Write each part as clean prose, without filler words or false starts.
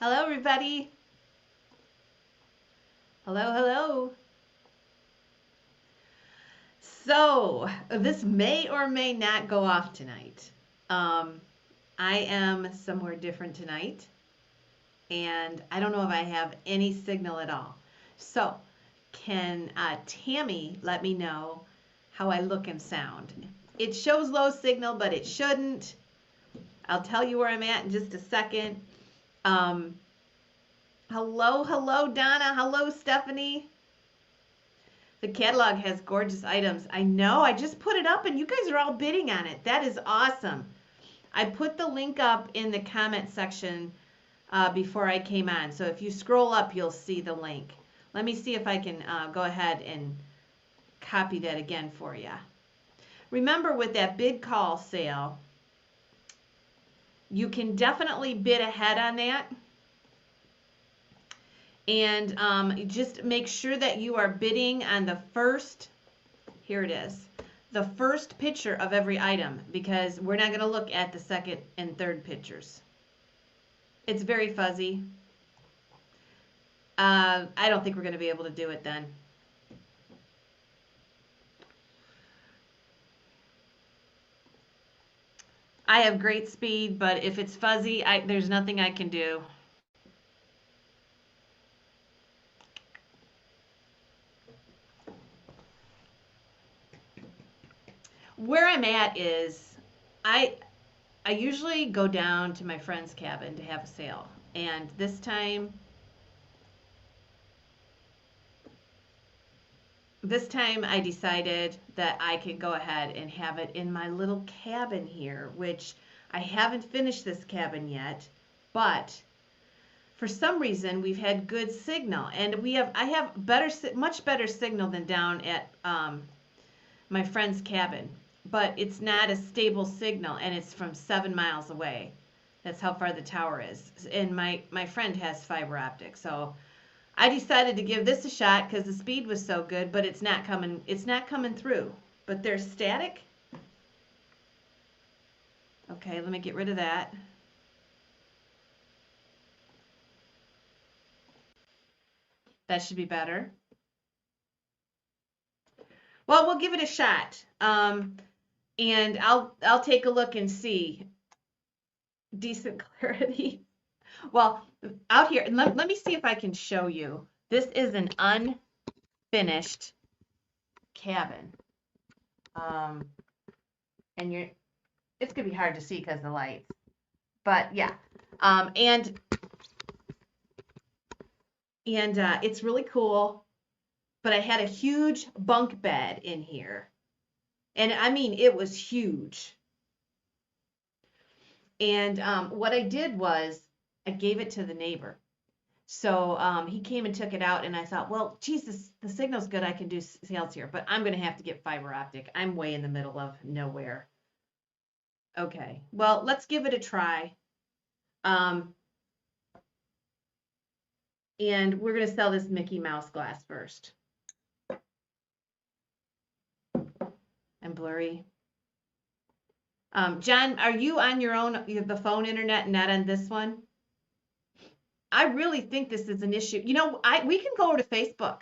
Hello, everybody. Hello, hello. So, this may or may not go off tonight. Um, I am somewhere different tonight, and I don't know if I have any signal at all. So, can Tammy let me know how I look and sound? It shows low signal, but it shouldn't. I'll tell you where I'm at in just a second. Um, Hello, hello, Donna. Hello, Stephanie. The catalog has gorgeous items. I know. I just put it up and you guys are all bidding on it. That is awesome. I put the link up in the comment section before I came on. So if you scroll up, you'll see the link. Let me see if I can go ahead and copy that again for you. Remember, with that bid call sale, you can definitely bid ahead on that. And just make sure that you are bidding on the first, here it is, the first picture of every item, because we're not going to look at the second and third pictures. It's very fuzzy. I don't think we're going to be able to do it then. I have great speed, but if it's fuzzy, there's nothing I can do. Where I'm at is I usually go down to my friend's cabin to have a sale, and this time I decided that I could go ahead and have it in my little cabin here, which I haven't finished this cabin yet, but for some reason we've had good signal, and I have much better signal than down at my friend's cabin, but it's not a stable signal, and it's from 7 miles away. That's how far the tower is, and my friend has fiber optic, so I decided to give this a shot because the speed was so good, but it's not coming through. But there's static. Okay, let me get rid of that. That should be better. Well, we'll give it a shot. And I'll take a look and see. Decent clarity. Well, out here, let me see if I can show you. This is an unfinished cabin. And it's gonna be hard to see because of the lights. But yeah, and it's really cool. But I had a huge bunk bed in here, and I mean it was huge. And what I did was I gave it to the neighbor. So he came and took it out, and I thought, well, Jesus, the signal's good. I can do sales here, but I'm going to have to get fiber optic. I'm way in the middle of nowhere. Okay, well, let's give it a try. And we're going to sell this Mickey Mouse glass first. And blurry. John, are you on your own, the phone internet, and not on this one? I really think this is an issue. You know, we can go over to Facebook.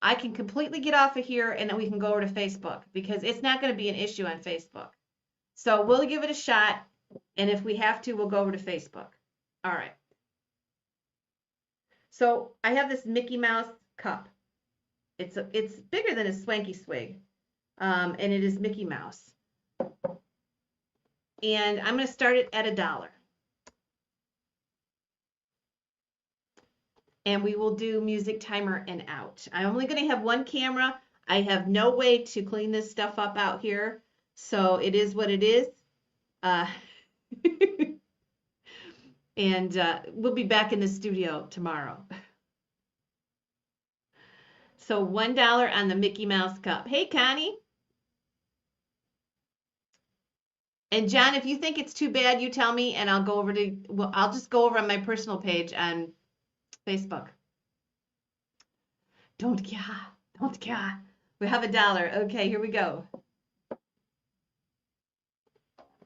I can completely get off of here and then we can go over to Facebook because it's not going to be an issue on Facebook. So we'll give it a shot, and if we have to, we'll go over to Facebook. All right. So I have this Mickey Mouse cup. It's bigger than a Swanky Swig, and it is Mickey Mouse. And I'm going to start it at $1. And we will do music timer and out. I'm only going to have one camera. I have no way to clean this stuff up out here, so it is what it is. And we'll be back in the studio tomorrow. So $1 on the Mickey Mouse cup. Hey, Connie. And John, if you think it's too bad, you tell me, and I'll just go over on my personal page on Facebook. Don't care. We have $1. Okay, here we go.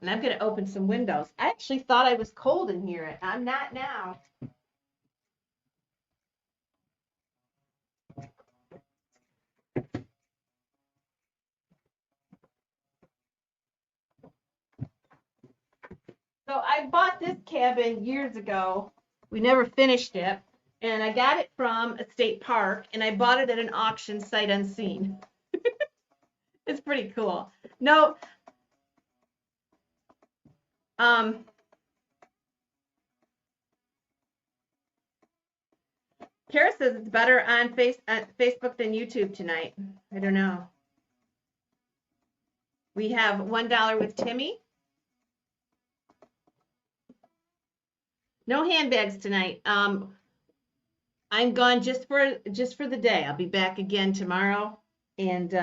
And I'm going to open some windows. I actually thought I was cold in here. I'm not now. So I bought this cabin years ago. We never finished it. And I got it from a state park and I bought it at an auction sight unseen. It's pretty cool. No, um, Kara says it's better on Facebook than YouTube tonight. I don't know. We have $1 with Timmy. No handbags tonight. I'm gone just for the day. I'll be back again tomorrow. And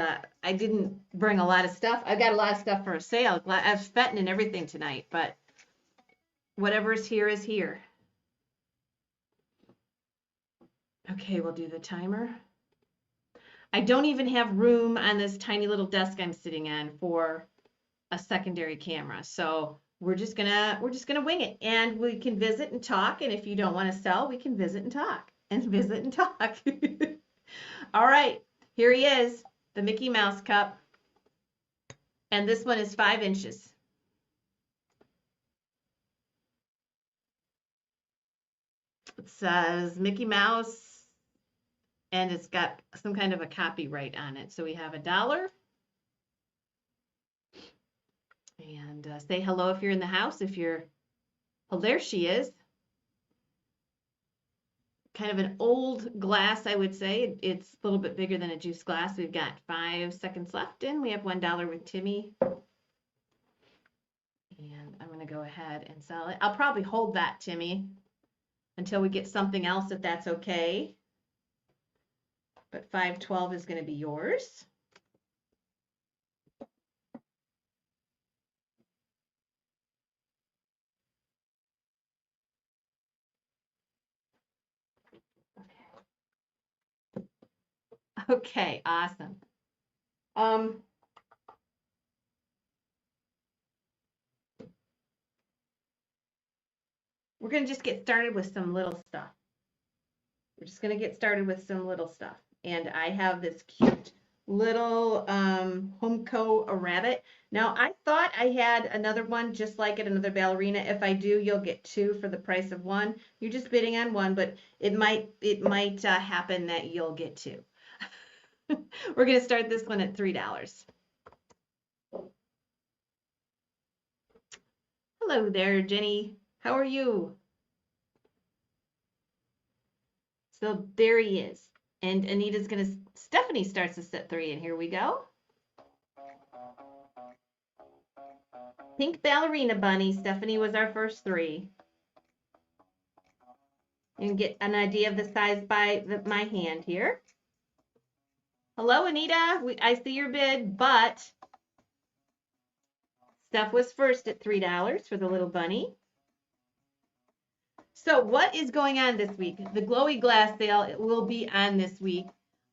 I didn't bring a lot of stuff. I got a lot of stuff for a sale. I have fettin and everything tonight, but whatever's here is here. Okay, we'll do the timer. I don't even have room on this tiny little desk I'm sitting on for a secondary camera. So we're just gonna wing it, and we can visit and talk. And if you don't want to sell, we can visit and talk and visit and talk. All right, here he is, the Mickey Mouse cup, and this one is 5 inches. It says Mickey Mouse, and it's got some kind of a copyright on it. So we have $1. And say hello if you're in the house. If you're, oh, there she is. Kind of an old glass, I would say. It's a little bit bigger than a juice glass. We've got 5 seconds left, and we have $1 with Timmy. And I'm going to go ahead and sell it. I'll probably hold that, Timmy, until we get something else, if that's okay. But 512 is going to be yours. Okay, awesome. We're going to just get started with some little stuff. We're just going to get started with some little stuff. And I have this cute little Homco a rabbit. Now, I thought I had another one just like it, another ballerina. If I do, you'll get 2 for the price of 1. You're just bidding on 1, but it might happen that you'll get 2. We're going to start this one at $3. Hello there, Jenny. How are you? So there he is. And Anita's going to, Stephanie starts to set 3, and here we go. Pink ballerina bunny. Stephanie was our first 3. And get an idea of the size by my hand here. Hello, Anita. I see your bid, but Steph was first at $3 for the little bunny. So what is going on this week? The glowy glass sale will be on this week.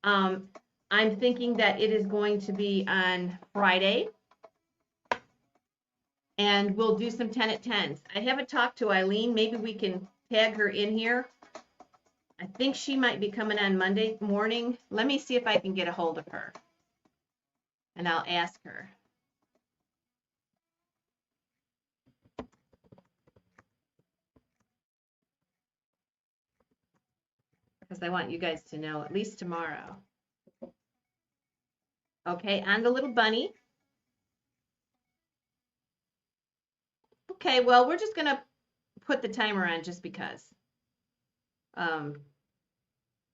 I'm thinking that it is going to be on Friday. And we'll do some 10 at 10s. I haven't talked to Eileen. Maybe we can tag her in here. I think she might be coming on Monday morning. Let me see if I can get a hold of her. And I'll ask her. Because I want you guys to know at least tomorrow. Okay, on the little bunny. Okay, well, we're just going to put the timer on just because.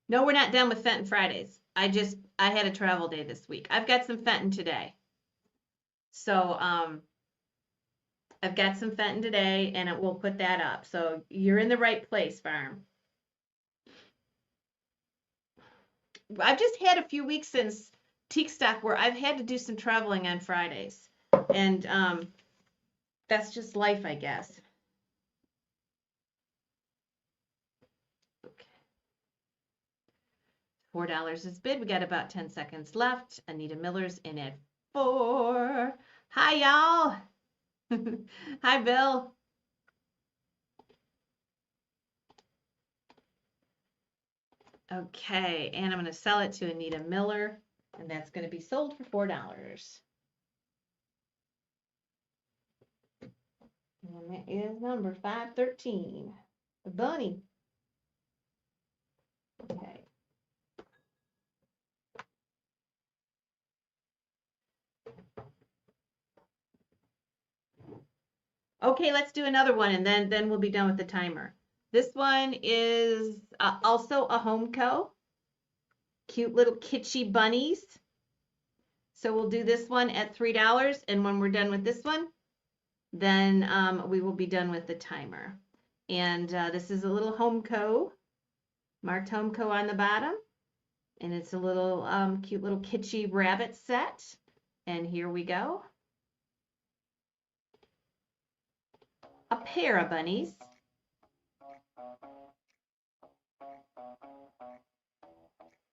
No, we're not done with Fenton Fridays. I had a travel day this week. I've got some Fenton today. So I've got some Fenton today, and we'll put that up. So you're in the right place, Farm. I've just had a few weeks since Teak Stock where I've had to do some traveling on Fridays. And that's just life, I guess. Okay. $4 is bid. We got about 10 seconds left. Anita Miller's in at 4. Hi, y'all. Hi, Bill. Okay, and I'm going to sell it to Anita Miller, and that's going to be sold for $4. That is number 513. A bunny. Okay. Okay, let's do another one and then we'll be done with the timer. This one is also a Homeco. Cute little kitschy bunnies. So we'll do this one at $3, and when we're done with this one, then we will be done with the timer. And this is a little Homeco, marked Homeco on the bottom, and it's a little cute little kitschy rabbit set. And here we go. A pair of bunnies.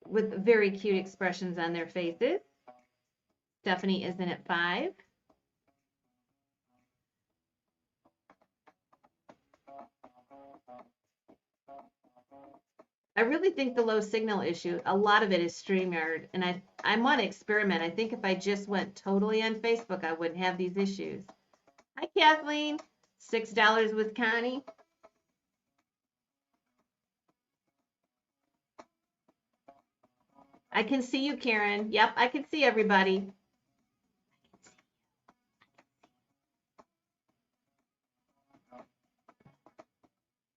With very cute expressions on their faces. Stephanie is in at 5. I really think the low signal issue, a lot of it is StreamYard, and I want to experiment. I think if I just went totally on Facebook, I wouldn't have these issues. Hi, Kathleen. $6 with Connie. I can see you, Karen. Yep, I can see everybody.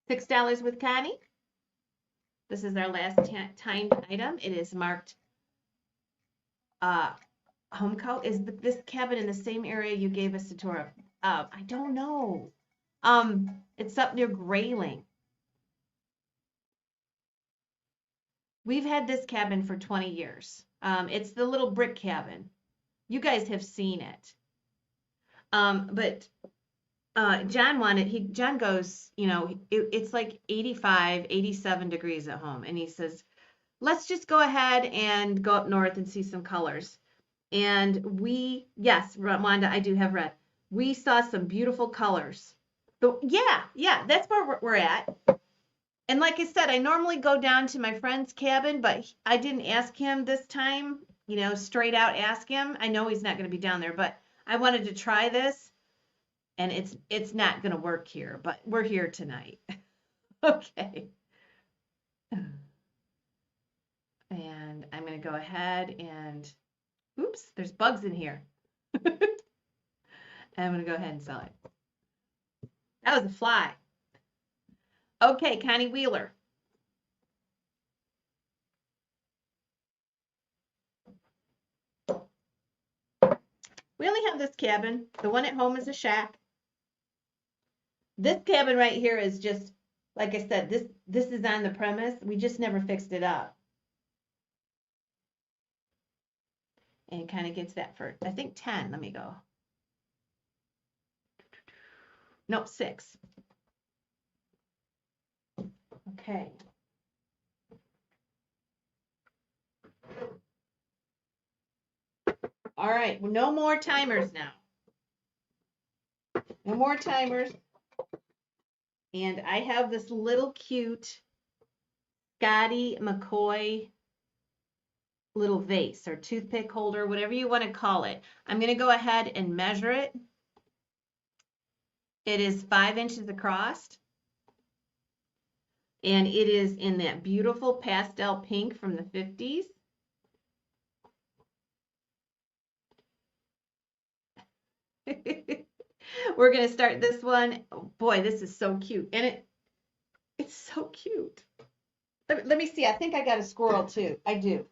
$6 with Connie. This is our last timed item. It is marked Homeco. Is this cabin in the same area you gave us a tour of? I don't know. It's up near Grayling. We've had this cabin for 20 years. It's the little brick cabin. You guys have seen it. But John goes, it's like 85, 87 degrees at home. And he says, let's just go ahead and go up north and see some colors. And yes, Wanda, I do have red. We saw some beautiful colors. Yeah, that's where we're at. And like I said, I normally go down to my friend's cabin, but I didn't ask him this time, straight out ask him. I know he's not going to be down there, but I wanted to try this, and it's not going to work here, but we're here tonight. Okay. And I'm going to go ahead and, oops, there's bugs in here. I'm going to go ahead and sell it. That was a fly. Okay, Connie Wheeler. We only have this cabin. The one at home is a shack. This cabin right here is just, like I said, this is on the premise. We just never fixed it up. And it kind of gets that for, I think, 10. Let me go. Nope, 6. Okay. All right, well, no more timers now. No more timers. And I have this little cute Scotty McCoy little vase or toothpick holder, whatever you want to call it. I'm going to go ahead and measure it. It is 5 inches across. And it is in that beautiful pastel pink from the 50s. We're going to start this one. Oh, boy, this is so cute. And it's so cute. Let me see. I think I got a squirrel too. I do.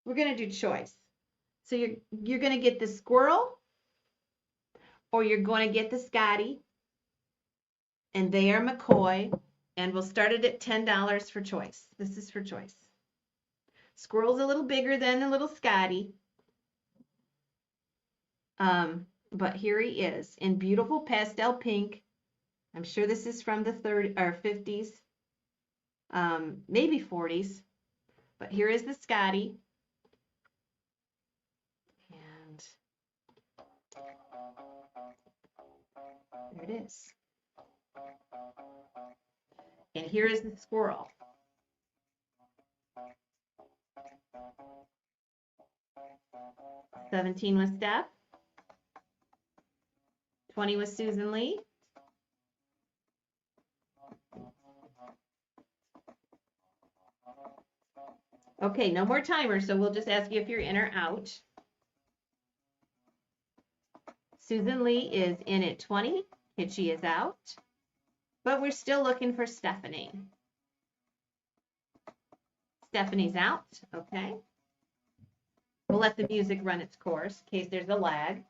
We're going to do choice. So you're going to get the squirrel, or you're going to get the Scotty, and they are McCoy, and we'll start it at $10 for choice. This is for choice. Squirrel's a little bigger than the little Scotty. But here he is in beautiful pastel pink. I'm sure this is from the 30s or 50s, maybe 40s. But here is the Scotty. And there it is. And here is the squirrel. $17 with Steph. 20 with Susan Lee. Okay, no more timers, so we'll just ask you if you're in or out. Susan Lee is in at 20. Hitchy is out. But we're still looking for Stephanie. Stephanie's out. Okay. We'll let the music run its course in case there's a lag.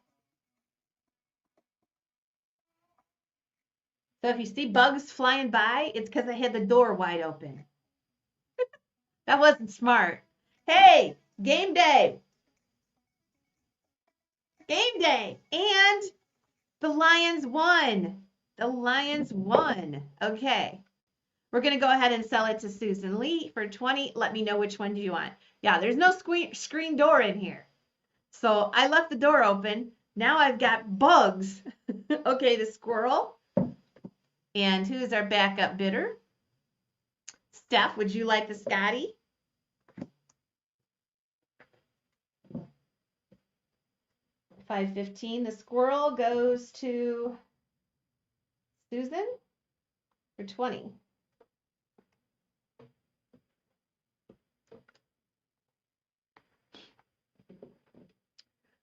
So if you see bugs flying by, it's because I had the door wide open. That wasn't smart. Hey, game day. Game day. And the Lions won. The Lions won. Okay. We're going to go ahead and sell it to Susan Lee for 20. Let me know which one do you want. Yeah, there's no screen door in here. So I left the door open. Now I've got bugs. Okay, the squirrel. And who's our backup bidder? Steph, would you like the Scotty? $5.15. The squirrel goes to Susan for 20.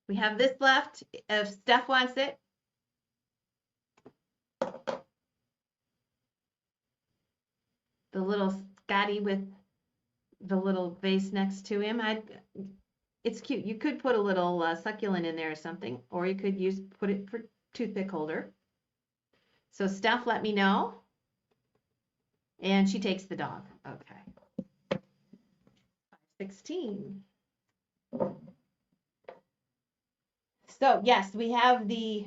We have this left if Steph wants it. The little Scotty with the little vase next to him. It's cute. You could put a little succulent in there or something, or you could put it for toothpick holder. So Steph, let me know. And she takes the dog. Okay. 16. So yes, we have the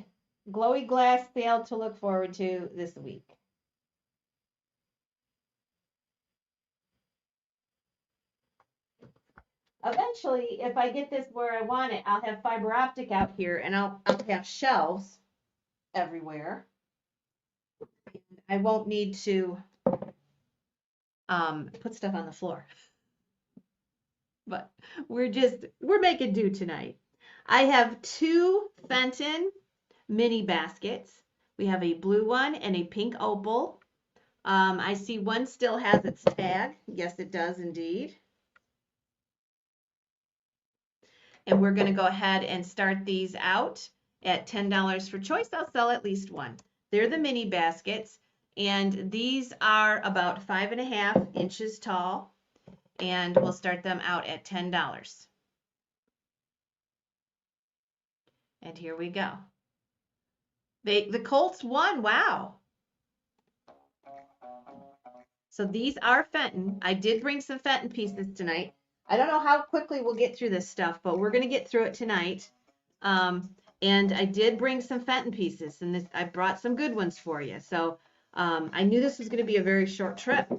glowy glass sale to look forward to this week. Eventually, if I get this where I want it, I'll have fiber optic out here and I'll have shelves everywhere. I won't need to put stuff on the floor. But we're making do tonight. I have 2 Fenton mini baskets. We have a blue one and a pink opal. I see one still has its tag. Yes, it does indeed. And we're going to go ahead and start these out at $10 for choice. I'll sell at least one. They're the mini baskets, and these are about 5.5 inches tall, and we'll start them out at $10. And here we go. The Colts won. Wow. So these are Fenton. I did bring some Fenton pieces tonight. I don't know how quickly we'll get through this stuff, but we're going to get through it tonight. And I did bring some Fenton pieces, and I brought some good ones for you. So I knew this was going to be a very short trip,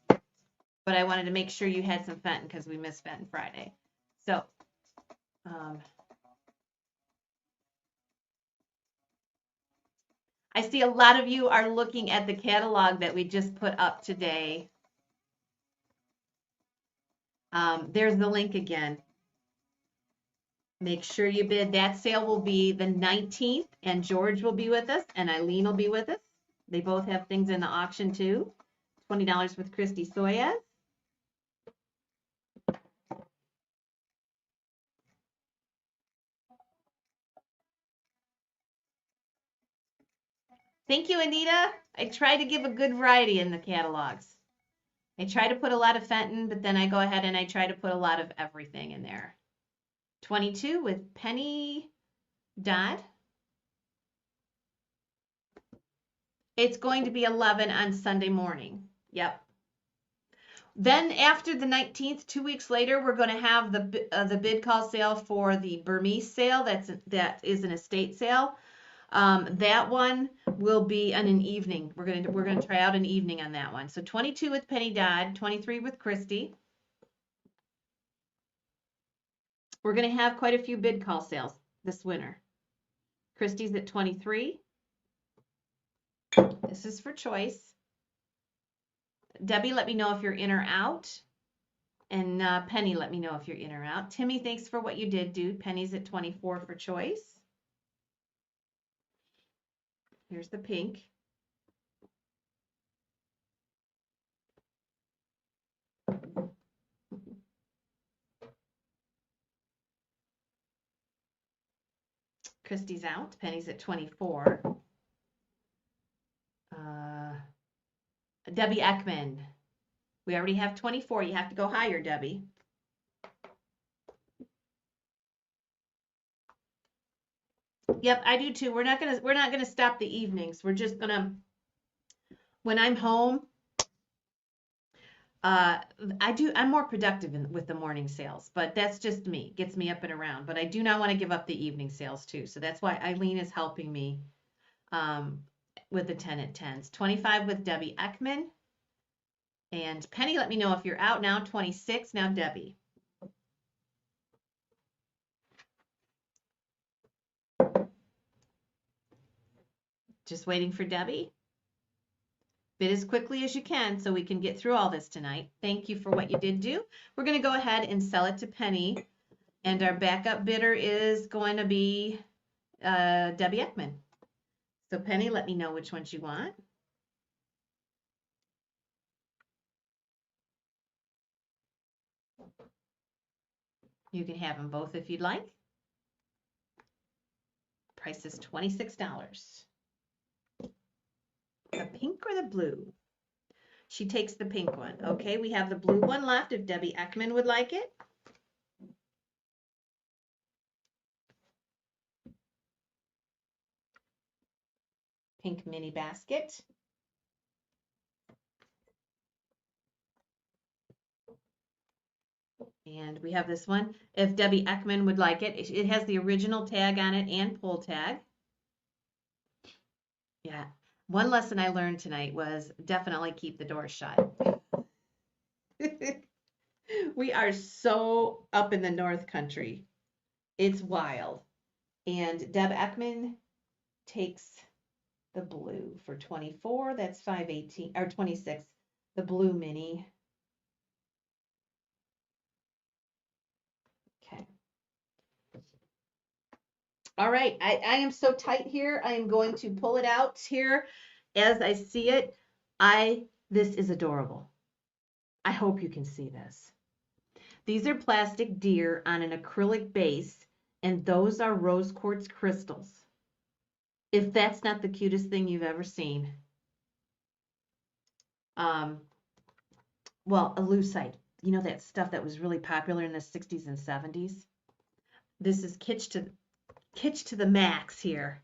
but I wanted to make sure you had some Fenton because we missed Fenton Friday. So I see a lot of you are looking at the catalog that we just put up today. There's the link again. Make sure you bid. That sale will be the 19th, and George will be with us, and Eileen will be with us. They both have things in the auction too. $20 with Christy Soya. Thank you, Anita. I try to give a good variety in the catalogs. I try to put a lot of Fenton, but then I go ahead and I try to put a lot of everything in there. 22 with Penny Dodd. It's going to be 11 on Sunday morning. Yep. Then after the 19th, 2 weeks later, we're going to have the bid call sale for the Burmese sale. That is an estate sale. That one will be on an evening. We're going to try out an evening on that one. So 22 with Penny Dodd, 23 with Christy. We're going to have quite a few bid call sales this winter. Christy's at 23. This is for choice. Debbie, let me know if you're in or out. And Penny, let me know if you're in or out. Timmy, thanks for what you did, dude. Penny's at 24 for choice. Here's the pink. Christy's out. Penny's at 24. Debbie Ekman. We already have 24. You have to go higher, Debbie. Yep, I do too. We're not gonna stop the evenings. We're just gonna, when I'm home, I'm more productive with the morning sales, but that's just me. Gets me up and around. But I do not want to give up the evening sales too. So that's why Eileen is helping me with the 10 at 10s. 25 with Debbie Ekman. And Penny, let me know if you're out now. 26. Now Debbie. Just waiting for Debbie. Bid as quickly as you can so we can get through all this tonight. Thank you for what you did do. We're going to go ahead and sell it to Penny. And our backup bidder is going to be Debbie Ekman. So Penny, let me know which ones you want. You can have them both if you'd like. Price is $26. The pink or the blue? She takes the pink one. Okay, we have the blue one left if Debbie Ekman would like it. Pink mini basket. And we have this one. If Debbie Ekman would like it, it has the original tag on it and pull tag. Yeah. One lesson I learned tonight was definitely keep the door shut. We are so up in the North Country. It's wild. And Deb Ekman takes the blue for 24. That's 518 or 26. The blue mini. Okay. All right. I am so tight here. I am going to pull it out here as I see it. This is adorable. I hope you can see this. These are plastic deer on an acrylic base, and those are rose quartz crystals. If that's not the cutest thing you've ever seen. Well, a lucite. You know that stuff that was really popular in the 60s and 70s? This is kitsch to the max here.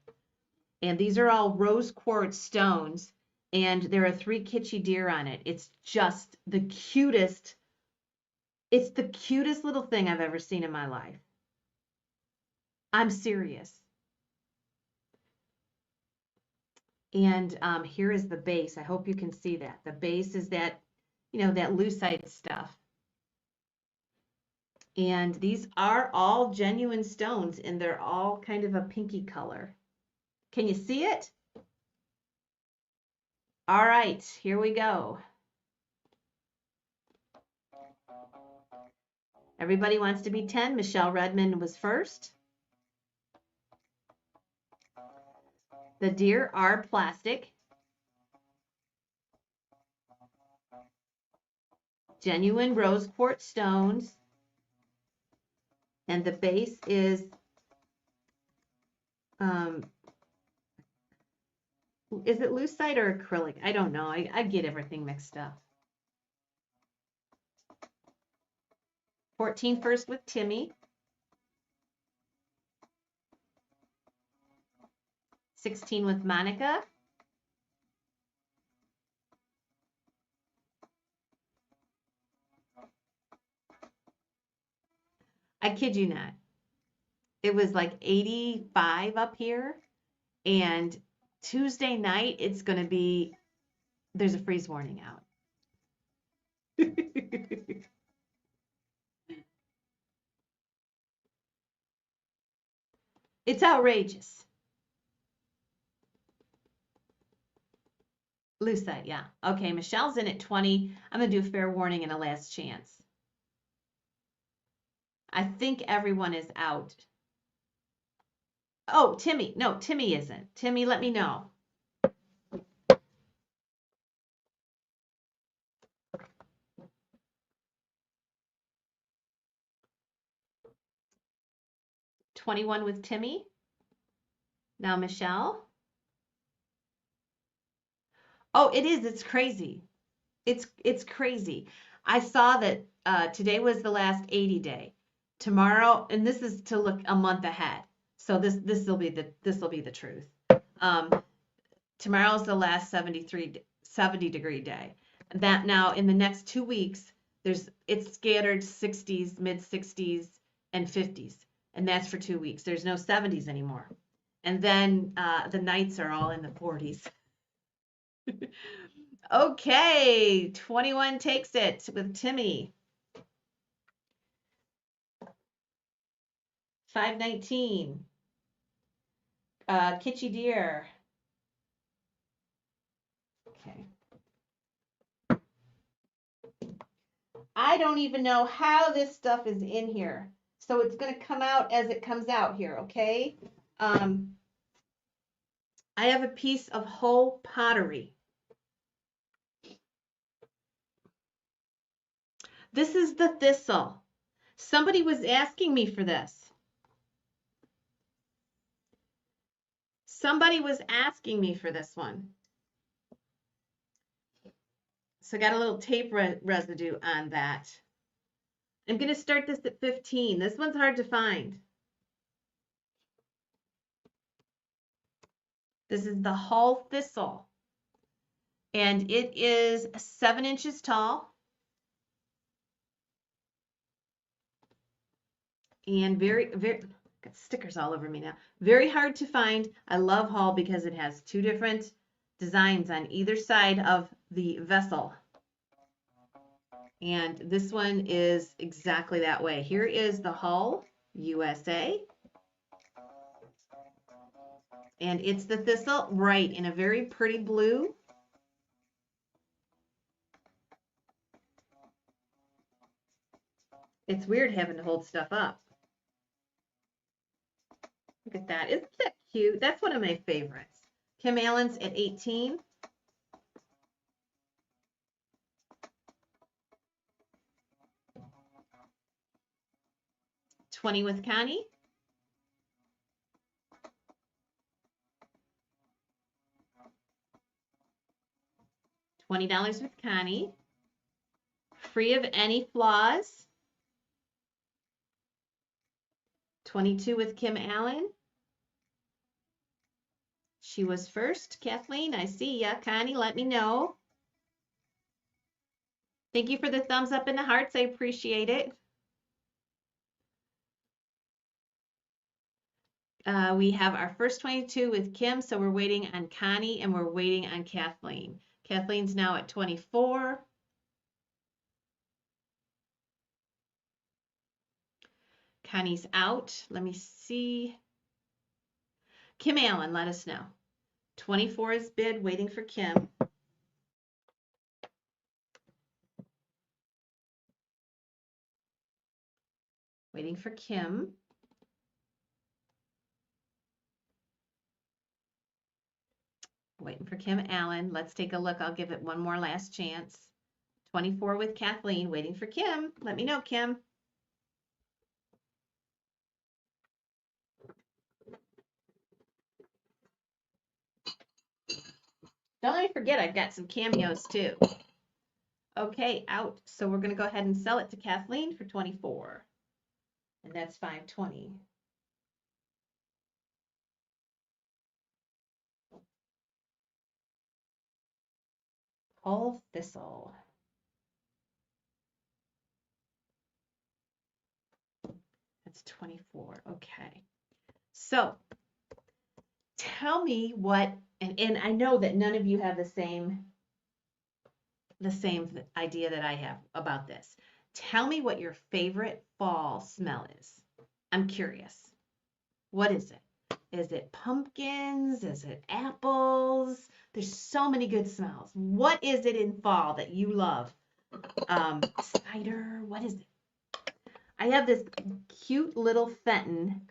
And these are all rose quartz stones, and there are 3 kitschy deer on it. It's just the cutest. It's the cutest little thing I've ever seen in my life. I'm serious. And here is the base. I hope you can see that. The base is that, that lucite stuff. And these are all genuine stones, and they're all kind of a pinky color. Can you see it? All right, here we go. Everybody wants to be 10. Michelle Redmond was first. The deer are plastic. Genuine rose quartz stones. And the base is it lucite or acrylic? I don't know. I get everything mixed up. 14 first with Timmy. 16 with Monica. I kid you not. It was like 85 up here, and Tuesday night it's going to be, there's a freeze warning out. It's outrageous. Lucite, yeah. Okay, Michelle's in at 20. I'm going to do a fair warning and a last chance. I think everyone is out. Oh, Timmy. No, Timmy isn't. Timmy, let me know. 21 with Timmy. Now Michelle. Oh, it is. It's crazy. It's crazy. I saw that today was the last 80 day. Tomorrow, and this is to look a month ahead. So this will be the truth. Um, Tomorrow's the last 70 degree day. That now in the next 2 weeks, it's scattered 60s, mid 60s, and 50s, and that's for 2 weeks. There's no 70s anymore. And then the nights are all in the 40s. Okay, 21 takes it with Timmy. 519. Kitschy Deer. Okay. I don't even know how this stuff is in here. So it's going to come out as it comes out here, okay? I have a piece of whole pottery. This is the thistle. Somebody was asking me for this. Somebody was asking me for this one. So I got a little tape residue on that. I'm going to start this at 15. This one's hard to find. This is the Hull Thistle. And it is 7 inches tall. And very, got stickers all over me now. Very hard to find. I love Hull because it has 2 different designs on either side of the vessel. And this one is exactly that way. Here is the Hull USA. And it's the thistle, right, in a very pretty blue. It's weird having to hold stuff up. Look at that. Isn't that cute? That's one of my favorites. Kim Allen's at 18. $20 with Connie. $20 with Connie. Free of any flaws. 22 with Kim Allen. She was first. Kathleen, I see ya. Connie, let me know. Thank you for the thumbs up and the hearts. I appreciate it. We have our first 22 with Kim, so we're waiting on Connie and we're waiting on Kathleen. Kathleen's now at 24. Connie's out. Let me see. Kim Allen, let us know. 24 is bid, waiting for Kim. Waiting for Kim. Waiting for Kim Allen. Let's take a look. I'll give it one more last chance. 24 with Kathleen, waiting for Kim. Let me know, Kim. Don't let me forget, I've got some cameos too. Okay, out. So we're going to go ahead and sell it to Kathleen for 24. And that's 520. Hull Thistle. That's 24. Okay. So tell me what, and I know that none of you have the same idea that I have about this. Tell me what your favorite fall smell is. I'm curious. What is it? Is it pumpkins? Is it apples? There's so many good smells. What is it in fall that you love? Cider? What is it? I have this cute little Fenton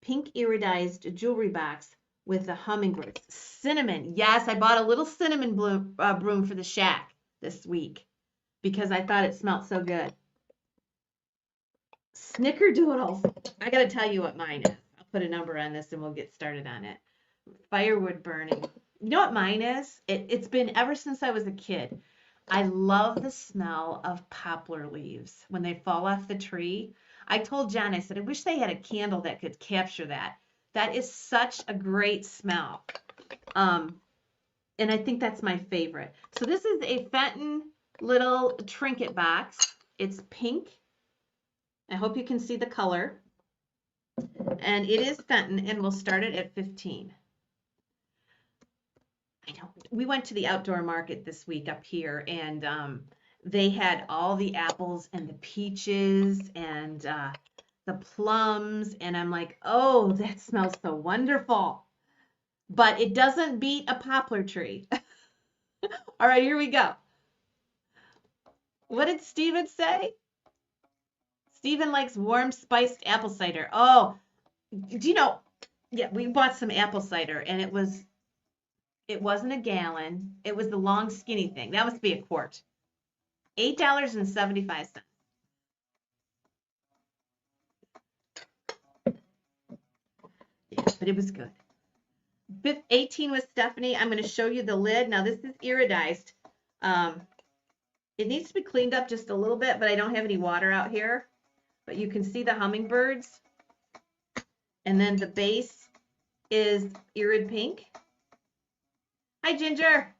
pink iridized jewelry box with the hummingbirds. Cinnamon. Yes, I bought a little cinnamon broom for the shack this week because I thought it smelled so good. Snickerdoodles. I got to tell you what mine is. put a number on this and we'll get started on it. Firewood burning. You know what mine is? It's been ever since I was a kid. I love the smell of poplar leaves when they fall off the tree. I told John, I said, I wish they had a candle that could capture that. That is such a great smell. And I think that's my favorite. So this is a Fenton little trinket box. It's pink. I hope you can see the color. And it is Fenton, and we'll start it at 15. I know. We went to the outdoor market this week up here, and they had all the apples and the peaches and the plums, and I'm like, oh, that smells so wonderful. But it doesn't beat a poplar tree. All right, here we go. What did Steven say? Steven likes warm spiced apple cider. Oh, do you know? Yeah, we bought some apple cider, and it wasn't a gallon. It was the long skinny thing. That must be a quart. $8.75. Yeah, but it was good. 18 was Stephanie. I'm going to show you the lid. Now this is iridized. It needs to be cleaned up just a little bit, but I don't have any water out here. But you can see the hummingbirds. And then the base is irid pink. Hi, Ginger.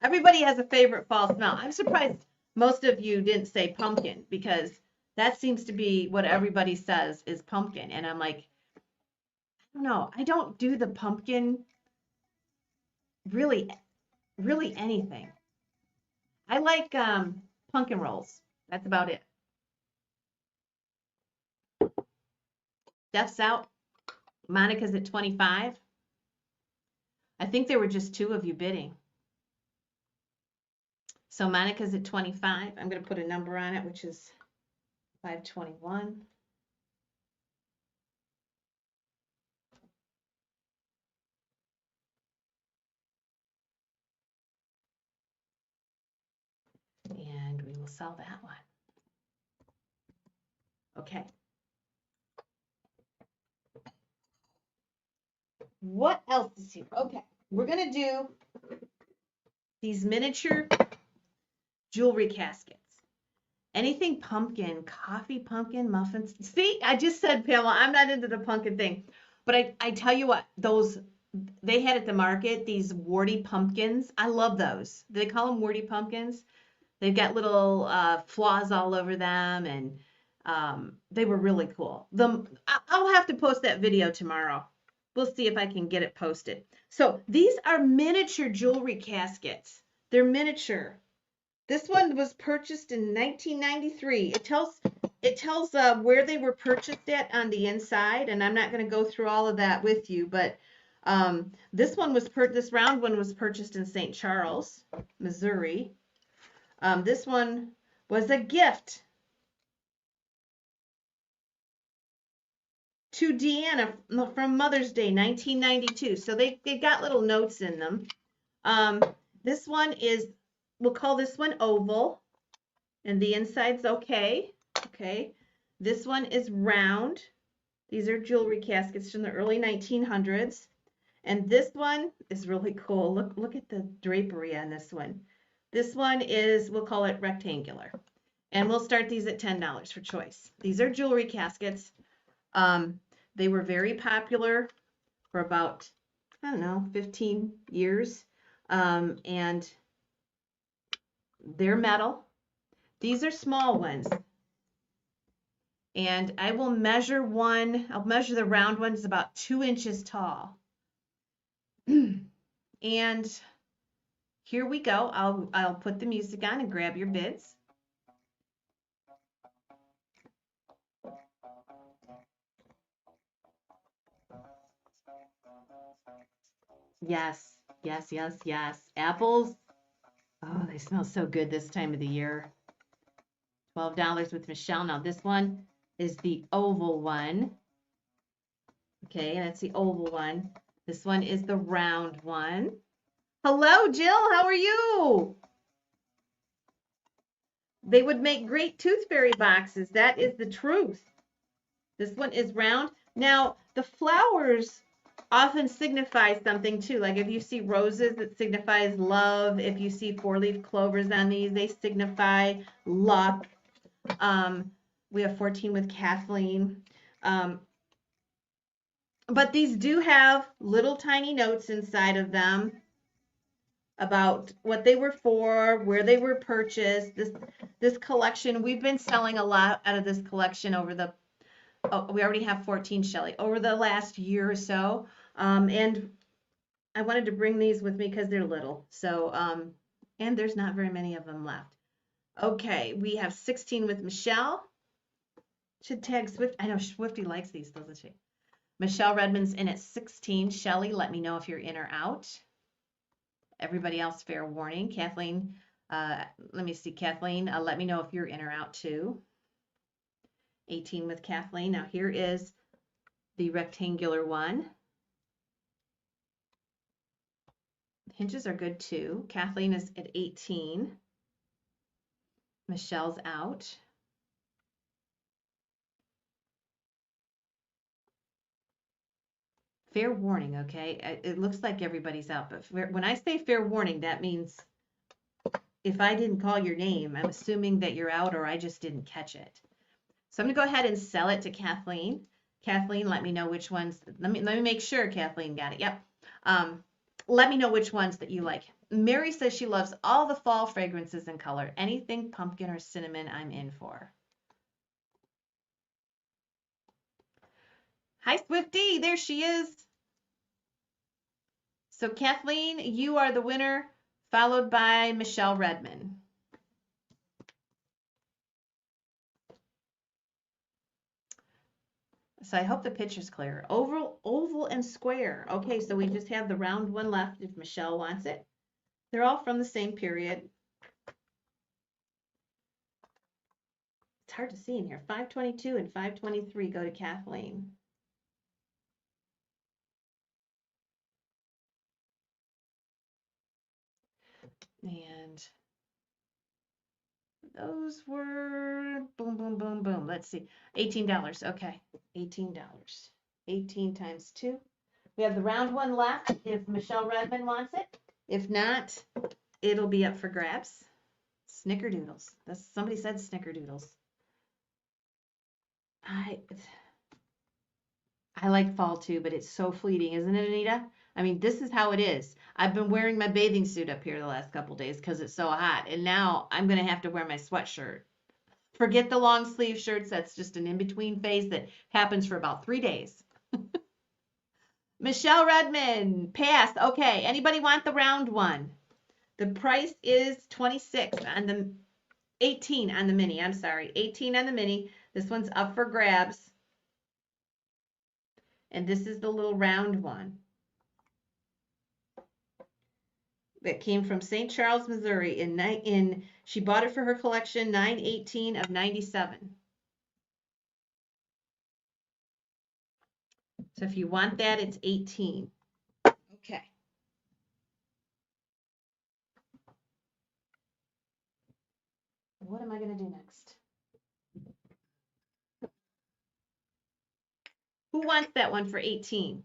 Everybody has a favorite fall smell. I'm surprised most of you didn't say pumpkin because that seems to be what everybody says is pumpkin. And I'm like, I don't know. I don't do the pumpkin really anything. I like pumpkin rolls. That's about it. Steph's out. Monica's at 25. I think there were just 2 of you bidding. So Monica's at 25. I'm going to put a number on it, which is 521. And we will sell that one. Okay. What else is here? Okay. We're going to do these miniature jewelry caskets. Anything pumpkin, coffee pumpkin, muffins. See, I just said, Pamela, I'm not into the pumpkin thing. But I tell you what, those they had at the market, these warty pumpkins. I love those. They call them warty pumpkins. They've got little flaws all over them, and they were really cool. I'll have to post that video tomorrow. We'll see if I can get it posted. So these are miniature jewelry caskets. They're miniature. This one was purchased in 1993. It tells where they were purchased at on the inside, and I'm not going to go through all of that with you, but this round one was purchased in St. Charles, Missouri. This one was a gift to Deanna from Mother's Day, 1992. So they got little notes in them. This one is, we'll call this one oval, and the inside's okay. Okay. This one is round. These are jewelry caskets from the early 1900s. And this one is really cool. Look at the drapery on this one. This one is, we'll call it rectangular. And we'll start these at $10 for choice. These are jewelry caskets. They were very popular for about, I don't know, 15 years. And they're metal. These are small ones. And I will measure one. I'll measure the round ones about 2 inches tall. And here we go. I'll put the music on and grab your bids. Yes, yes, yes, yes. Apples. Oh, they smell so good this time of the year. $12 with Michelle. Now this one is the oval one. Okay, that's the oval one. This one is the round one. Hello, Jill. How are you? They would make great tooth fairy boxes. That is the truth. This one is round. Now, the flowers often signify something too. Like if you see roses, it signifies love. If you see four-leaf clovers on these, they signify luck. We have 14 with Kathleen. Um, but these do have little tiny notes inside of them about what they were for, where they were purchased. This collection, we've been selling a lot out of this collection over the we already have 14, Shelly, over the last year or so. And I wanted to bring these with me because they're little. So, and there's not very many of them left. Okay, we have 16 with Michelle. Should tag Swift. I know Swifty likes these, doesn't she? Michelle Redmond's in at 16. Shelly, let me know if you're in or out. Everybody else, fair warning. Kathleen, let me see. Kathleen, let me know if you're in or out too. 18 with Kathleen. Now here is the rectangular one. Hinges are good too. Kathleen is at 18. Michelle's out. Fair warning, okay? It looks like everybody's out, but when I say fair warning, that means if I didn't call your name, I'm assuming that you're out or I just didn't catch it. So I'm gonna go ahead and sell it to Kathleen. Kathleen, let me know which ones. Let me make sure Kathleen got it. Yep. Let me know which ones that you like. Mary says she loves all the fall fragrances and color. Anything pumpkin or cinnamon, I'm in for. Hi, Swifty. There she is. So Kathleen, you are the winner, followed by Michelle Redmond. So I hope the picture's clear. Oval, and square. Okay, so we just have the round one left if Michelle wants it. They're all from the same period. It's hard to see in here. 522 and 523 go to Kathleen. And those were boom, boom, boom, boom. Let's see. $18. Okay. $18. 18 times 2. We have the round one left if Michelle Redmond wants it. If not, it'll be up for grabs. Snickerdoodles. Somebody said snickerdoodles. I like fall too, but it's so fleeting, isn't it, Anita? I mean, this is how it is. I've been wearing my bathing suit up here the last couple days because it's so hot, and now I'm gonna have to wear my sweatshirt. Forget the long sleeve shirts. That's just an in-between phase that happens for about 3 days. Michelle Redmond, pass. Okay, anybody want the round one? The price is 26 on the 18 on the mini. I'm sorry, 18 on the mini. This one's up for grabs. And this is the little round one that came from St. Charles, Missouri she bought it for her collection 9/18 of 97. So if you want that, it's 18. Okay. What am I going to do next? Who wants that one for 18?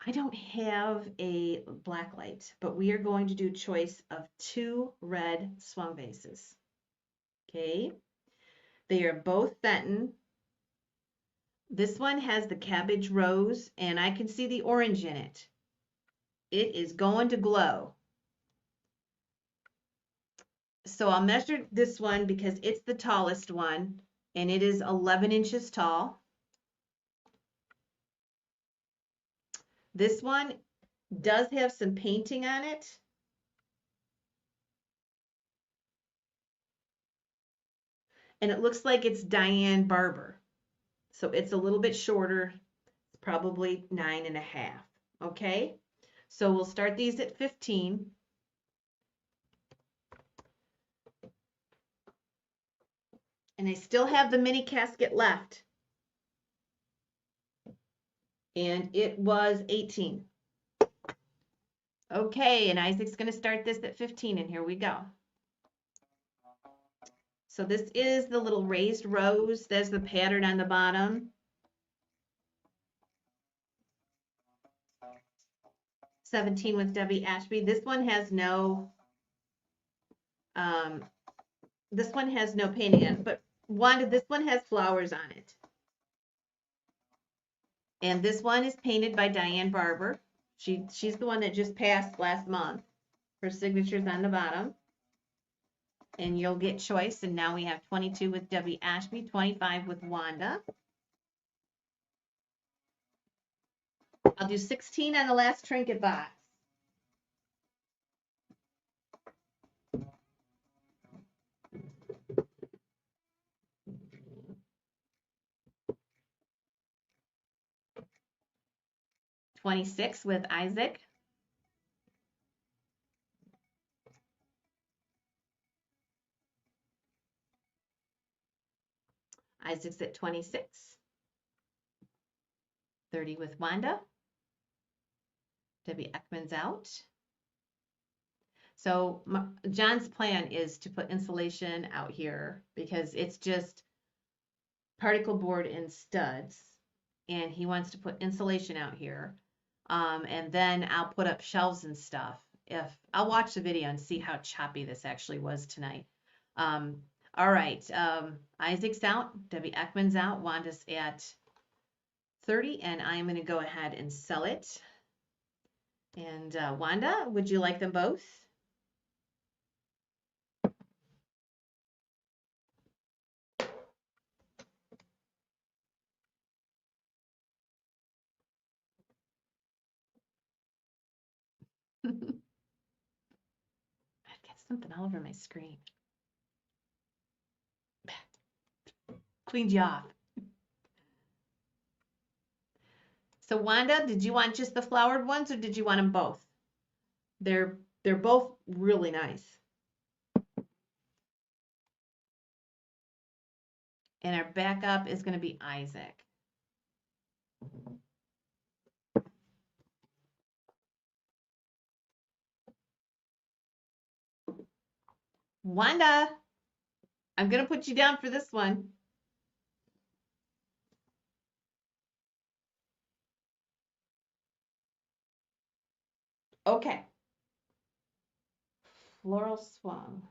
I don't have a black light, but we are going to do choice of 2 red swung vases. Okay. They are both Fenton. This one has the cabbage rose, and I can see the orange in it. It is going to glow. So I'll measure this one because it's the tallest one, and it is 11 inches tall. This one does have some painting on it. And it looks like it's Diane Barber. So it's a little bit shorter, probably 9.5. Okay, so we'll start these at 15. And I still have the mini casket left. And it was 18. Okay, and Isaac's going to start this at 15, and here we go. So this is the little raised rose. There's the pattern on the bottom. 17 with Debbie Ashby. This one has no painting in it, but Wanda, this one has flowers on it. And this one is painted by Diane Barber. She's the one that just passed last month. Her signature's on the bottom. And you'll get choice. And now we have 22 with Debbie Ashby, 25 with Wanda. I'll do 16 on the last trinket box. $26 with Isaac. Isaac's at 26. 30 with Wanda. Debbie Ekman's out. So John's plan is to put insulation out here because it's just particle board and studs. And he wants to put insulation out here. And then I'll put up shelves and stuff. I'll watch the video and see how choppy this actually was tonight. All right. Isaac's out. Debbie Ekman's out. Wanda's at 30, and I'm going to go ahead and sell it. And Wanda, would you like them both? I've got something all over my screen. Cleaned you off. So Wanda, did you want just the flowered ones or did you want them both? They're both really nice. And our backup is going to be Isaac. Wanda, I'm going to put you down for this one. Okay. Floral swung.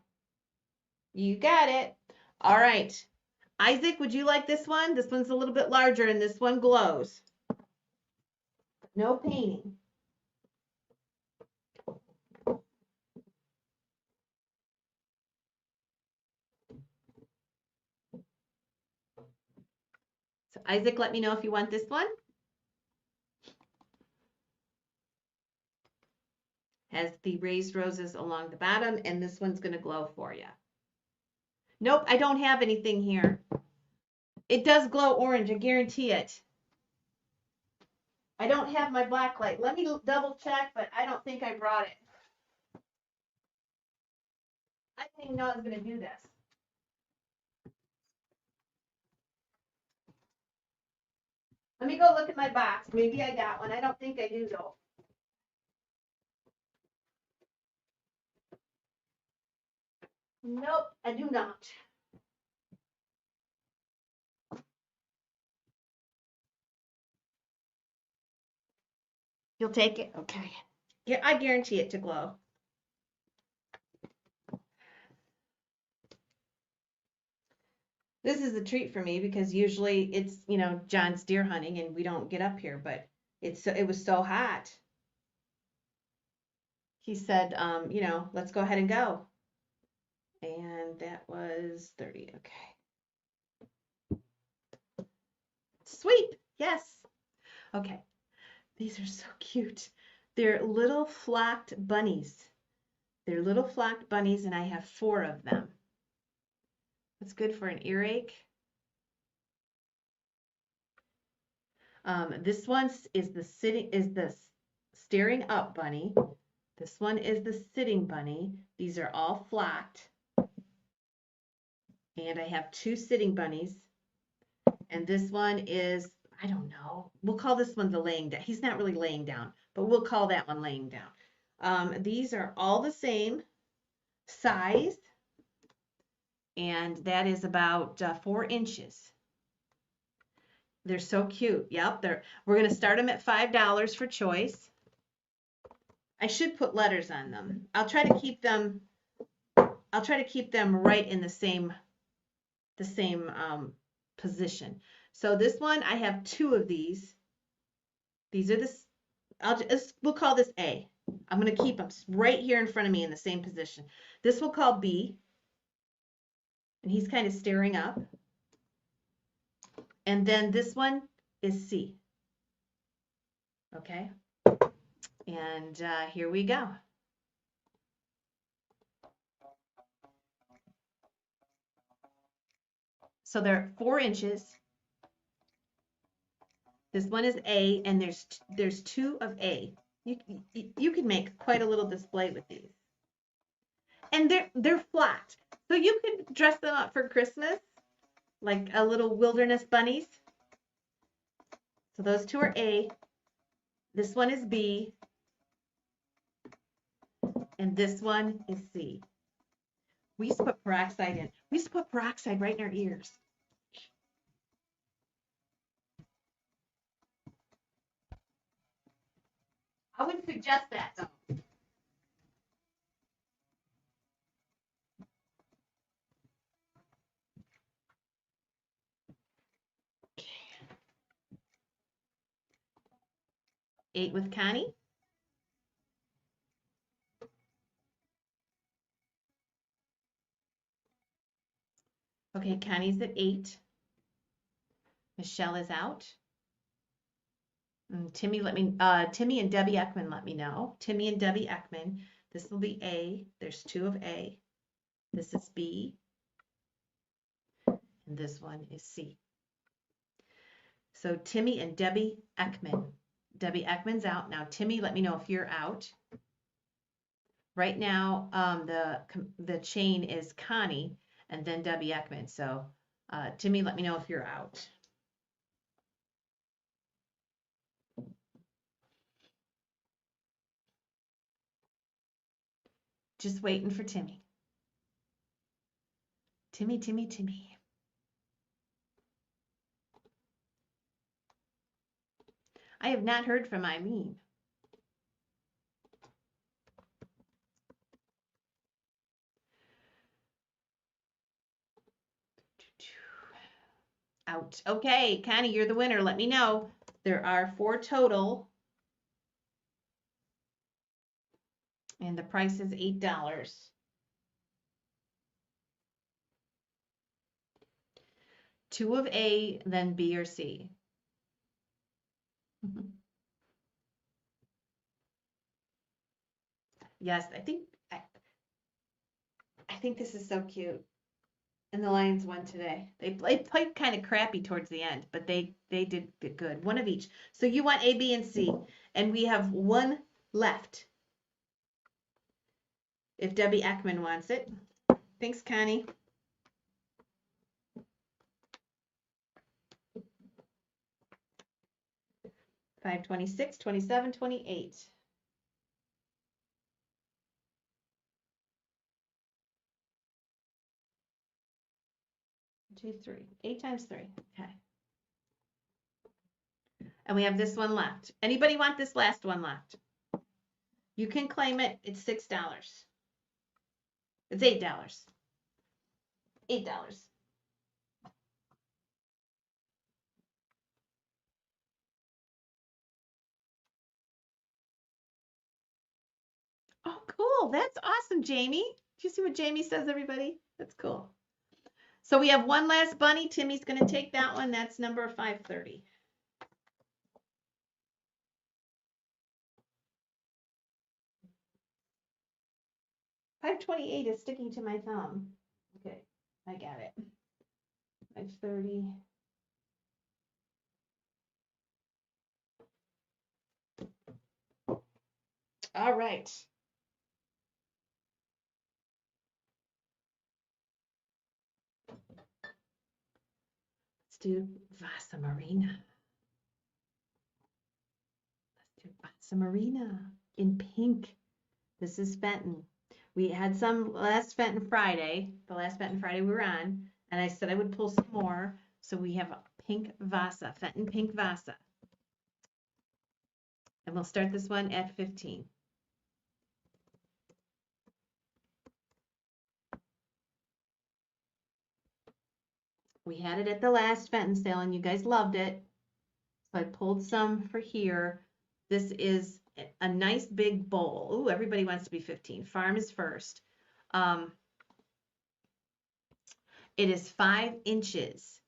You got it. All right. Isaac, would you like this one? This one's a little bit larger and this one glows. No painting. So Isaac, let me know if you want this one. Has the raised roses along the bottom, and this one's going to glow for you. Nope, I don't have anything here. It does glow orange, I guarantee it. I don't have my black light. Let me double check, but I don't think I brought it. I didn't even know I was going to do this. Let me go look at my box. Maybe I got one. I don't think I do, though. Nope, I do not. You'll take it? Okay. Yeah, I guarantee it to glow. This is a treat for me because usually it's, John's deer hunting and we don't get up here, but it was so hot. He said, let's go ahead and go. And that was 30. Okay. Sweet. Yes. Okay. These are so cute. They're little flocked bunnies. They're little flocked bunnies, and I have 4 of them. That's good for an earache. This one is the staring up bunny. This one is the sitting bunny. These are all flocked. And I have 2 sitting bunnies. And this one is, I don't know. We'll call this one the laying down. He's not really laying down, but we'll call that one laying down. These are all the same size. and that is about 4 inches. They're so cute. Yep, we're going to start them at $5 for choice. I should put letters on them. I'll try to keep them right in the same position. So this one, I have 2 of these. These are we'll call this A. I'm going to keep them right here in front of me in the same position. This we'll call B, and he's kind of staring up. And then this one is C. Okay, and here we go. So they're 4 inches. This one is A, and there's 2 of A. You can make quite a little display with these. And they're flat. So you could dress them up for Christmas, like a little wilderness bunnies. So those 2 are A. This one is B. And this one is C. We used to put peroxide in. We used to put peroxide right in our ears. I wouldn't suggest that, though. Okay. 8 with Connie. Okay, Connie's at 8. Michelle is out. Timmy and Debbie Ekman let me know. Timmy and Debbie Ekman. This will be A. There's 2 of A. This is B. And this one is C. So Timmy and Debbie Ekman. Debbie Ekman's out. Now, Timmy, let me know if you're out. Right now, the chain is Connie and then Debbie Ekman. So Timmy, let me know if you're out. Just waiting for Timmy. Timmy, Timmy, Timmy. I have not heard from Eileen. Out. Okay, Connie, you're the winner. Let me know. There are 4 total. And the price is $8. Two of A, then B or C. Yes, I think this is so cute. And the Lions won today. They played kind of crappy towards the end, but they did good. 1 of each. So you want A, B, and C, and we have 1 left. If Debbie Ekman wants it. Thanks, Connie. $5, $26, $27, $28. 2, 3. 8 times 3. Okay. And we have this one left. Anybody want this last one left? You can claim it. It's $6. It's $8. $8. Oh, cool. That's awesome, Jamie. Do you see what Jamie says, everybody? That's cool. So we have 1 last bunny. Timmy's going to take that one. That's number 530. $528 is sticking to my thumb. Okay, I got it. 530. All right. Let's do Vasa Marina. Let's do Vasa Marina in pink. This is Fenton. We had some last Fenton Friday, the last Fenton Friday we were on, and I said I would pull some more. So we have a pink Vasa, Fenton pink Vasa. And we'll start this one at 15. We had it at the last Fenton sale and you guys loved it. So I pulled some for here. This is a nice big bowl. Ooh, everybody wants to be 15. Farm is first. It is 5 inches.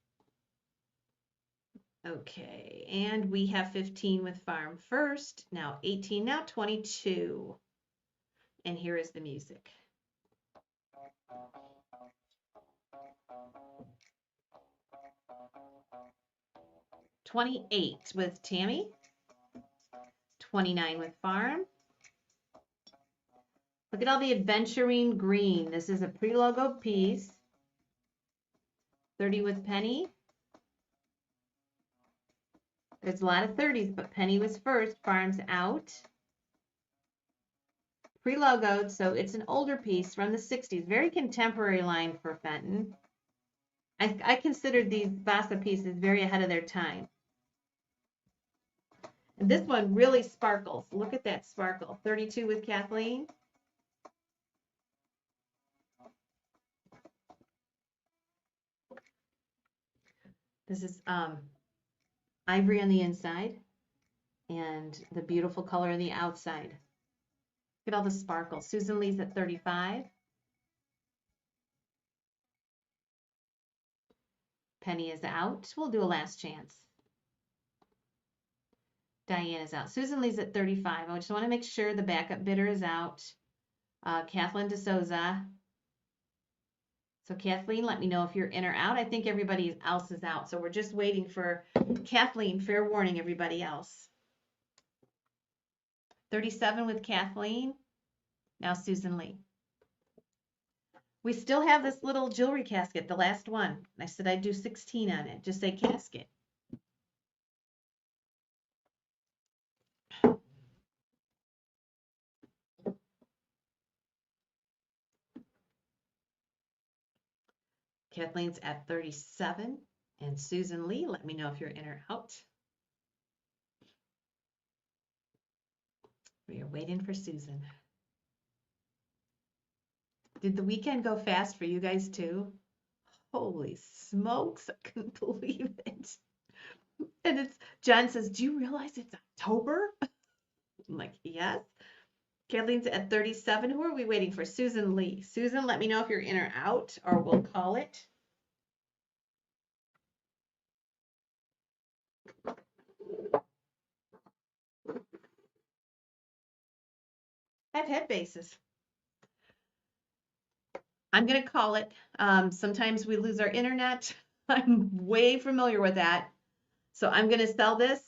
Okay, and we have 15 with farm first. Now 18, now 22. And here is the music. $28 with Tammy. 29 with farm. Look at all the adventuring green. This is a pre-logo piece. 30 with Penny. There's a lot of 30s, but Penny was first. Farm's out. Pre-logoed, so it's an older piece from the 60s. Very contemporary line for Fenton. I considered these Vasa pieces very ahead of their time. And this one really sparkles. Look at that sparkle. 32 with Kathleen. This is ivory on the inside and the beautiful color on the outside. Look at all the sparkles. Susan Lee's at 35. Penny is out. We'll do a last chance. Diane is out. Susan Lee's at 35. I just want to make sure the backup bidder is out. Kathleen DeSouza. So Kathleen, let me know if you're in or out. I think everybody else is out. So we're just waiting for Kathleen. Fair warning, everybody else. 37 with Kathleen. Now Susan Lee. We still have this little jewelry casket, the last one. I said I'd do 16 on it. Just say casket. Kathleen's at 37. And Susan Lee, let me know if you're in or out. We are waiting for Susan. Did the weekend go fast for you guys too? Holy smokes, I couldn't believe it. And it's John says, do you realize it's October? I'm like, yes. Kathleen's at 37. Who are we waiting for? Susan Lee. Susan, let me know if you're in or out, or we'll call it. I've had bases. I'm going to call it. Sometimes we lose our internet. I'm way familiar with that. So I'm going to sell this,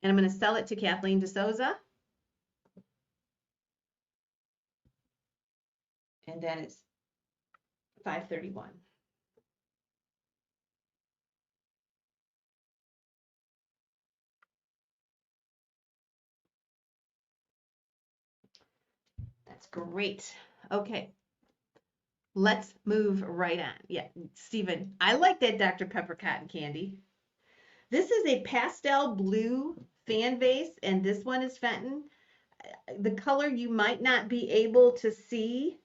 and I'm going to sell it to Kathleen DeSouza. And that is 531. That's great. Okay. Let's move right on. Yeah, Stephen, I like that Dr. Pepper cotton candy. This is a pastel blue fan vase, and this one is Fenton. The color you might not be able to see,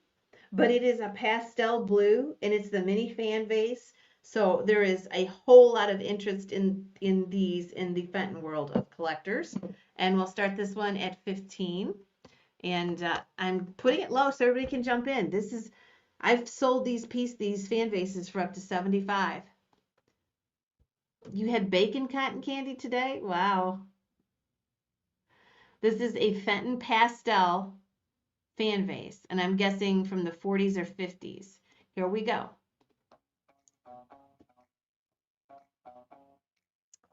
but it is a pastel blue, and it's the mini fan vase. So there is a whole lot of interest in these in the Fenton world of collectors. And we'll start this one at 15. And I'm putting it low so everybody can jump in. This is, I've sold these fan vases for up to 75. You had bacon cotton candy today? Wow. This is a Fenton pastel fan vase, and I'm guessing from the 40s or 50s. Here we go.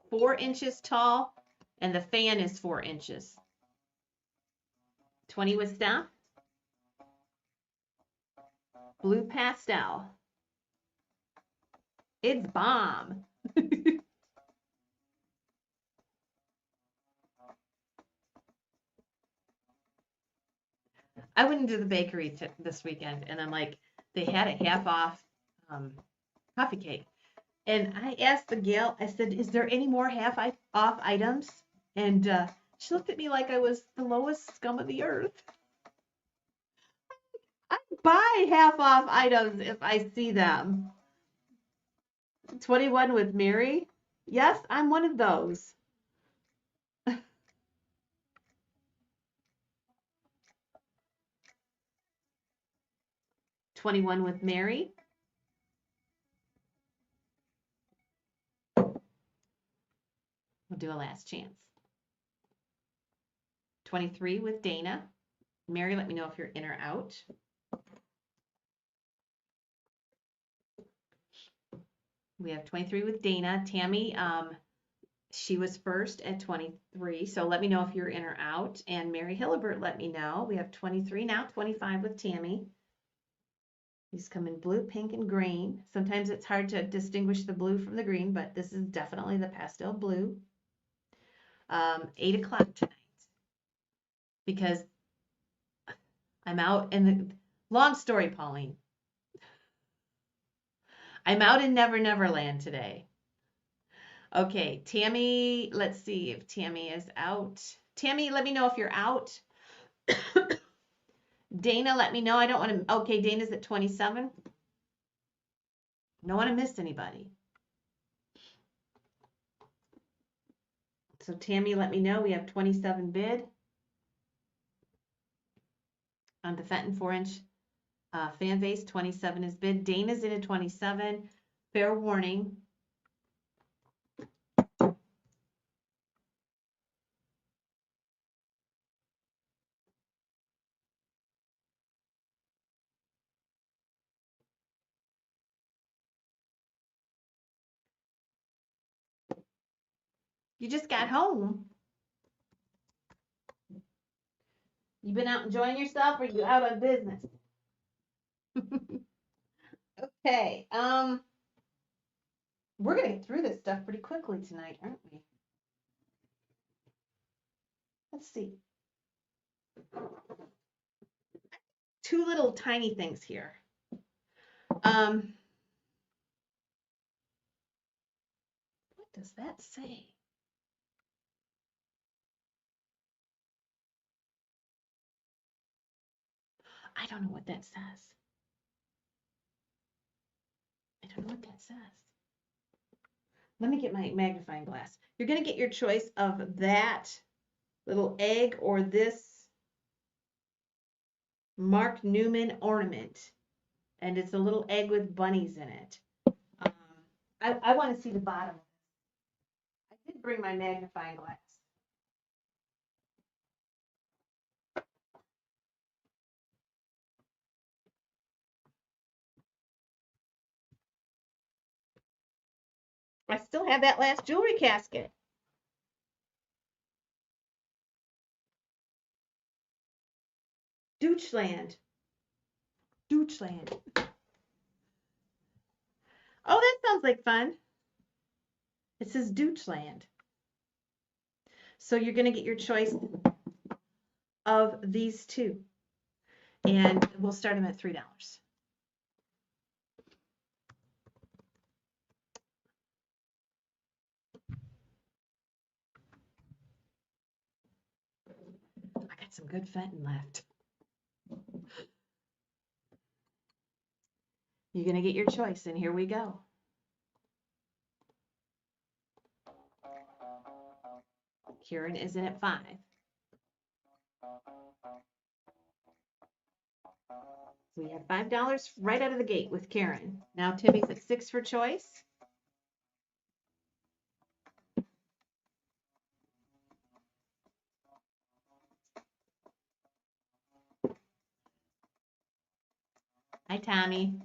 4 inches tall, and the fan is 4 inches. 20 with staff. Blue pastel. It's bomb. I went into the bakery this weekend, and I'm like, they had a half off coffee cake. And I asked the gal, I said, is there any more off items? And she looked at me like I was the lowest scum of the earth. I buy half off items if I see them. 21 with Mary? Yes, I'm one of those. 21 with Mary. We'll do a last chance. 23 with Dana. Mary, let me know if you're in or out. We have 23 with Dana. Tammy, she was first at 23, so let me know if you're in or out. And Mary Hillibert, let me know. We have 23 now, 25 with Tammy. These come in blue, pink, and green. Sometimes it's hard to distinguish the blue from the green, but this is definitely the pastel blue. 8 o'clock tonight, because I'm out in the, long story, Pauline. I'm out in Never Never Land today. Okay, Tammy, let's see if Tammy is out. Tammy, let me know if you're out. Dana, let me know. I don't want to, okay, Dana's at 27. Don't want to miss anybody. So Tammy, let me know. We have 27 bid on the Fenton 4-inch fan vase. 27 is bid. Dana's in at 27. Fair warning. You just got home. You been out enjoying yourself, or you out on business? Okay. We're gonna get through this stuff pretty quickly tonight, aren't we? Let's see. Two little tiny things here. What does that say? I don't know what that says. I don't know what that says. Let me get my magnifying glass. You're going to get your choice of that little egg or this Mark Newman ornament. And it's a little egg with bunnies in it. I want to see the bottom. I did bring my magnifying glass. I still have that last jewelry casket. Doochland. Doochland. Oh, that sounds like fun. It says Doochland. So you're going to get your choice of these two. And we'll start them at $3. I got some good Fenton left. You're going to get your choice, and here we go. Kieran is in at 5. We have $5 right out of the gate with Karen. Now Timmy's at 6 for choice. Hi, Tommy.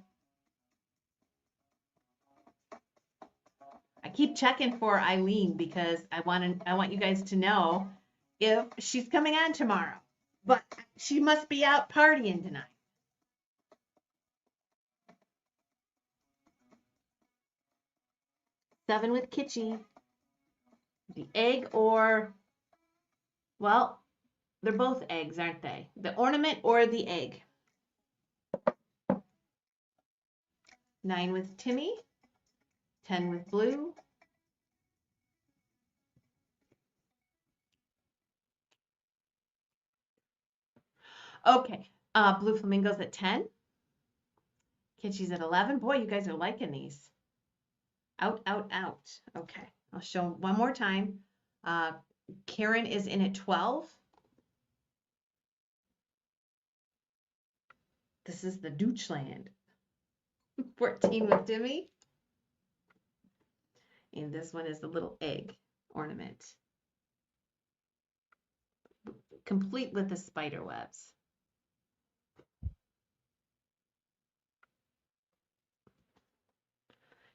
I keep checking for Eileen because I want you guys to know if she's coming on tomorrow. But she must be out partying tonight. Seven with Kitschy. The egg or, well, They're both eggs, aren't they? The ornament or the egg. 9 with Timmy, 10 with blue. Okay, blue flamingos at 10. Kitschy's at 11. Boy, you guys are liking these. Out, out, out. Okay, I'll show one more time. Karen is in at 12. This is the Deutschland. 14 with Timmy. And this one is the little egg ornament, complete with the spider webs.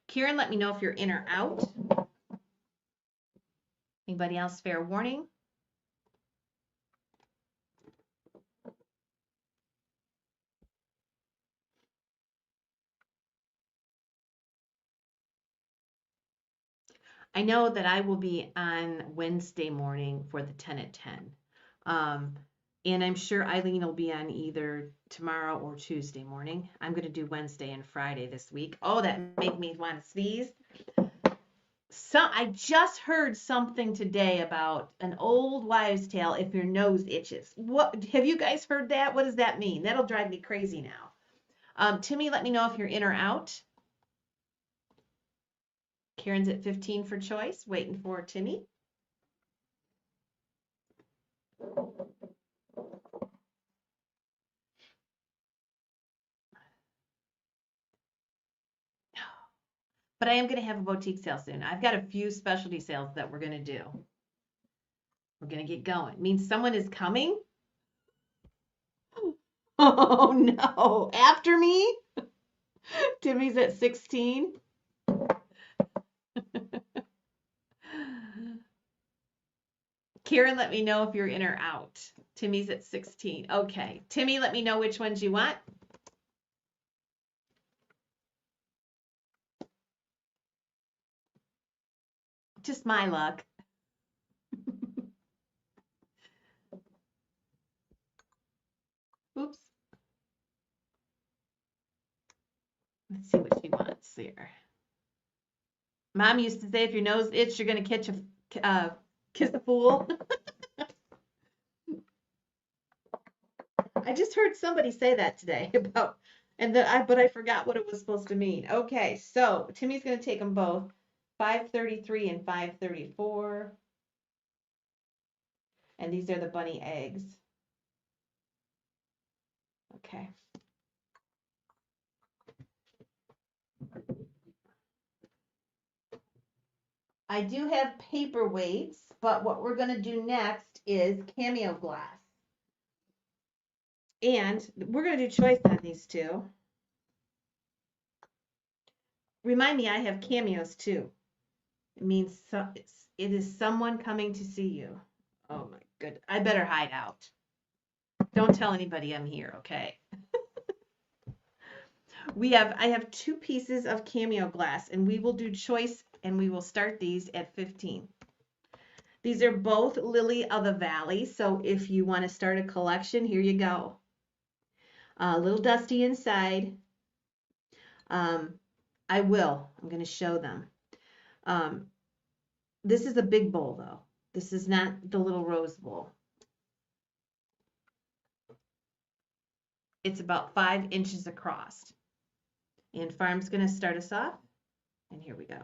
Kieran, let me know if you're in or out. Anybody else fair warning? I know that I will be on Wednesday morning for the 10 at 10. And I'm sure Eileen will be on either tomorrow or Tuesday morning. I'm going to do Wednesday and Friday this week. Oh, that made me want to sneeze. So I just heard something today about an old wives' tale if your nose itches. What have you guys heard that? What does that mean? That'll drive me crazy now. Timmy, let me know if you're in or out. Karen's at 15 for choice, waiting for Timmy. But I am going to have a boutique sale soon. I've got a few specialty sales that we're going to do. We're going to get going. Means someone is coming? Oh no. After me? Timmy's at 16. Karen, let me know if you're in or out. Timmy's at 16. Okay. Timmy, let me know which ones you want. Just my luck. Oops. Let's see what she wants here. Mom used to say if your nose itches, you're going to catch a kiss a fool. I just heard somebody say that today about, but I forgot what it was supposed to mean. Okay, so Timmy's going to take them both, 533 and 534. And these are the bunny eggs. Okay. I do have paperweights, but what we're going to do next is cameo glass. And we're going to do choice on these two. Remind me, I have cameos too. It means it is someone coming to see you. Oh my good. I better hide out. Don't tell anybody I'm here, okay? I have 2 pieces of cameo glass, and we will do choice, and we will start these at 15. These are both Lily of the Valley, so if you want to start a collection, here you go. A little dusty inside. I will. I'm going to show them. This is a big bowl, though. This is not the little rose bowl. It's about 5 inches across. And Farm's going to start us off. And here we go.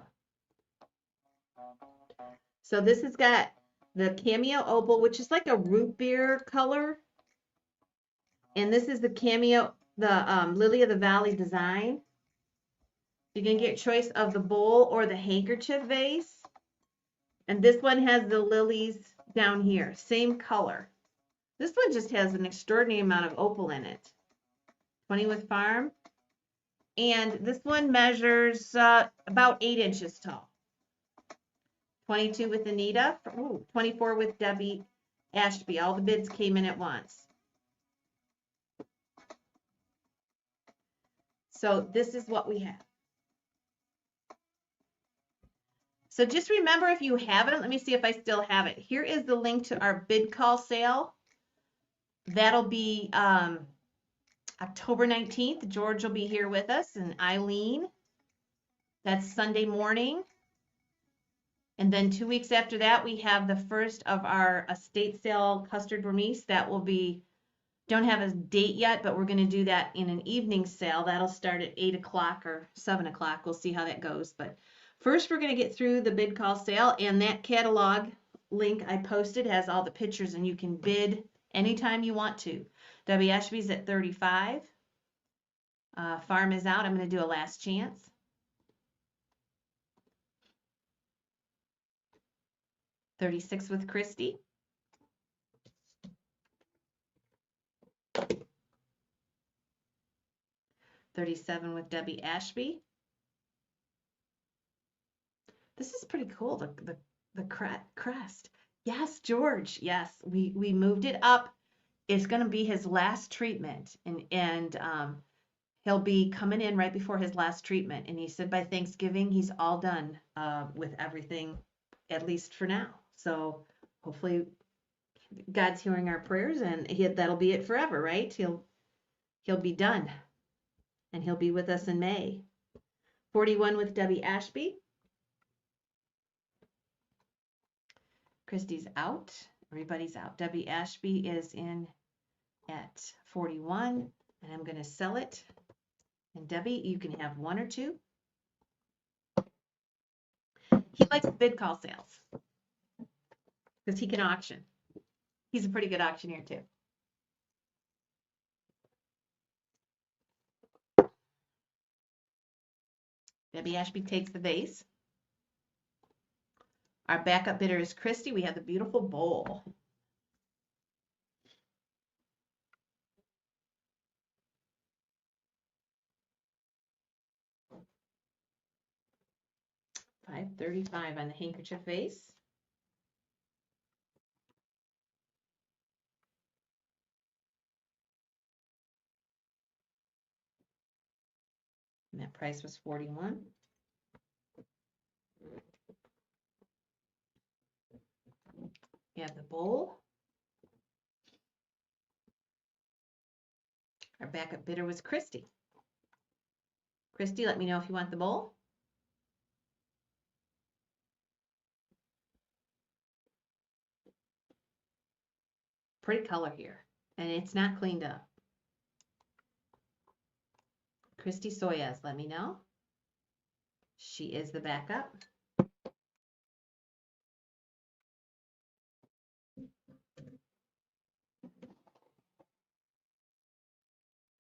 So this has got the cameo opal, which is like a root beer color. And this is the cameo, the Lily of the Valley design. You can get choice of the bowl or the handkerchief vase. And this one has the lilies down here, same color. This one just has an extraordinary amount of opal in it. 20 with Farm. And this one measures about 8 inches tall. 22 with Anita. Ooh, 24 with Debbie Ashby. All the bids came in at once. So this is what we have. So just remember, if you have it, let me see if I still have it. Here is the link to our bid call sale. That'll be October 19th. George will be here with us, and Eileen. That's Sunday morning. And then 2 weeks after that, we have the first of our estate sale custard vermise. That will be, don't have a date yet, but we're going to do that in an evening sale. That'll start at 8 o'clock or 7 o'clock. We'll see how that goes. But first, we're going to get through the bid call sale. And that catalog link I posted has all the pictures, and you can bid anytime you want to. W. Ashby's at 35. Farm is out. I'm going to do a last chance. 36 with Christy. 37 with Debbie Ashby. This is pretty cool, the crest. Yes, George. Yes, we moved it up. It's going to be his last treatment, and he'll be coming in right before his last treatment. And he said by Thanksgiving he's all done with everything, at least for now. So hopefully God's hearing our prayers, and that'll be it forever, right? He'll be done, and he'll be with us in May. 41 with Debbie Ashby. Christy's out. Everybody's out. Debbie Ashby is in at 41, and I'm going to sell it. And Debbie, you can have one or two. He likes bid call sales because he can auction. He's a pretty good auctioneer too. Debbie Ashby takes the vase. Our backup bidder is Christy. We have the beautiful bowl. $5.35 on the handkerchief vase. And that price was 41. We have the bowl. Our backup bidder was Christy. Christy, let me know if you want the bowl. Pretty color here, and it's not cleaned up. Christy Soyas, let me know. She is the backup.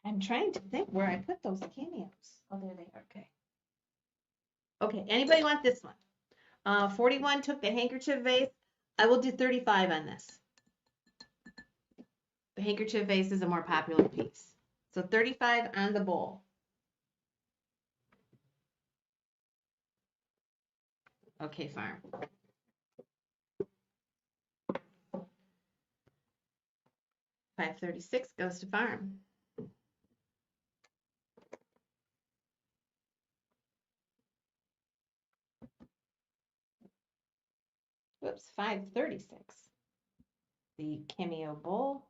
I'm trying to think where I put those cameos. Oh, there they are. Okay. Okay, anybody want this one? 41 took the handkerchief vase. I will do 35 on this. The handkerchief vase is a more popular piece. So 35 on the bowl. Okay, farm. $5.36 goes to farm. Whoops, $5.36. The cameo bowl.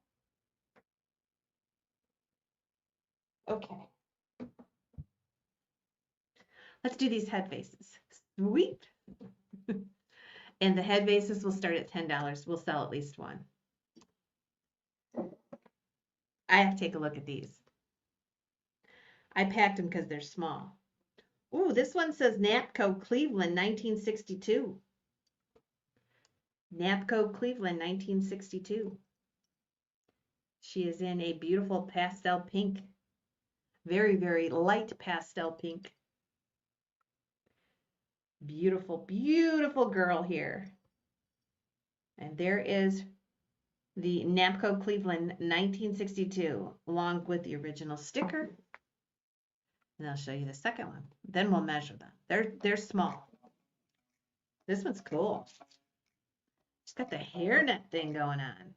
Okay. Let's do these head vases. Sweet. And the head vases will start at $10. We'll sell at least one. I have to take a look at these. I packed them because they're small. Ooh, this one says Napco Cleveland 1962. Napco Cleveland 1962. She is in a beautiful pastel pink. Very, very light pastel pink. Beautiful, beautiful girl here. And there is the Napco Cleveland 1962, along with the original sticker. And I'll show you the second one. Then we'll measure them. They're small. This one's cool. She's got the hairnet thing going on.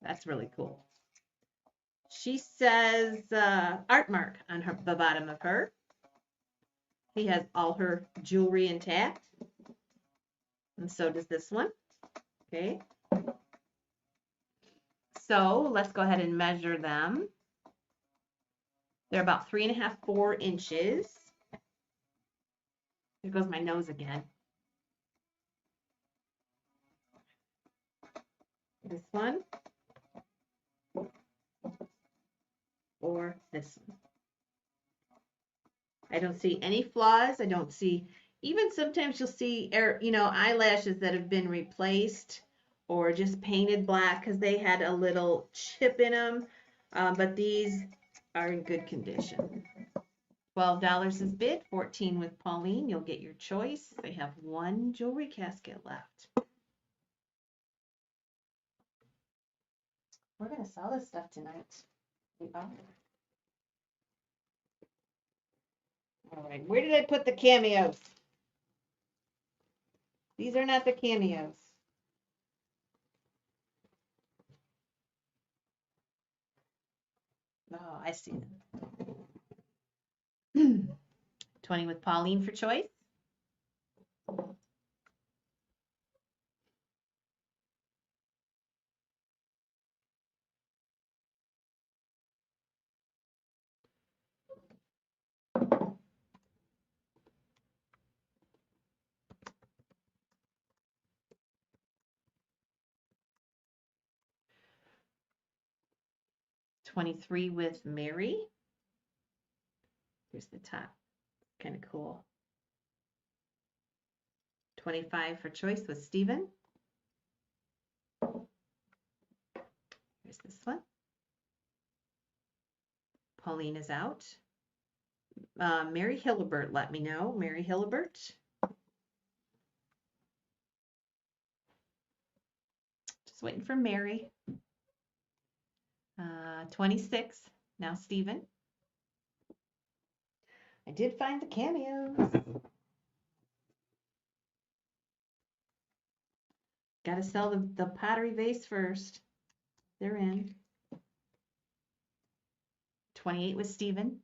That's really cool. She says art mark on the bottom of her. He has all her jewelry intact. And so does this one. Okay. So let's go ahead and measure them. They're about 3.5, 4 inches. There goes my nose again. This one or this one. I don't see any flaws. I don't see, even sometimes you'll see, eyelashes that have been replaced or just painted black because they had a little chip in them. But these are in good condition. $12 is bid, 14 with Pauline. You'll get your choice. They have one jewelry casket left. We're going to sell this stuff tonight. We are. All right, where did I put the cameos? These are not the cameos. Oh, I see them. 20 with Pauline for choice. $23 with Mary. Here's the top. Kind of cool. $25 for choice with Stephen. Here's this one. Pauline is out. Mary Hillibert, let me know. Mary Hillibert. Just waiting for Mary. 26. Now Stephen. I did find the cameos. Got to sell the pottery vase first. They're in. 28 with Stephen.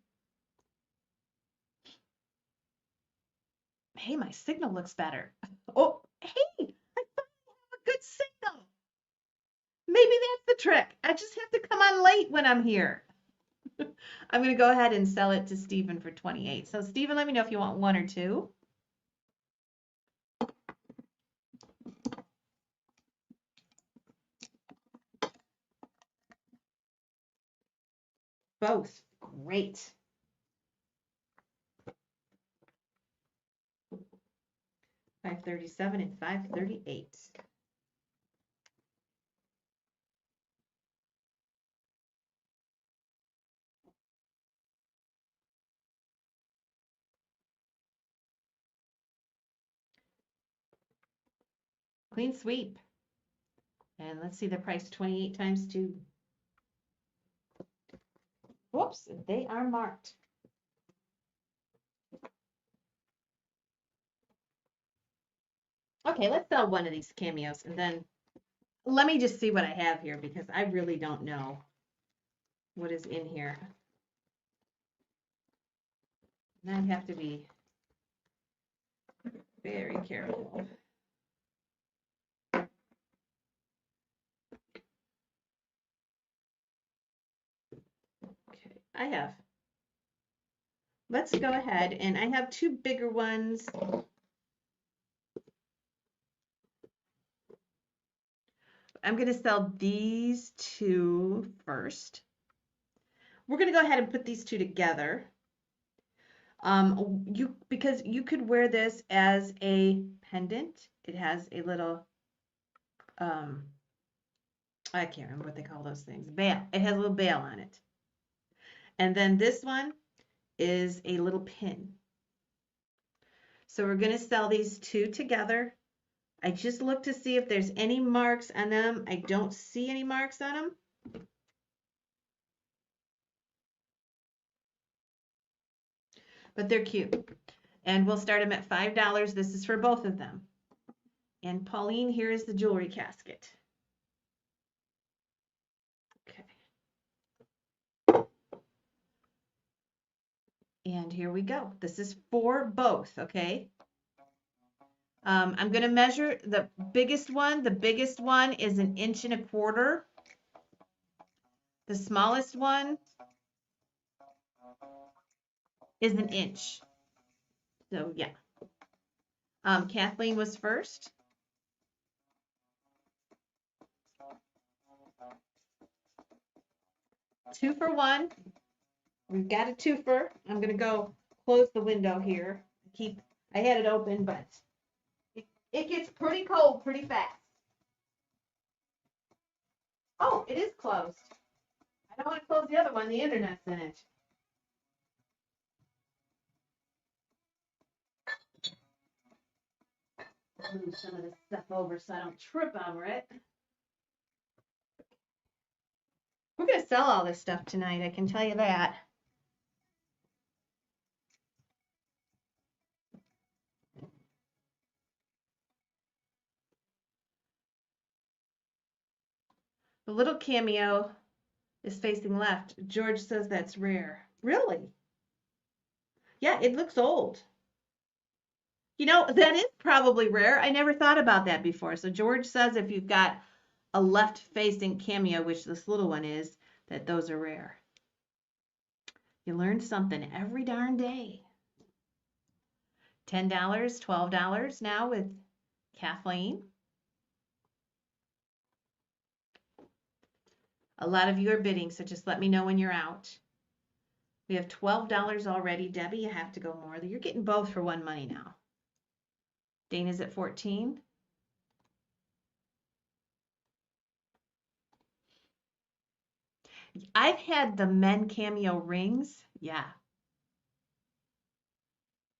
Hey, my signal looks better. Oh, hey, I finally have a good signal. Maybe that's the trick. I just have to come on late when I'm here. I'm going to go ahead and sell it to Stephen for 28. So Stephen, let me know if you want one or two. Both. Great. $537 and $538. Clean sweep. And let's see the price, 28 times 2. Whoops, they are marked. Okay, let's sell one of these cameos and then let me just see what I have here because I really don't know what is in here. And I have to be very careful. Okay, I have. Let's go ahead and I have two bigger ones. I'm going to sell these two first. We're going to go ahead and put these two together. Because you could wear this as a pendant. It has a little, I can't remember what they call those things. Bail. It has a little bail on it. And then this one is a little pin. So we're going to sell these two together. I just looked to see if there's any marks on them. I don't see any marks on them. But they're cute. And we'll start them at $5. This is for both of them. And Pauline, here is the jewelry casket. Okay. And here we go. This is for both, okay? I'm going to measure the biggest one. The biggest one is 1.25 inches. The smallest one is 1 inch. So yeah. Kathleen was first. Two for one. We've got a twofer. I'm going to go close the window here. I had it open, but it gets pretty cold pretty fast. Oh, it is closed. I don't want to close the other one. The internet's in it. Move some of this stuff over so I don't trip over it. We're going to sell all this stuff tonight, I can tell you that. The little cameo is facing left. George says that's rare. Really? Yeah, it looks old. You know, that is probably rare. I never thought about that before. So George says if you've got a left-facing cameo, which this little one is, that those are rare. You learn something every darn day. $10, $12 now with Kathleen. A lot of you are bidding, so just let me know when you're out. We have $12 already. Debbie, you have to go more. You're getting both for one money now. Dana's at 14. I've had the men cameo rings. Yeah.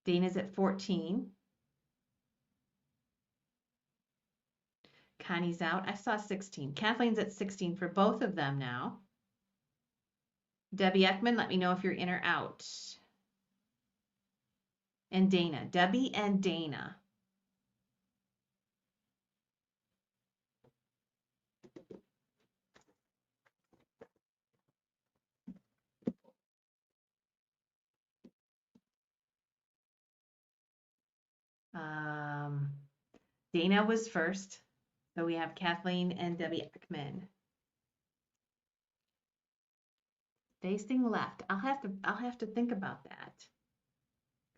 Dana's at 14. Connie's out. I saw 16. Kathleen's at 16 for both of them now. Debbie Ekman, let me know if you're in or out. And Dana. Debbie and Dana. Dana was first. So we have Kathleen and Debbie Ekman. Facing left. I'll have to think about that.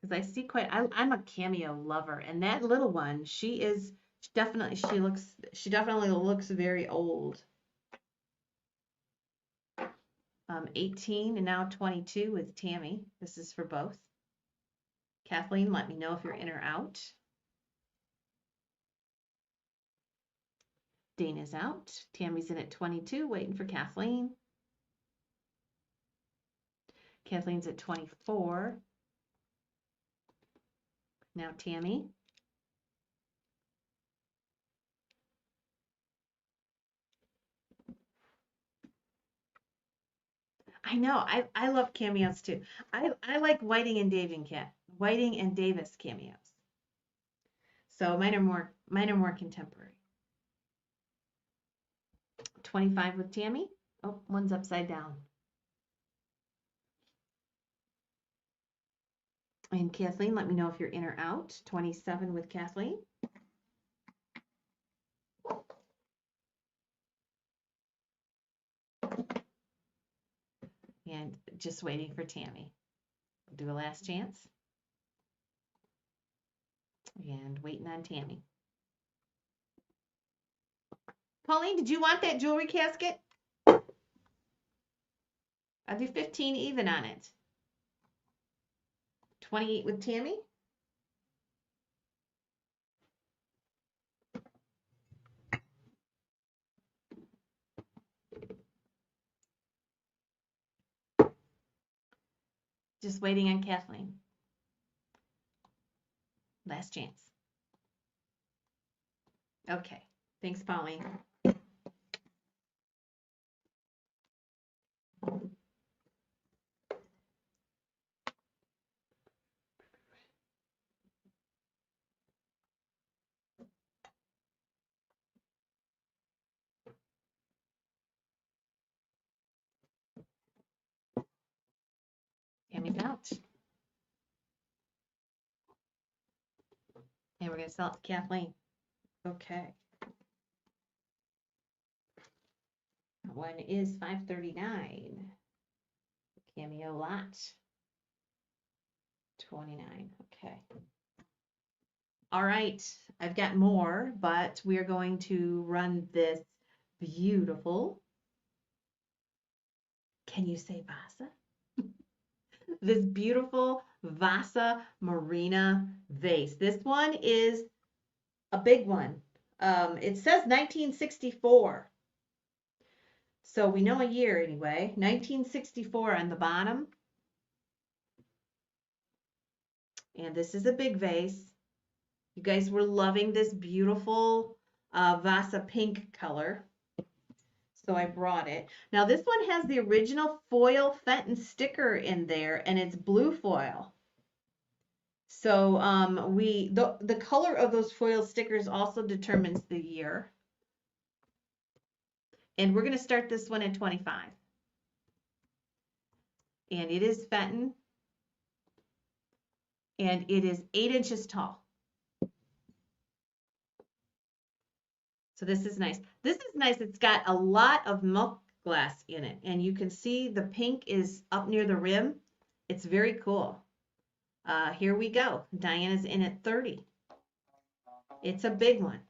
Because I see I'm a cameo lover, and that little one, she definitely looks very old. 18 and now 22 with Tammy. This is for both. Kathleen, let me know if you're in or out. Dana's out. Tammy's in at 22, waiting for Kathleen. Kathleen's at 24. Now Tammy. I know. I love cameos too. I like Whiting and Davis cameos. So mine are more contemporary. 25 with Tammy. Oh, one's upside down. And Kathleen, let me know if you're in or out. 27 with Kathleen. And just waiting for Tammy. We'll do a last chance. And waiting on Tammy. Pauline, did you want that jewelry casket? I'll do 15 even on it. 28 with Tammy. Just waiting on Kathleen. Last chance. Okay. Thanks, Pauline. Tammy's out. And we're going to sell it to Kathleen. Okay. That one is $5.39. Cameo lot. 29. Okay. All right. I've got more, but we're going to run this beautiful. Can you say Vasa? This beautiful Vasa Marina vase. This one is a big one. It says 1964. So we know a year anyway. 1964 on the bottom. And this is a big vase. You guys were loving this beautiful Vasa pink color. So I brought it. Now this one has the original foil Fenton sticker in there, and it's blue foil. So the color of those foil stickers also determines the year. And we're going to start this one at 25. And it is Fenton. And it is 8 inches tall. So this is nice. This is nice. It's got a lot of milk glass in it. And you can see the pink is up near the rim. It's very cool. Here we go. Diana's in at 30. It's a big one.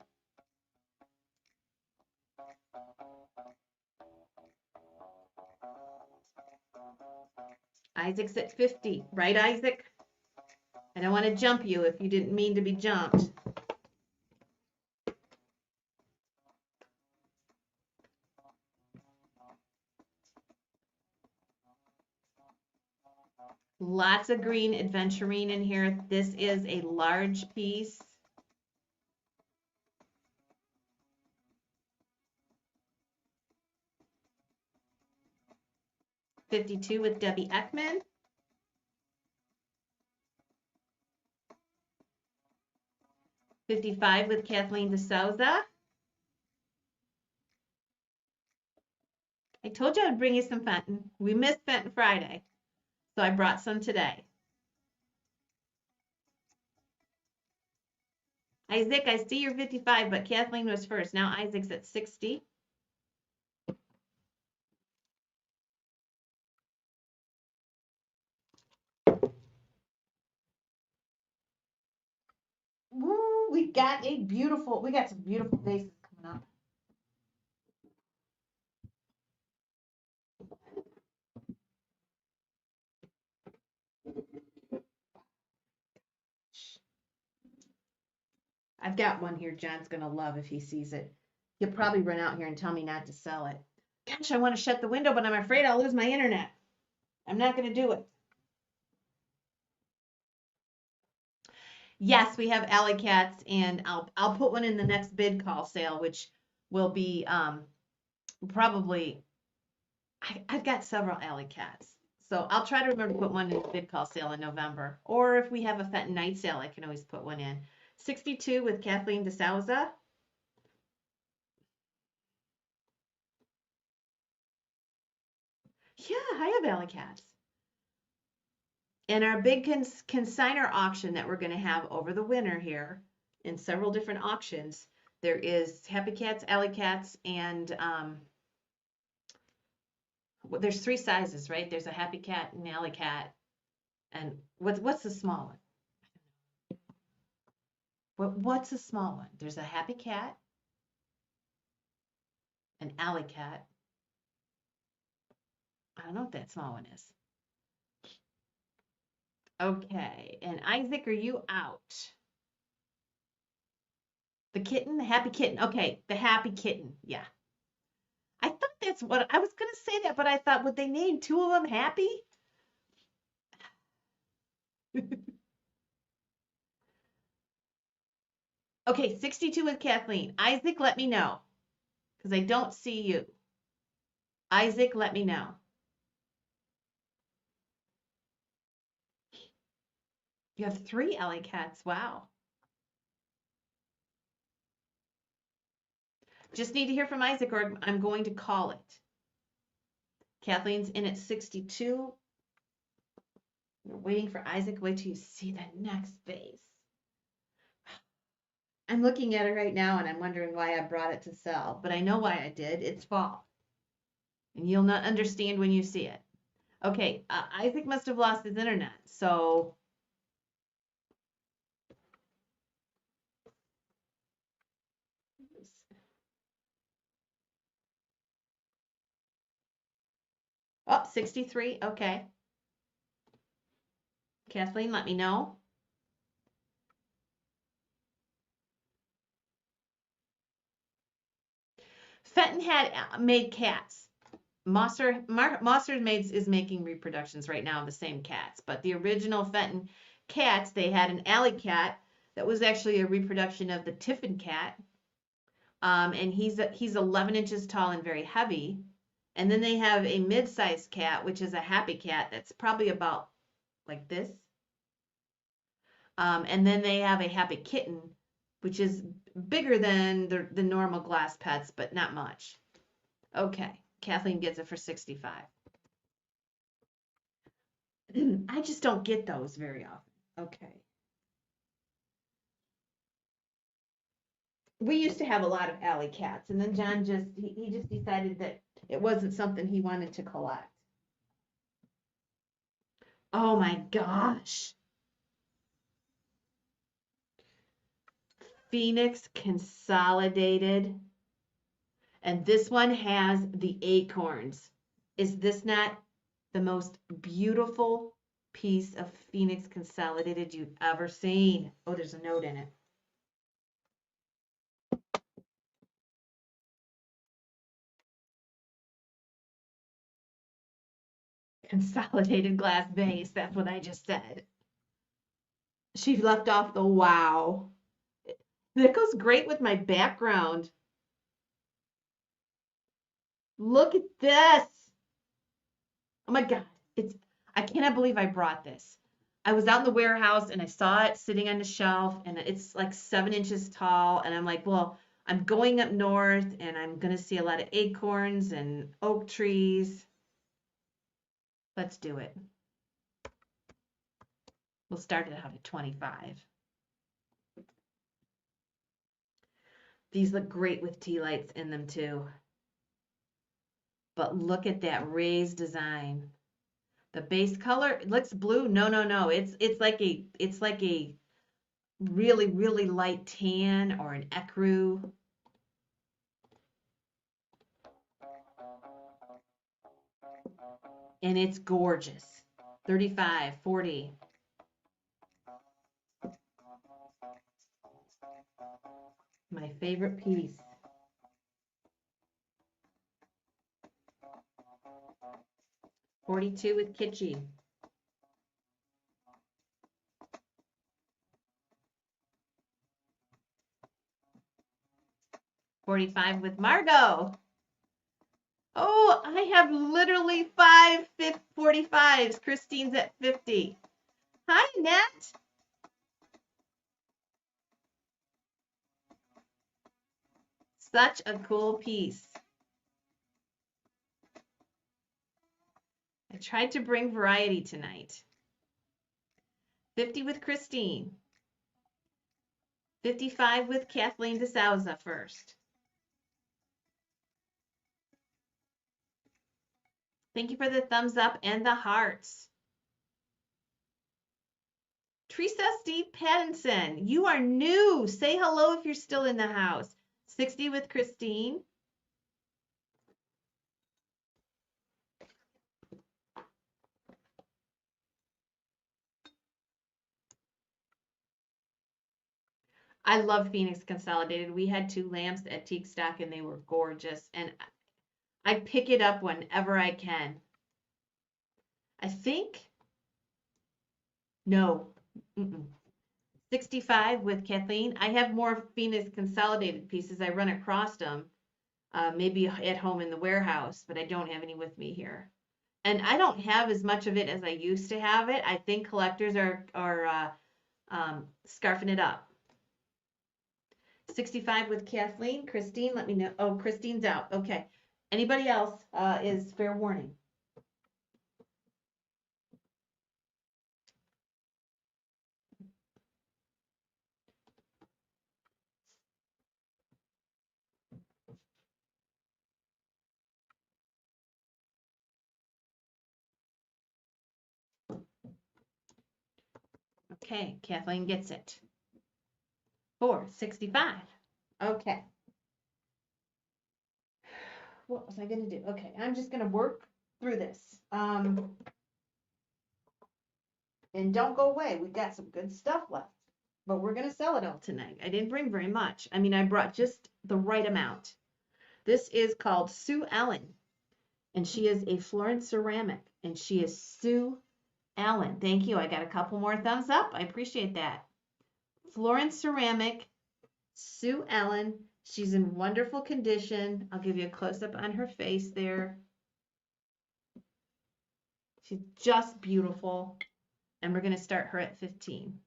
Isaac's at 50. Right, Isaac? I don't want to jump you if you didn't mean to be jumped. Lots of green aventurine in here. This is a large piece. $52 with Debbie Ekman. $55 with Kathleen DeSouza. I told you I would bring you some Fenton. We missed Fenton Friday, so I brought some today. Isaac, I see you're 55, but Kathleen was first. Now Isaac's at 60. Woo, we got some beautiful vases coming up. I've got one here John's going to love if he sees it. He'll probably run out here and tell me not to sell it. Gosh, I want to shut the window, but I'm afraid I'll lose my internet. I'm not going to do it. Yes, we have alley cats, and I'll put one in the next bid call sale, which will be probably I've got several alley cats. So I'll try to remember to put one in the bid call sale in November. Or if we have a Fenton night sale, I can always put one in. 62 with Kathleen DeSouza. Yeah, I have alley cats. And our big consigner auction that we're going to have over the winter here in several different auctions, there is Happy Cats, Alley Cats, and there's 3 sizes, right? There's a Happy Cat, an Alley Cat, and what's the small one? What's the small one? There's a Happy Cat, an Alley Cat. I don't know what that small one is. Okay, and Isaac, are you out? The kitten, the happy kitten. Okay, the happy kitten. Yeah. I thought that's what I was going to say that, but I thought, would they name 2 of them Happy? Okay, 62 with Kathleen. Isaac, let me know, because I don't see you. Isaac, let me know. You have 3 alley cats. Wow. Just need to hear from Isaac, or I'm going to call it. Kathleen's in at 62. We're waiting for Isaac. Wait till you see the next vase. I'm looking at it right now and I'm wondering why I brought it to sell, but I know why I did. It's fall, and you'll not understand when you see it. Okay, Isaac must have lost his internet, so oh, 63. Okay, Kathleen, let me know. Fenton had made cats. Mosser is making reproductions right now of the same cats, but the original Fenton cats, they had an alley cat that was actually a reproduction of the Tiffin cat, and he's 11 inches tall and very heavy. And then they have a mid-sized cat, which is a happy cat that's probably about like this. And then they have a happy kitten, which is bigger than the normal glass pets, but not much. Okay, Kathleen gets it for 65. I just don't get those very often. Okay. We used to have a lot of alley cats, and then John he just decided that it wasn't something he wanted to collect. Oh my gosh. Phoenix Consolidated. And this one has the acorns. Is this not the most beautiful piece of Phoenix Consolidated you've ever seen? Oh, there's a note in it. Consolidated glass vase. That's what I just said. She left off the wow. That goes great with my background. Look at this. Oh my God. I cannot believe I brought this. I was out in the warehouse and I saw it sitting on the shelf and it's like 7 inches tall. And I'm like, well, I'm going up north and I'm going to see a lot of acorns and oak trees. Let's do it. We'll start it out at 25. These look great with tea lights in them too. But look at that raised design. The base color, it looks blue. No, no, no. It's like a really, really light tan or an ecru. And it's gorgeous. 35, 40. My favorite piece. 42 with kitschy. 45 with Margot. Oh, I have literally 45s. Christine's at 50. Hi, Annette. Such a cool piece. I tried to bring variety tonight. 50 with Christine. 55 with Kathleen DeSouza first. Thank you for the thumbs up and the hearts. Teresa Steve Pattinson, you are new. Say hello if you're still in the house. 60 with Christine. I love Phoenix Consolidated. We had 2 lamps at Teak Stock and they were gorgeous. And I pick it up whenever I can. I think, no, 65 with Kathleen. I have more Phoenix Consolidated pieces. I run across them, maybe at home in the warehouse, but I don't have any with me here. And I don't have as much of it as I used to have it. I think collectors are scarfing it up. 65 with Kathleen. Christine, let me know. Oh, Christine's out. Okay. Anybody else is fair warning. Okay, Kathleen gets it. 465. Okay. What was I going to do? Okay, I'm just going to work through this. And don't go away. We've got some good stuff left. But we're going to sell it all tonight. I didn't bring very much. I mean, I brought just the right amount. This is called Sue Ellen. And she is a Florence ceramic. And she is Sue Ellen. Thank you. I got a couple more thumbs up. I appreciate that. Florence ceramic, Sue Ellen. She's in wonderful condition. I'll give you a close-up on her face there. She's just beautiful. And we're going to start her at 15.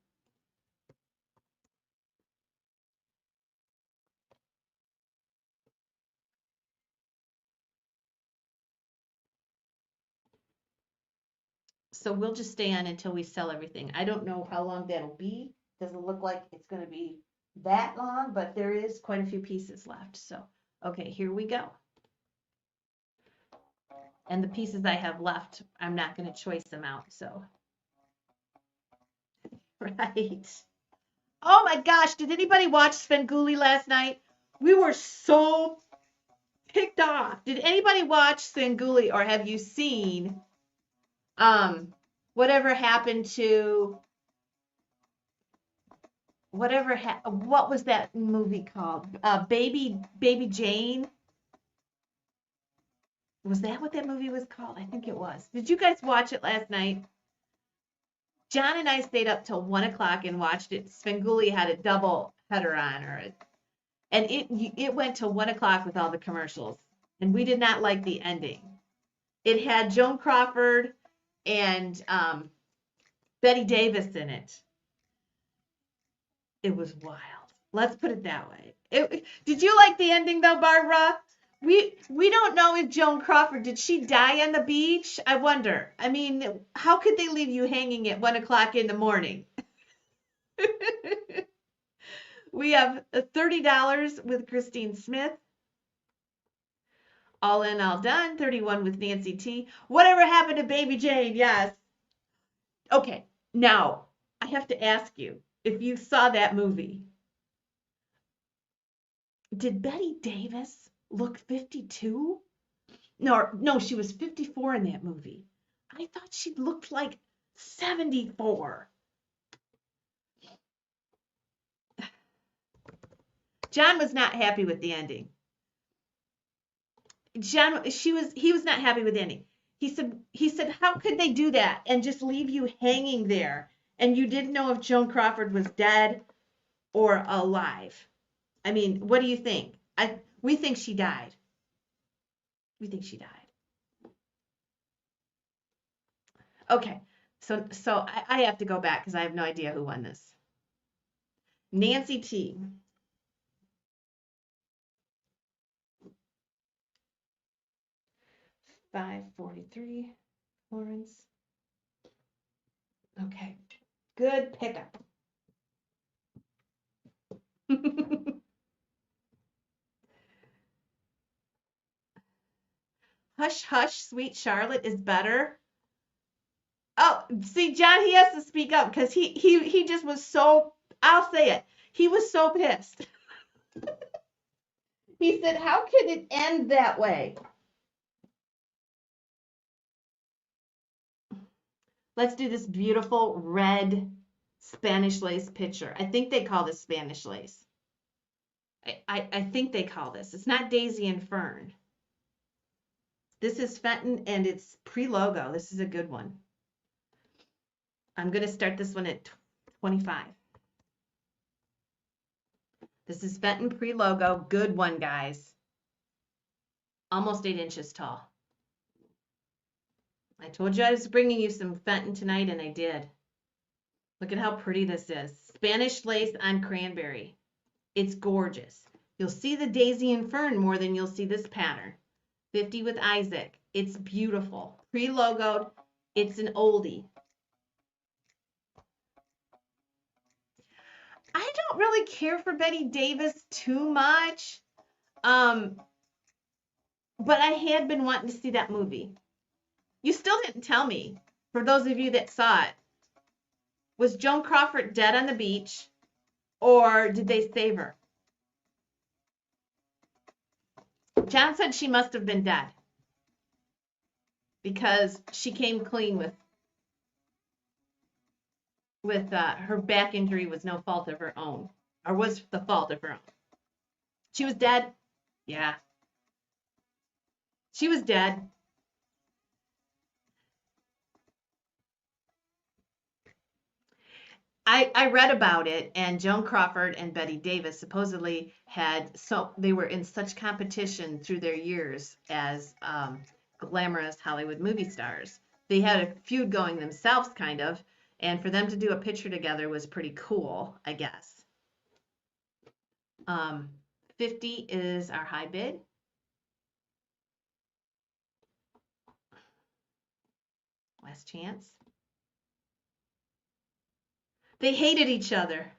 So we'll just stay on until we sell everything. I don't know how long that'll be. Doesn't look like it's going to be that long, but there is quite a few pieces left. So, okay, here we go. And the pieces I have left, I'm not going to choice them out. So, right. Oh my gosh, did anybody watch Svengoolie last night? We were so ticked off. Did anybody watch Svengoolie, or have you seen whatever happened to what was that movie called? Baby Jane? Was that what that movie was called? I think it was. Did you guys watch it last night? John and I stayed up till 1 o'clock and watched it. Svengoolie had a double header on her, and it went till 1 o'clock with all the commercials, and we did not like the ending. It had Joan Crawford and Betty Davis in it. It was wild. Let's put it that way. Did you like the ending though, Barbara? We don't know if Joan Crawford, did she die on the beach? I wonder. I mean, how could they leave you hanging at 1 o'clock in the morning? We have $30 with Christine Smith. All in, all done. 31 with Nancy T. Whatever happened to Baby Jane? Yes. Okay, now I have to ask you if you saw that movie. Did Betty Davis look 52? No, she was 54 in that movie. I thought she looked like 74. John was not happy with the ending. He was not happy with the ending. He said, how could they do that and just leave you hanging there and you didn't know if Joan Crawford was dead or alive? I mean, what do you think? We think she died. We think she died. Okay, so I have to go back because I have no idea who won this. Nancy T. $5.43. Florence. Okay, good pickup. Hush, hush, sweet Charlotte is better. Oh, see, John, he has to speak up because he just was so, I'll say it, he was so pissed. He said, how could it end that way? Let's do this beautiful red Spanish lace picture. I think they call this Spanish lace. I think they call this. It's not Daisy and Fern. This is Fenton and it's pre-logo. This is a good one. I'm going to start this one at 25. This is Fenton pre-logo. Good one, guys. Almost 8 inches tall. I told you I was bringing you some Fenton tonight, and I did. Look at how pretty this is. Spanish lace on cranberry. It's gorgeous. You'll see the Daisy and Fern more than you'll see this pattern. 50 with Isaac. It's beautiful. Pre-logoed. It's an oldie. I don't really care for Betty Davis too much. But I had been wanting to see that movie. You still didn't tell me, for those of you that saw it. Was Joan Crawford dead on the beach, or did they save her? John said she must have been dead because she came clean with her back injury was no fault of her own, or was the fault of her own. She was dead. Yeah, she was dead. I read about it, and Joan Crawford and Betty Davis supposedly they were in such competition through their years as glamorous Hollywood movie stars. They had a feud going themselves, kind of, and for them to do a picture together was pretty cool, I guess. Um, 50 is our high bid. Last chance. They hated each other.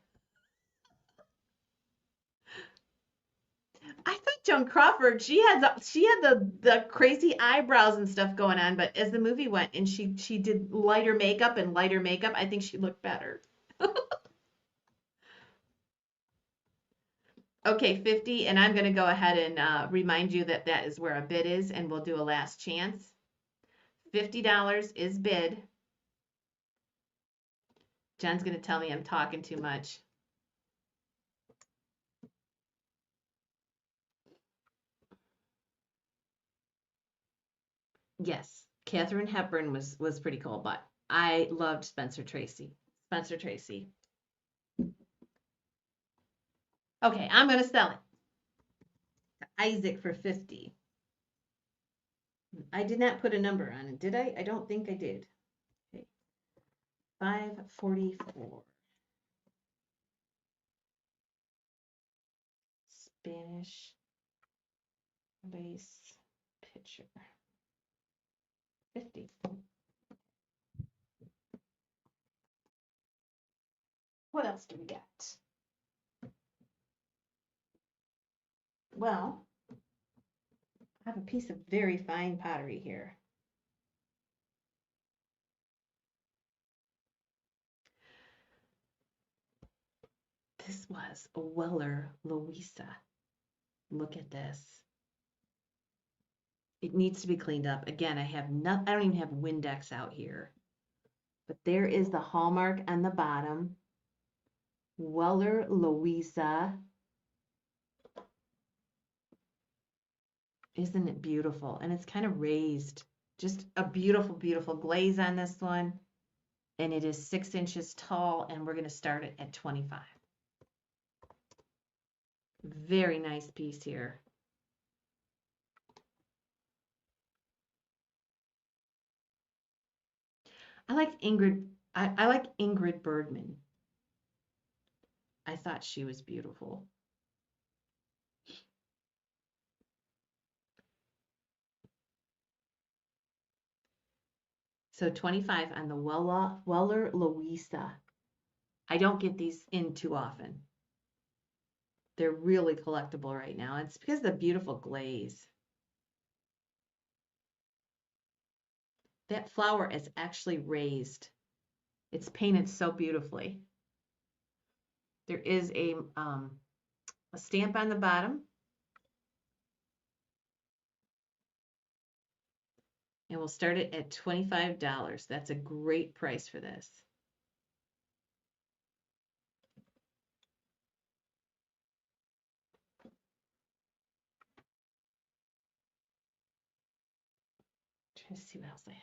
I thought Joan Crawford, she had the crazy eyebrows and stuff going on, but as the movie went and she did lighter makeup and lighter makeup, I think she looked better. Okay, 50, and I'm going to go ahead and remind you that that is where a bid is, and we'll do a last chance. $50 is bid. Jen's going to tell me I'm talking too much. Yes, Katharine Hepburn was pretty cool, but I loved Spencer Tracy. Spencer Tracy. Okay, I'm going to sell it to Isaac for 50. I did not put a number on it, did I? I don't think I did. Okay. 544. Spanish lace picture. 50. What else do we get? Well, I have a piece of very fine pottery here. This was a Weller Louisa. Look at this. It needs to be cleaned up. Again, I don't even have Windex out here. But there is the hallmark on the bottom. Weller Louisa. Isn't it beautiful? And it's kind of raised. Just a beautiful, beautiful glaze on this one. And it is 6 inches tall, and we're going to start it at 25. Very nice piece here. I like Ingrid. I like Ingrid Bergman. I thought she was beautiful. So 25 on the Weller Louisa. I don't get these in too often. They're really collectible right now. It's because of the beautiful glaze. That flower is actually raised. It's painted so beautifully. There is a stamp on the bottom. And we'll start it at $25. That's a great price for this. Trying to see what else I have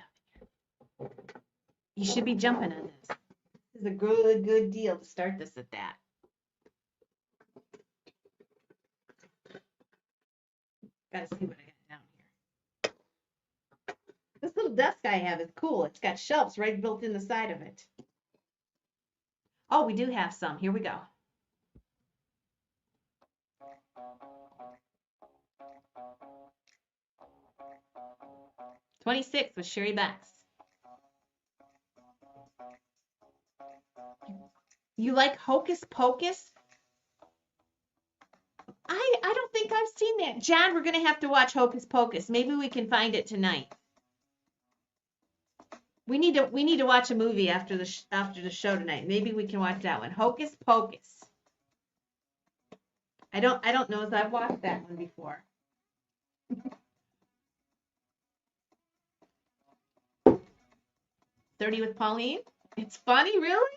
here. You should be jumping on this. This is a good deal to start this at that. Gotta see what I got down here. This little desk I have is cool. It's got shelves right built in the side of it. Oh, we do have some. Here we go. $26 with Sherry Betts. You like Hocus Pocus? I don't think I've seen that. John, we're going to have to watch Hocus Pocus. Maybe we can find it tonight. We need to watch a movie after the show tonight. Maybe we can watch that one. Hocus Pocus. I don't know if I've watched that one before. 30 with Pauline. It's funny, really?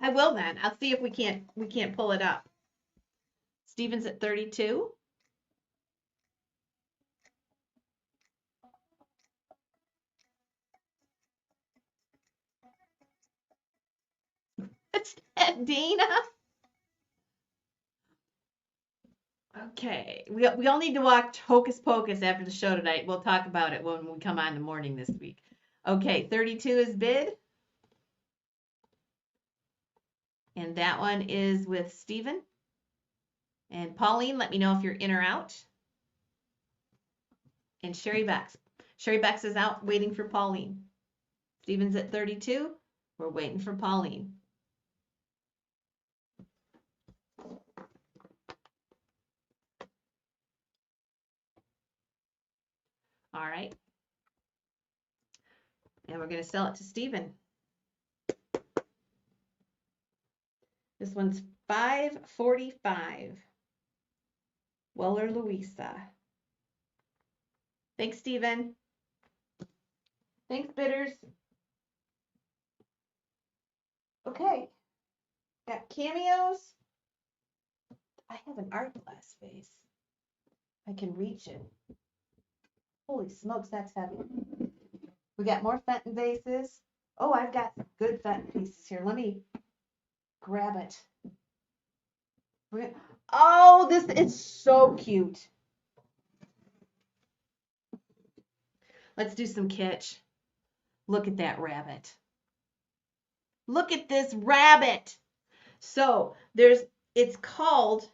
I will then. I'll see if we can't pull it up. Steven's at 32. It's Dana. Okay. We all need to watch Hocus Pocus after the show tonight. We'll talk about it when we come on the morning this week. Okay, 32 is bid. And that one is with Steven. And Pauline, let me know if you're in or out. And Sherry Bex. Sherry Bex is out waiting for Pauline. Steven's at 32. We're waiting for Pauline. All right. And we're going to sell it to Steven. This one's $5.45. Weller Louisa. Thanks, Steven. Thanks, bidders. Okay. Got cameos. I have an art glass vase. I can reach it. Holy smokes, that's heavy. We got more Fenton vases. Oh, I've got some good Fenton pieces here. Let me grab it. Oh, this is so cute. Let's do some kitsch. Look at that rabbit. Look at this rabbit. So it's called,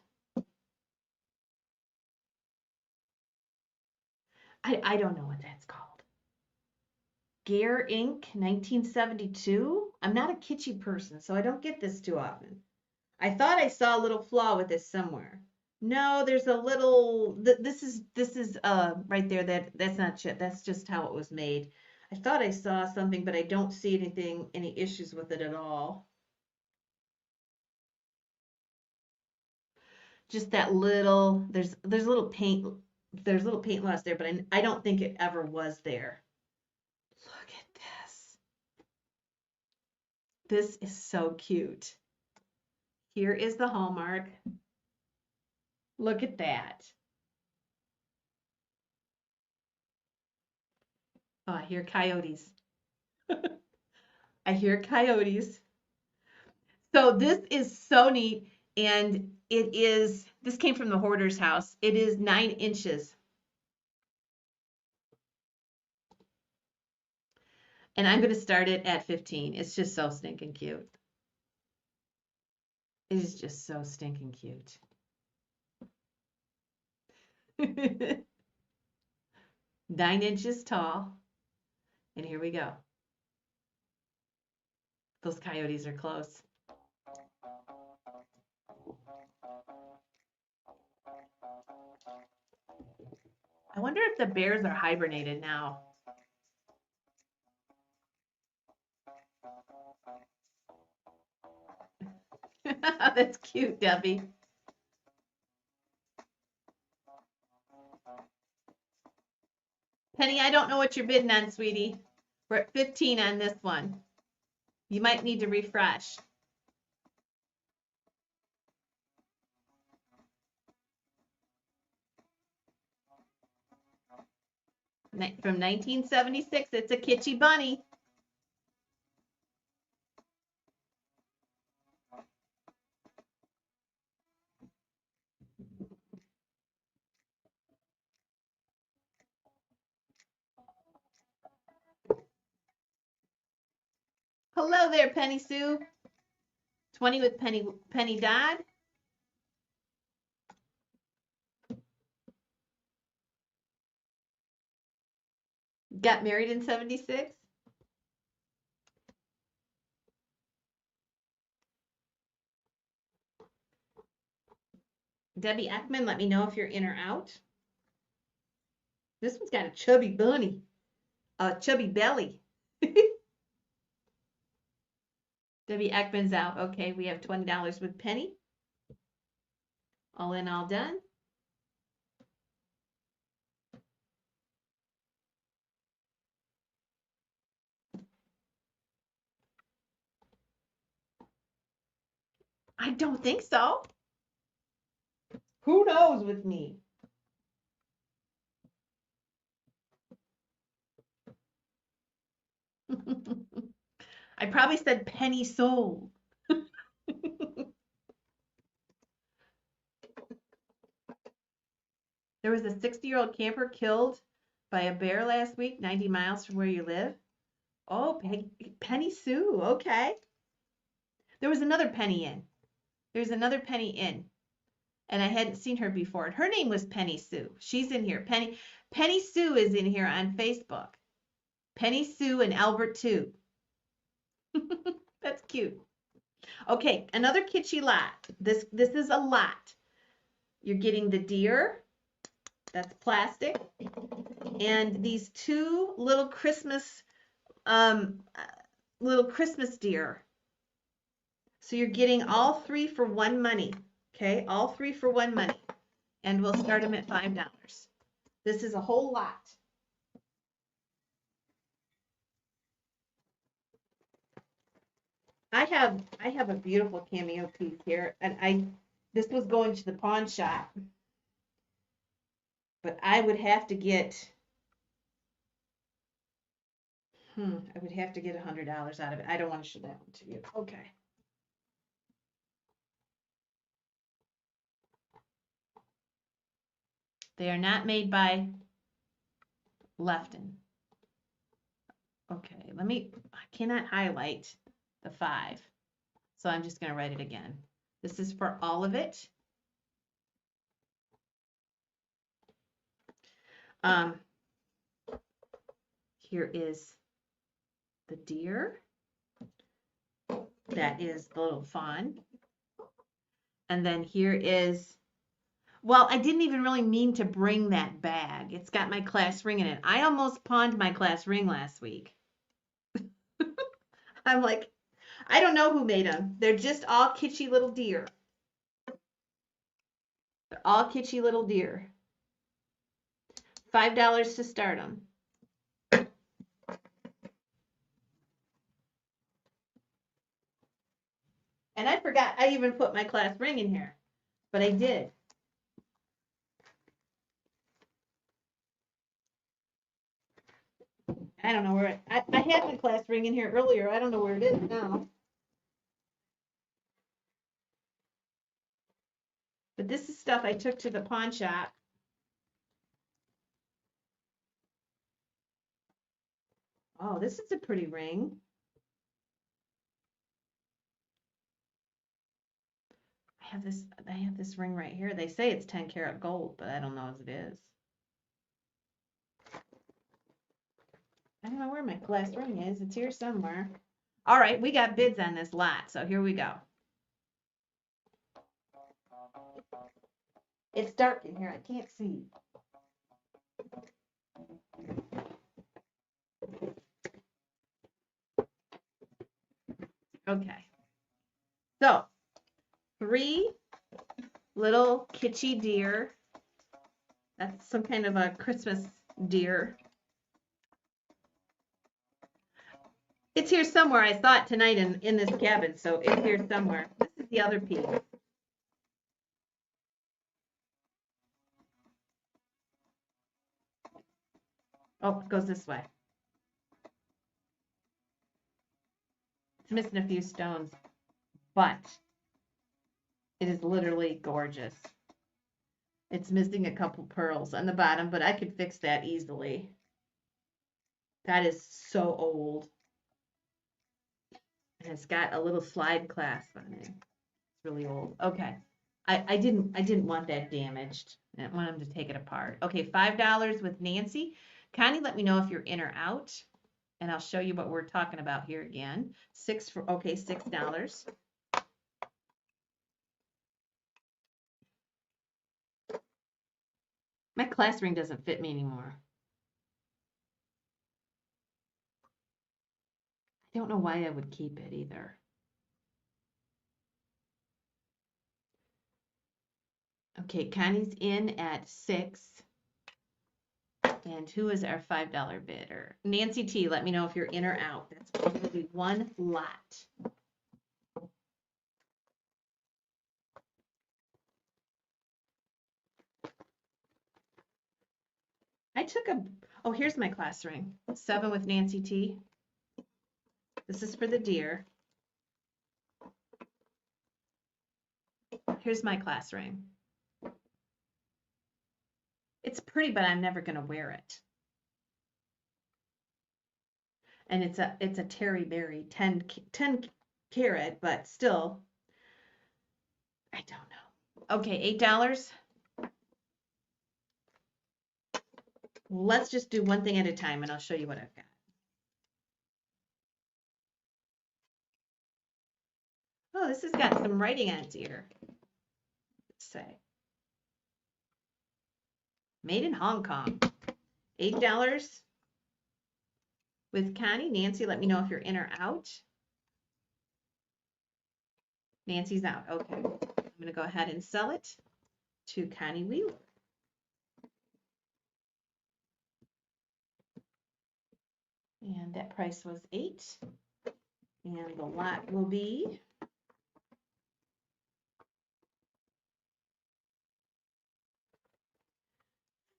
I don't know what that's called. Gare Inc. 1972. I'm not a kitschy person, so I don't get this too often. I thought I saw a little flaw with this somewhere. No, there's a little. This is right there. That's not shit. That's just how it was made. I thought I saw something, but I don't see any issues with it at all. Just that little. There's a little paint. There's little paint loss there, but I don't think it ever was there. Look at this. This is so cute. Here is the Hallmark. Look at that. Oh, I hear coyotes. I hear coyotes. So this is so neat, and this came from the hoarder's house. It is 9 inches. And I'm going to start it at 15. It's just so stinking cute. It is just so stinking cute. 9 inches tall. And here we go. Those coyotes are close. I wonder if the bears are hibernated now. That's cute, Debbie. Penny, I don't know what you're bidding on, sweetie. We're at 15 on this one. You might need to refresh. From 1976, it's a kitschy bunny. Hello there, Penny Sue. 20 with Penny Dodd. Got married in 76. Debbie Eckman, let me know if you're in or out. This one's got a chubby bunny, a chubby belly. Debbie Ekman's out. Okay, we have $20 with Penny. All in, all done. I don't think so. Who knows with me? I probably said penny sold. There was a 60-year-old camper killed by a bear last week, 90 miles from where you live. Oh, Penny Sue. Okay. There was another Penny in. There's another Penny in. And I hadn't seen her before. And her name was Penny Sue. She's in here. Penny Sue is in here on Facebook. Penny Sue and Albert too. That's cute. Okay, another kitschy lot. This is a lot. You're getting the deer. That's plastic. And these two little Christmas deer. So you're getting all three for one money. Okay, all three for one money. And we'll start them at $5. This is a whole lot. I have a beautiful cameo piece here, and this was going to the pawn shop, but I would have to get I would have to get $100 out of it. I don't want to show that one to you. Okay. They are not made by Lefton. Okay, I cannot highlight the 5, so I'm just going to write it again. This is for all of it. Here is the deer. That is the little fawn. And then here is, well, I didn't even really mean to bring that bag. It's got my class ring in it. I almost pawned my class ring last week. I'm like, I don't know who made them. They're just all kitschy little deer. They're all kitschy little deer. $5 to start them. And I forgot, I even put my class ring in here, but I did. I don't know where I had my class ring in here earlier. I don't know where it is now. But this is stuff I took to the pawn shop. Oh, this is a pretty ring. I have this ring right here. They say it's 10 karat gold, but I don't know if it is. I don't know where my glass ring is. It's here somewhere. All right, we got bids on this lot, so here we go. It's dark in here. I can't see. Okay. So, 3 little kitschy deer. That's some kind of a Christmas deer. It's here somewhere. I saw it tonight in this cabin, so it's here somewhere. This is the other piece. Oh, it goes this way. It's missing a few stones, but it is literally gorgeous. It's missing a couple pearls on the bottom, but I could fix that easily. That is so old. And it's got a little slide clasp on it. It's really old. Okay. I didn't want that damaged. I didn't want them to take it apart. Okay, $5 with Nancy. Connie, let me know if you're in or out. And I'll show you what we're talking about here again. $6. My class ring doesn't fit me anymore. Don't know why I would keep it either. Okay, Connie's in at 6. And who is our $5 bidder? Nancy T, let me know if you're in or out. That's probably one lot. Oh, here's my class ring. 7 with Nancy T. This is for the deer. Here's my class ring. It's pretty, but I'm never going to wear it. And it's a Terry Berry 10 carat, but still, I don't know. Okay, $8. Let's just do one thing at a time, and I'll show you what I've got. Oh, this has got some writing on its ear. Let's say. Made in Hong Kong. $8 with Connie. Nancy, let me know if you're in or out. Nancy's out. Okay. I'm going to go ahead and sell it to Connie Wheeler. And that price was 8. And the lot will be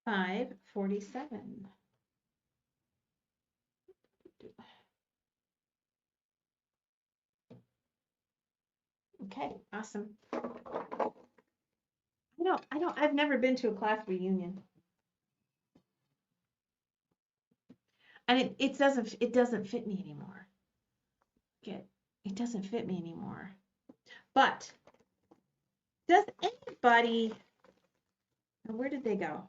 $547. Okay, awesome. I've never been to a class reunion. And it doesn't fit me anymore. It doesn't fit me anymore. But does anybody, where did they go?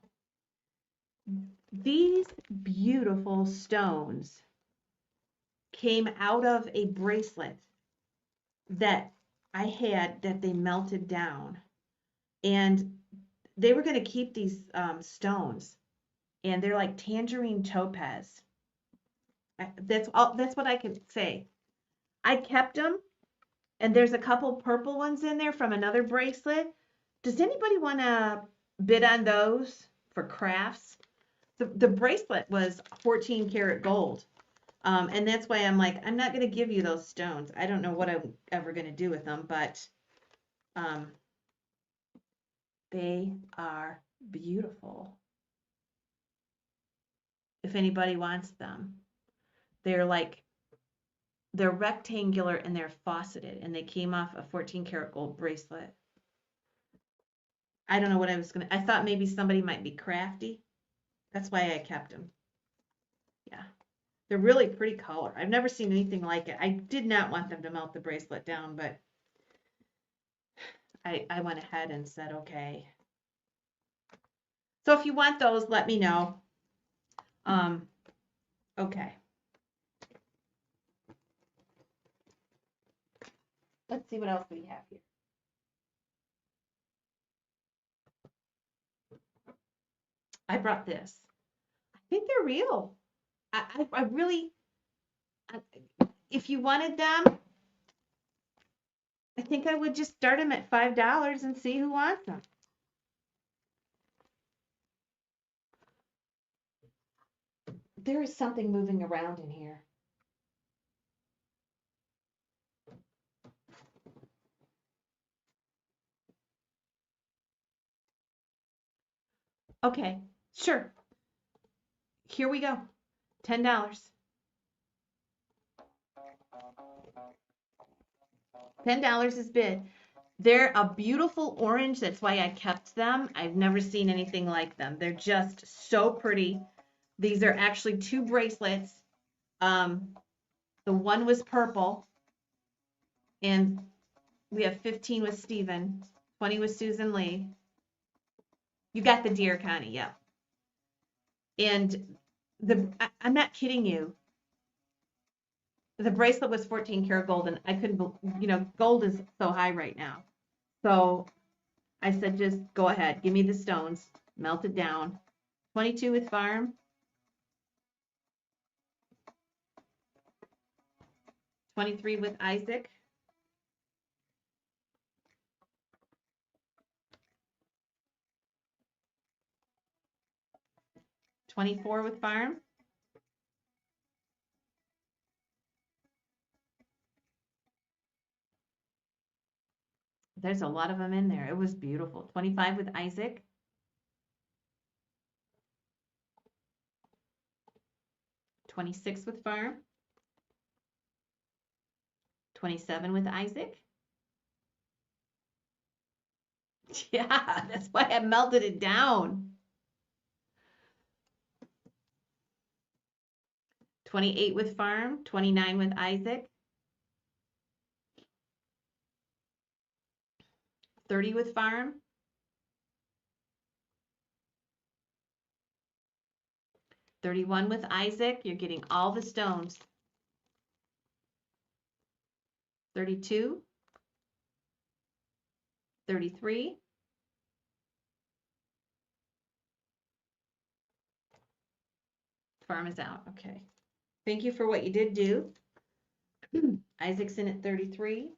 These beautiful stones came out of a bracelet that I had that they melted down. And they were going to keep these stones. And they're like tangerine topaz. That's what I can say. I kept them, and there's a couple purple ones in there from another bracelet. Does anybody want to bid on those for crafts? The bracelet was 14 karat gold. And that's why I'm like, I'm not going to give you those stones. I don't know what I'm ever going to do with them, but they are beautiful. If anybody wants them, they're rectangular and they're faceted, and they came off a 14 karat gold bracelet. I don't know what I thought maybe somebody might be crafty. That's why I kept them. Yeah. They're really pretty color. I've never seen anything like it. I did not want them to melt the bracelet down, but I went ahead and said, okay. So if you want those, let me know. Okay. Let's see what else we have here. I brought this. I think they're real. I really, if you wanted them, I think I would just start them at $5 and see who wants them. There is something moving around in here. Okay, sure. Here we go. $10. $10 is bid. They're a beautiful orange. That's why I kept them. I've never seen anything like them. They're just so pretty. These are actually 2 bracelets. The one was purple, and we have 15 with Stephen, 20 with Susan Lee. You got the deer, Connie, yeah. And I'm not kidding you. The bracelet was 14 karat gold, and I couldn't, gold is so high right now. So I said, just go ahead, give me the stones, melt it down. 22 with farm. 23 with Isaac. 24 with Farm. There's a lot of them in there. It was beautiful. 25 with Isaac. 26 with Farm. 27 with Isaac. Yeah, that's why I melted it down. 28 with Farm. 29 with Isaac. 30 with Farm. 31 with Isaac. You're getting all the stones. 32. 33. Farm is out. Okay. Thank you for what you did do. Isaac's in at 33.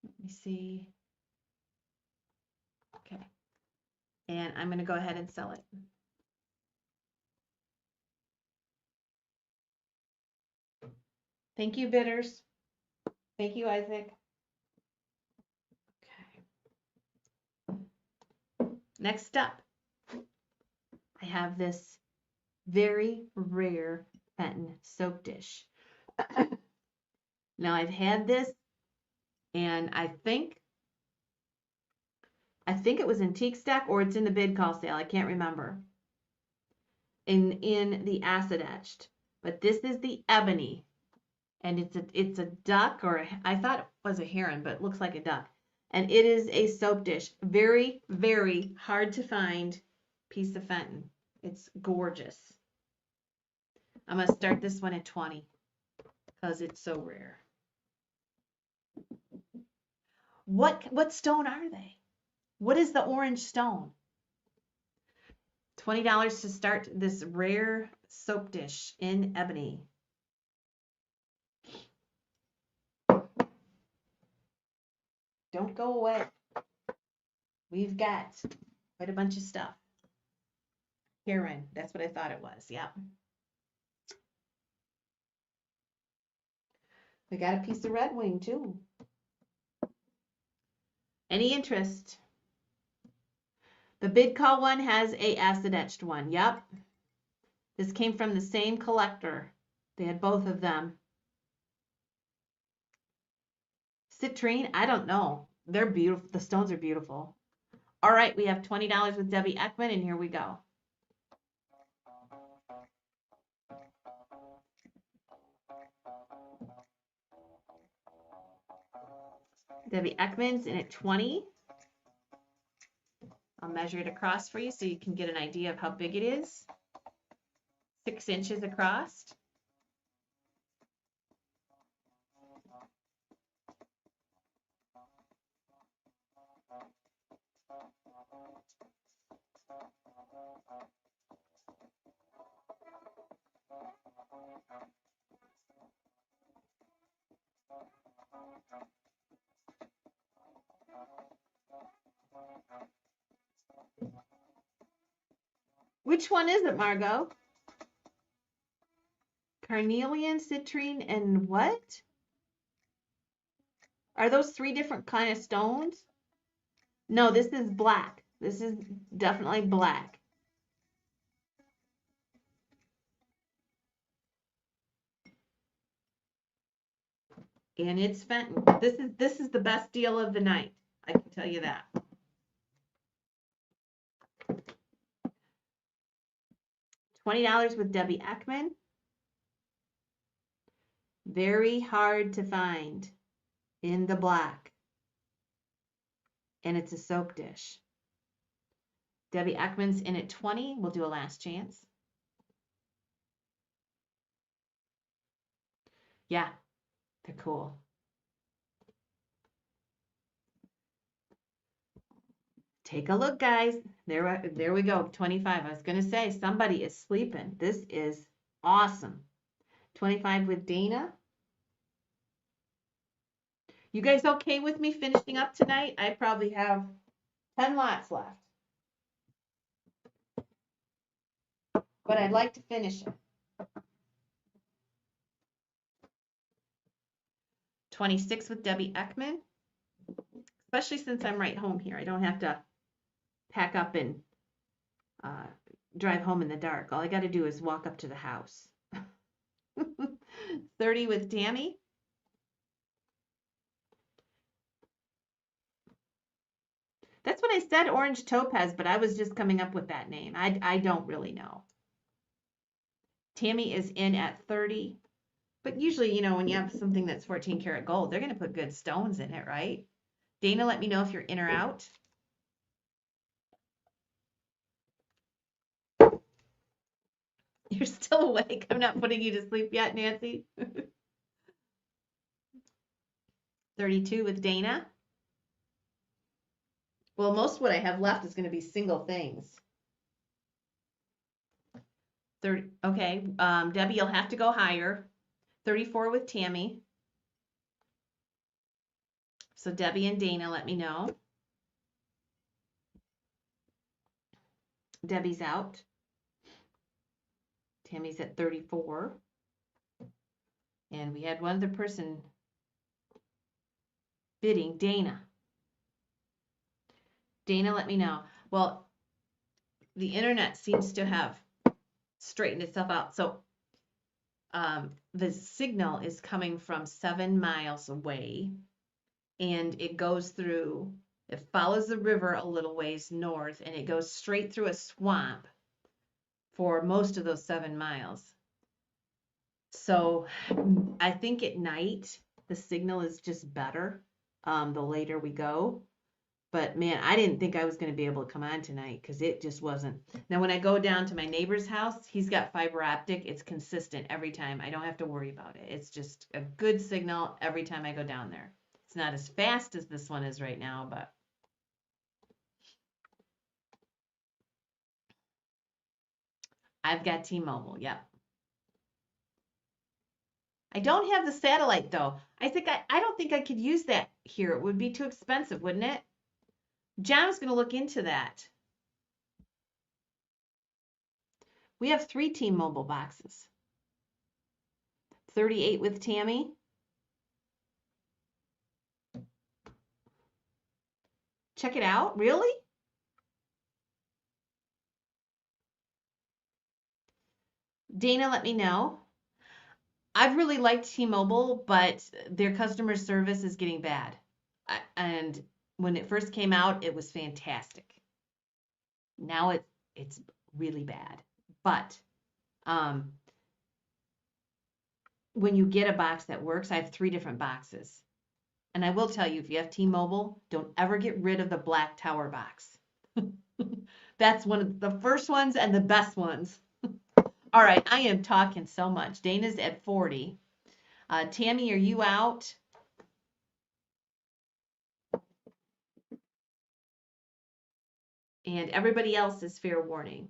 Let me see. Okay. And I'm going to go ahead and sell it. Thank you, bidders. Thank you, Isaac. Okay. Next up, I have this very rare Fenton soap dish. Now I've had this, and I think it was in Teak Stack or it's in the bid call sale. I can't remember. In the acid etched, but this is the ebony, and it's a duck, or I thought it was a heron, but it looks like a duck. And it is a soap dish. Very, very hard to find piece of Fenton. It's gorgeous. I'm going to start this one at 20 because it's so rare. What stone are they? What is the orange stone? $20 to start this rare soap dish in ebony. Don't go away. We've got quite a bunch of stuff. Heron, that's what I thought it was. Yep. We got a piece of red wing too. Any interest? The bid call one has a acid etched one. Yep. This came from the same collector. They had both of them. Citrine, I don't know. They're beautiful. The stones are beautiful. All right, we have $20 with Debbie Ekman, and here we go. Debbie Ekman's in at 20. I'll measure it across for you so you can get an idea of how big it is. 6 inches across. Which one is it, Margot? Carnelian, citrine, and what? Are those 3 different kind of stones? No, this is black. This is definitely black. And it's Fenton. This is the best deal of the night. I can tell you that. $20 with Debbie Ekman. Very hard to find in the black. And it's a soap dish. Debbie Ekman's in at 20. We'll do a last chance. Yeah, they're cool. Take a look, guys. There we go, 25. I was going to say, somebody is sleeping. This is awesome. 25 with Dana. You guys okay with me finishing up tonight? I probably have 10 lots left. But I'd like to finish it. 26 with Debbie Eckman. Especially since I'm right home here. I don't have to pack up and drive home in the dark. All I got to do is walk up to the house. 30 with Tammy. That's what I said, orange topaz, but I was just coming up with that name. I don't really know. Tammy is in at 30. But usually, you know, when you have something that's 14 karat gold, they're going to put good stones in it, right? Dana, let me know if you're in or out. You're still awake. I'm not putting you to sleep yet, Nancy. 32 with Dana. Well, most of what I have left is going to be single things. 30. Okay, Debbie, you'll have to go higher. 34 with Tammy. So Debbie and Dana, let me know. Debbie's out. Tammy's at 34. And we had one other person bidding, Dana. Dana, let me know. Well, the internet seems to have straightened itself out. So the signal is coming from 7 miles away, and it goes through, it follows the river a little ways north, and it goes straight through a swamp for most of those 7 miles. So I think at night, the signal is just better the later we go. But man, I didn't think I was going to be able to come on tonight because it just wasn't. Now, when I go down to my neighbor's house, he's got fiber optic. It's consistent every time. I don't have to worry about it. It's just a good signal every time I go down there. It's not as fast as this one is right now, but. I've got T-Mobile, yep. I don't have the satellite though. I don't think I could use that here. It would be too expensive, wouldn't it? John was going to look into that. We have 3 T-Mobile boxes. 38 with Tammy. Check it out. Really? Dana, let me know. I've really liked T-Mobile, but their customer service is getting bad. And when it first came out, it was fantastic. Now it's really bad. But when you get a box that works, I have 3 different boxes. And I will tell you, if you have T-Mobile, don't ever get rid of the black tower box. That's one of the first ones and the best ones. All right, I am talking so much. Dana's at 40. Tammy, are you out? And everybody else is fair warning.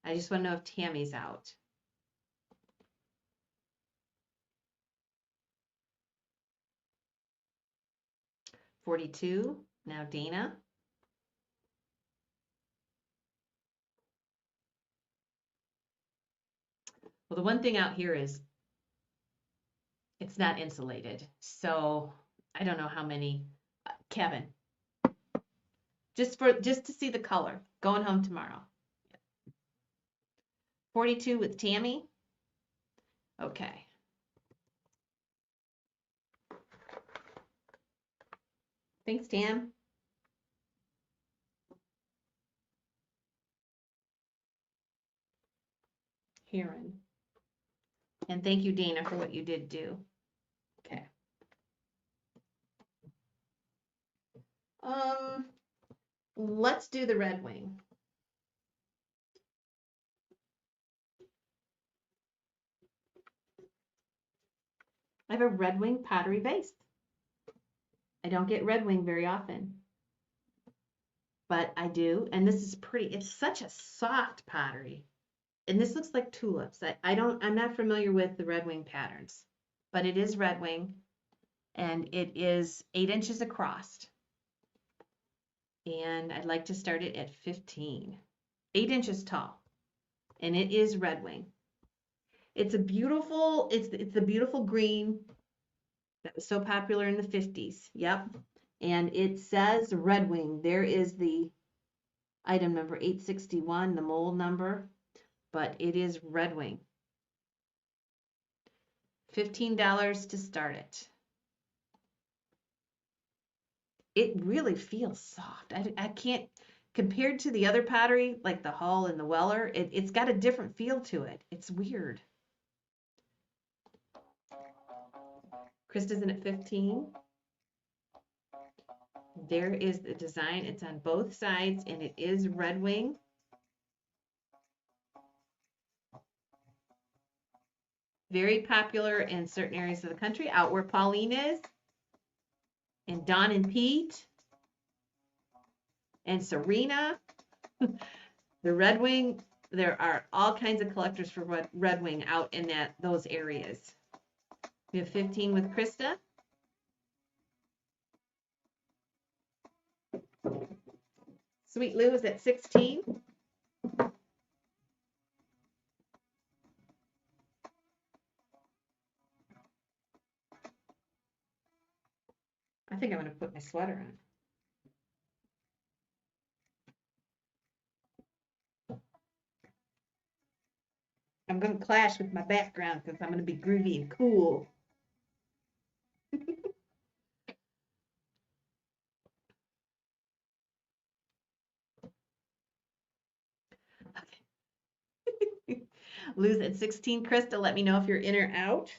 I just want to know if Tammy's out. $42. Now Dana. Well, the one thing out here is it's not insulated. So I don't know how many. Kevin. Just to see the color. Going home tomorrow. 42 with Tammy. Okay. Thanks, Tam. Heron. And thank you, Dana, for what you did do. Okay. Let's do the Red Wing. I have a Red Wing pottery vase. I don't get Red Wing very often, but I do. And this is pretty. It's such a soft pottery. And this looks like tulips. I'm not familiar with the Red Wing patterns, but it is Red Wing and it is 8 inches across. And I'd like to start it at 15, 8 inches tall. And it is Red Wing. It's a beautiful, it's the beautiful green that was so popular in the 50s. Yep. And it says Red Wing. There is the item number 861, the mold number, but it is Red Wing. $15 to start it. It really feels soft. I can't, compared to the other pottery, like the Hull and the Weller, it's got a different feel to it. It's weird. Krista's in at 15. There is the design. It's on both sides, and it is Red Wing. Very popular in certain areas of the country, out where Pauline is, and Don and Pete, and Serena. The Red Wing, there are all kinds of collectors for Red Wing out in those areas. We have 15 with Krista. Sweet Lou is at 16. I think I'm going to put my sweater on. I'm going to clash with my background because I'm going to be groovy and cool. Okay. Lou's at 16. Krista, let me know if you're in or out.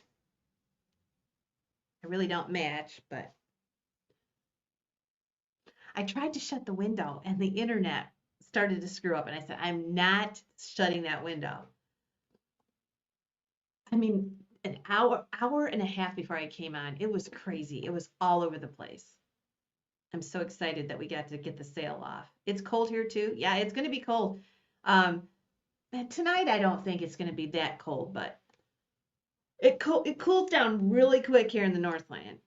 I really don't match, but I tried to shut the window and the internet started to screw up, and I said, I'm not shutting that window. I mean, an hour and a half before I came on, it was crazy. It was all over the place. I'm so excited that we got to get the sale off. It's cold here too. Yeah, it's going to be cold. Tonight I don't think it's going to be that cold, but it cools down really quick here in the Northland.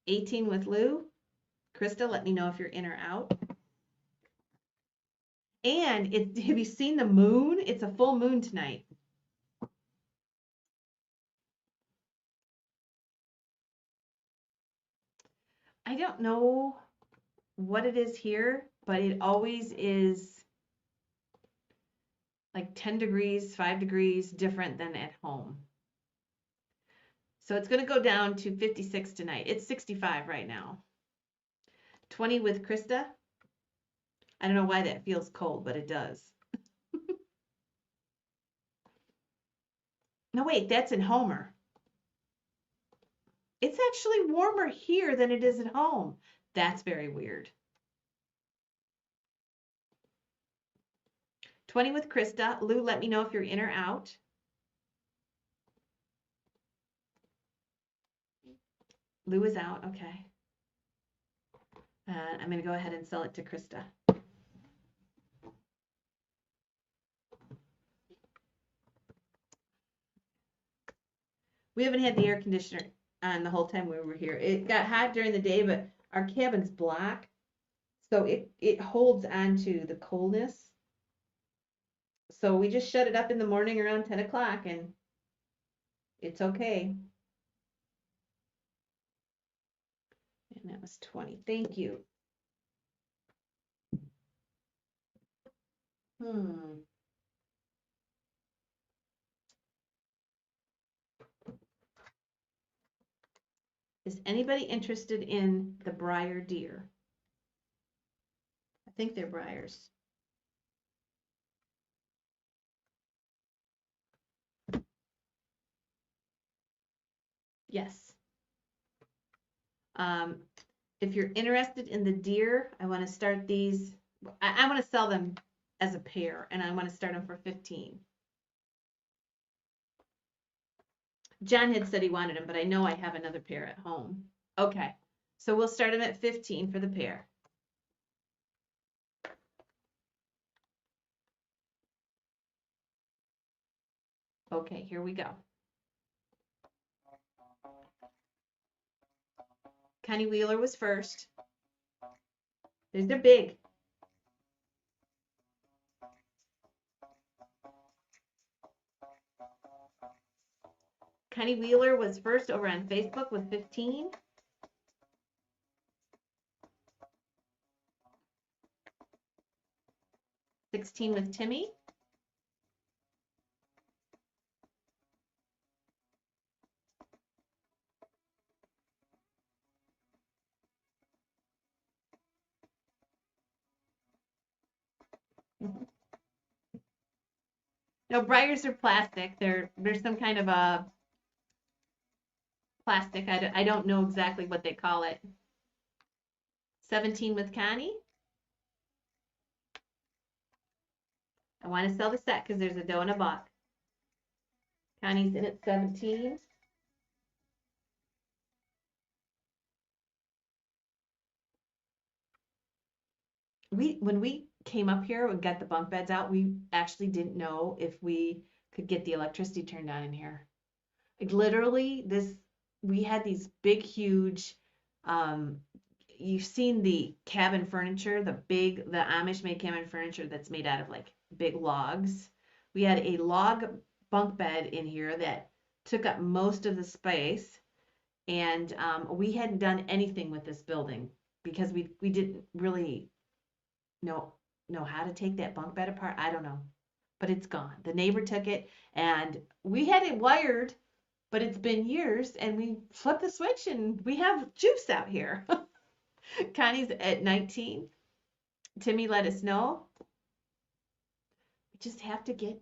18 with Lou. Krista, let me know if you're in or out. And have you seen the moon? It's a full moon tonight. I don't know what it is here, but it always is like 10 degrees, 5 degrees different than at home. So it's going to go down to 56 tonight. It's 65 right now. 20 with Krista. I don't know why that feels cold, but it does. No, wait, that's in Homer. It's actually warmer here than it is at home. That's very weird. 20 with Krista. Lou, let me know if you're in or out. Lou is out. Okay. I'm going to go ahead and sell it to Krista. We haven't had the air conditioner on the whole time we were here. It got hot during the day, but our cabin's black, so it holds onto the coldness. So we just shut it up in the morning around 10 o'clock, and it's okay. And that was 20. Thank you. Is anybody interested in the Briar deer? I think they're briars. Yes. If you're interested in the deer, I want to start these. I want to sell them as a pair, and I want to start them for 15. John had said he wanted them, but I know I have another pair at home. Okay, so we'll start them at 15 for the pair. Okay, here we go. Connie Wheeler was first. They're big. Connie Wheeler was first over on Facebook with 15. 16 with Timmy. No, briars are plastic. There's some kind of a plastic. I don't know exactly what they call it. 17 with Connie. I want to sell the set because there's a dough and a buck. Connie's in at 17. When we came up here and got the bunk beds out, we actually didn't know if we could get the electricity turned on in here. Like literally, we had these big, huge. Um, you've seen the cabin furniture, the Amish made cabin furniture that's made out of like big logs. We had a log bunk bed in here that took up most of the space, and we hadn't done anything with this building because we didn't really know how to take that bunk bed apart. I don't know, but it's gone. The neighbor took it, and we had it wired, but it's been years, and we flipped the switch, and we have juice out here. Connie's at 19. Timmy let us know. We just have to get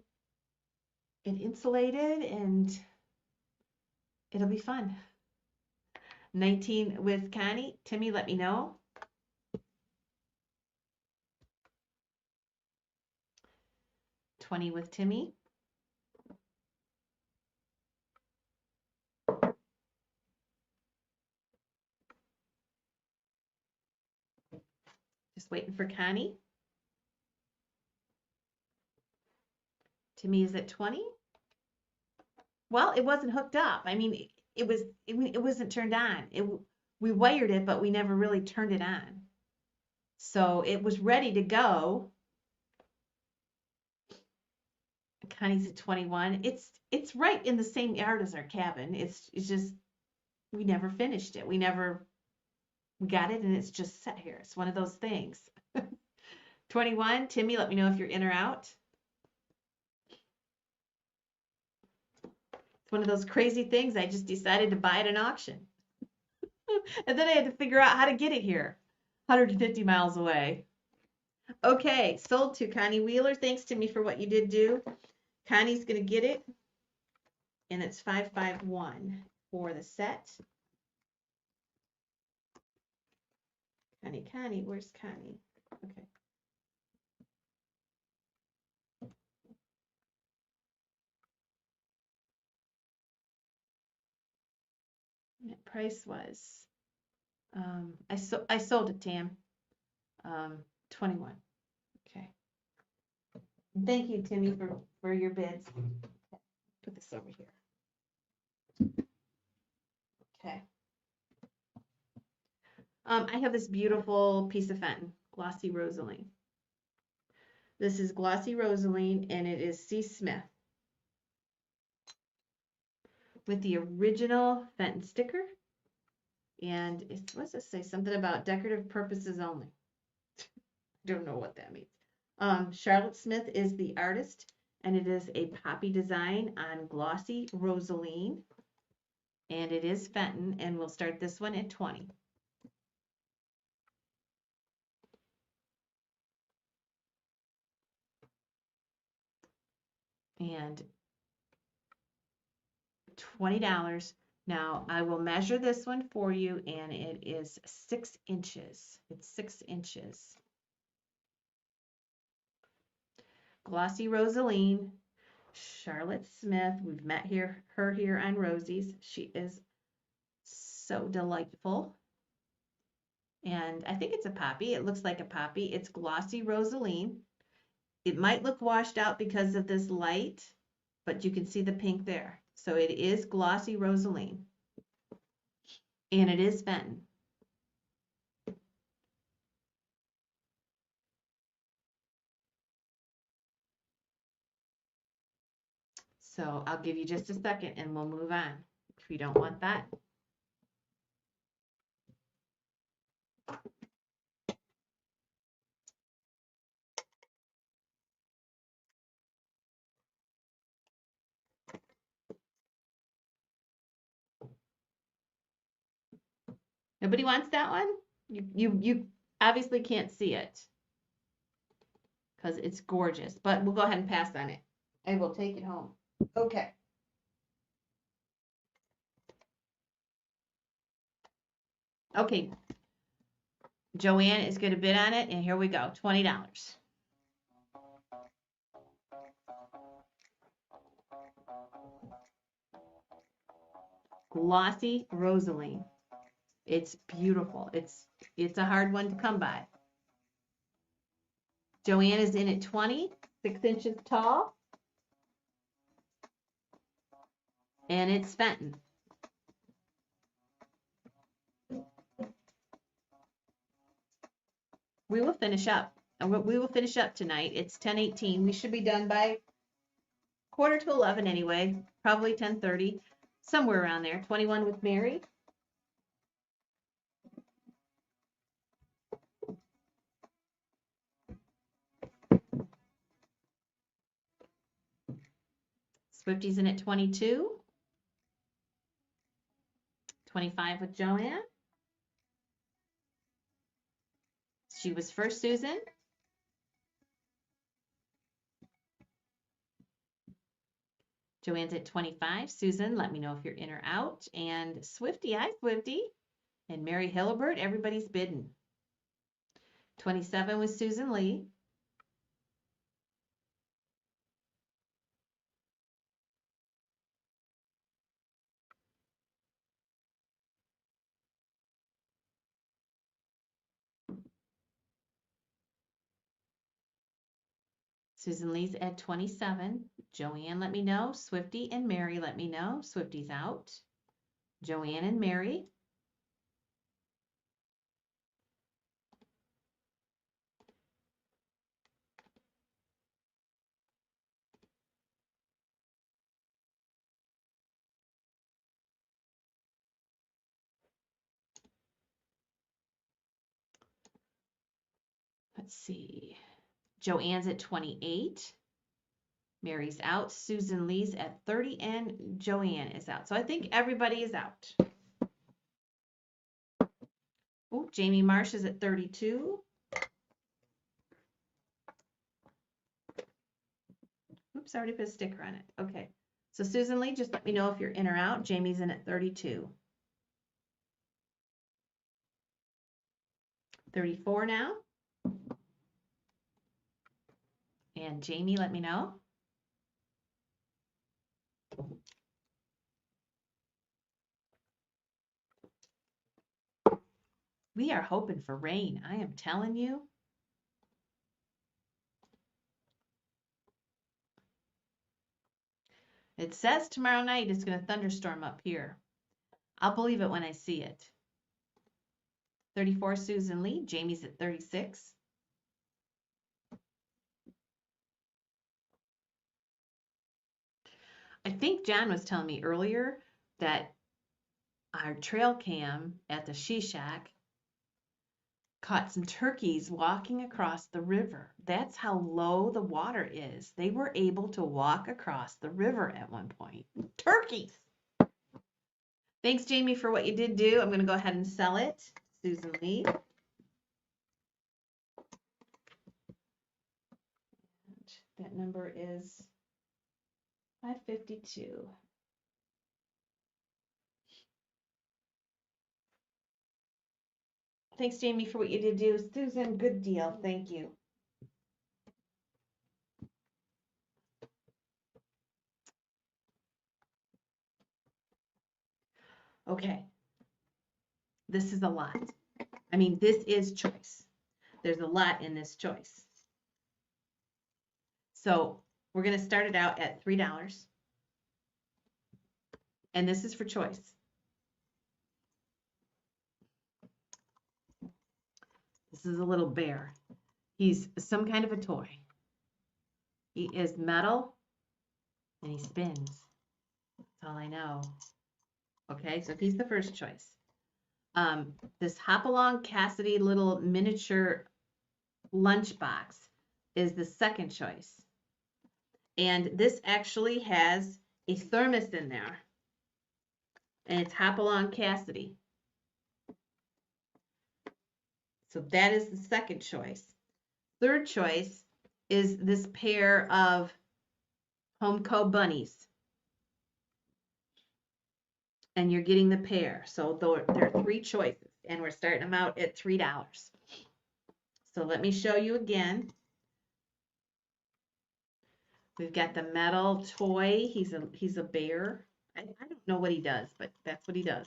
it insulated, and it'll be fun. 19 with Connie. Timmy let me know. 20 with Timmy. Just waiting for Connie. Timmy is at 20. Well, it wasn't hooked up. I mean, it wasn't turned on. We wired it, but we never really turned it on. So it was ready to go. Connie's at 21. It's right in the same yard as our cabin. It's just we never finished it. We got it, and it's just set here. It's one of those things. 21. Timmy, let me know if you're in or out. It's one of those crazy things. I just decided to buy at an auction. And then I had to figure out how to get it here. 150 miles away. Okay, sold to Connie Wheeler. Thanks to me for what you did do. Connie's going to get it. And it's 551 for the set. Connie, where's Connie? Okay. That price was, I sold it, Tam. 21. Okay. Thank you, Timmy, for your bids. Put this over here. Okay. I have this beautiful piece of Fenton, Glossy Rosaline. This is Glossy Rosaline, and it is C. Smith with the original Fenton sticker. And what's this say? Something about decorative purposes only. Don't know what that means. Charlotte Smith is the artist, and it is a poppy design on Glossy Rosaline. And it is Fenton, and we'll start this one at 20. And $20. Now I will measure this one for you, and it is 6 inches. It's 6 inches. Glossy Rosaline, Charlotte Smith. We've met her here on Rosie's. She is so delightful. And I think it's a poppy. It looks like a poppy. It's Glossy Rosaline. It might look washed out because of this light, but you can see the pink there. So it is glossy rosaline, and it is Fenton. So I'll give you just a second and we'll move on if you don't want that. Nobody wants that one? You obviously can't see it because it's gorgeous, but we'll go ahead and pass on it. I will take it home. Okay. Okay. Joanne is going to bid on it, and here we go. $20. Glossy rosaline. It's beautiful. It's a hard one to come by. Joanne is in at 20, 6 inches tall. And it's Fenton. We will finish up. We will finish up tonight. It's 10:18. We should be done by quarter to 11 anyway. Probably 10:30. Somewhere around there. 21 with Mary. Swifty's in at 22. 25 with Joanne. She was first, Susan. Joanne's at 25. Susan, let me know if you're in or out. And Swifty, hi Swifty. And Mary Hillibert, everybody's bidding. 27 was Susan Lee. Susan Lee's at 27. Joanne, let me know. Swifty and Mary, let me know. Swifty's out. Joanne and Mary. Let's see. Joanne's at 28. Mary's out. Susan Lee's at 30. And Joanne is out. So I think everybody is out. Oh, Jamie Marsh is at 32. Oops, I already put a sticker on it. Okay. So Susan Lee, just let me know if you're in or out. Jamie's in at 32. 34 now. And Jamie, let me know. We are hoping for rain. I am telling you. It says tomorrow night it's going to thunderstorm up here. I'll believe it when I see it. 34, Susan Lee. Jamie's at 36. I think John was telling me earlier that our trail cam at the She Shack caught some turkeys walking across the river. That's how low the water is. They were able to walk across the river at one point. Turkeys! Thanks, Jamie, for what you did do. I'm going to go ahead and sell it. Susan Lee. And that number is 552. Thanks, Jamie, for what you did do. Susan, good deal. Thank you. Okay. This is a lot. I mean, this is choice. There's a lot in this choice. So we're going to start it out at $3. And this is for choice. This is a little bear. He's some kind of a toy. He is metal and he spins. That's all I know. Okay, so he's the first choice. This Hopalong Cassidy little miniature lunchbox is the second choice. And this actually has a thermos in there. And it's Hopalong Cassidy. So that is the second choice. Third choice is this pair of Homeco bunnies. And you're getting the pair. So there are three choices. And we're starting them out at $3. So let me show you again. We've got the metal toy. He's a bear. I don't know what he does, but that's what he does.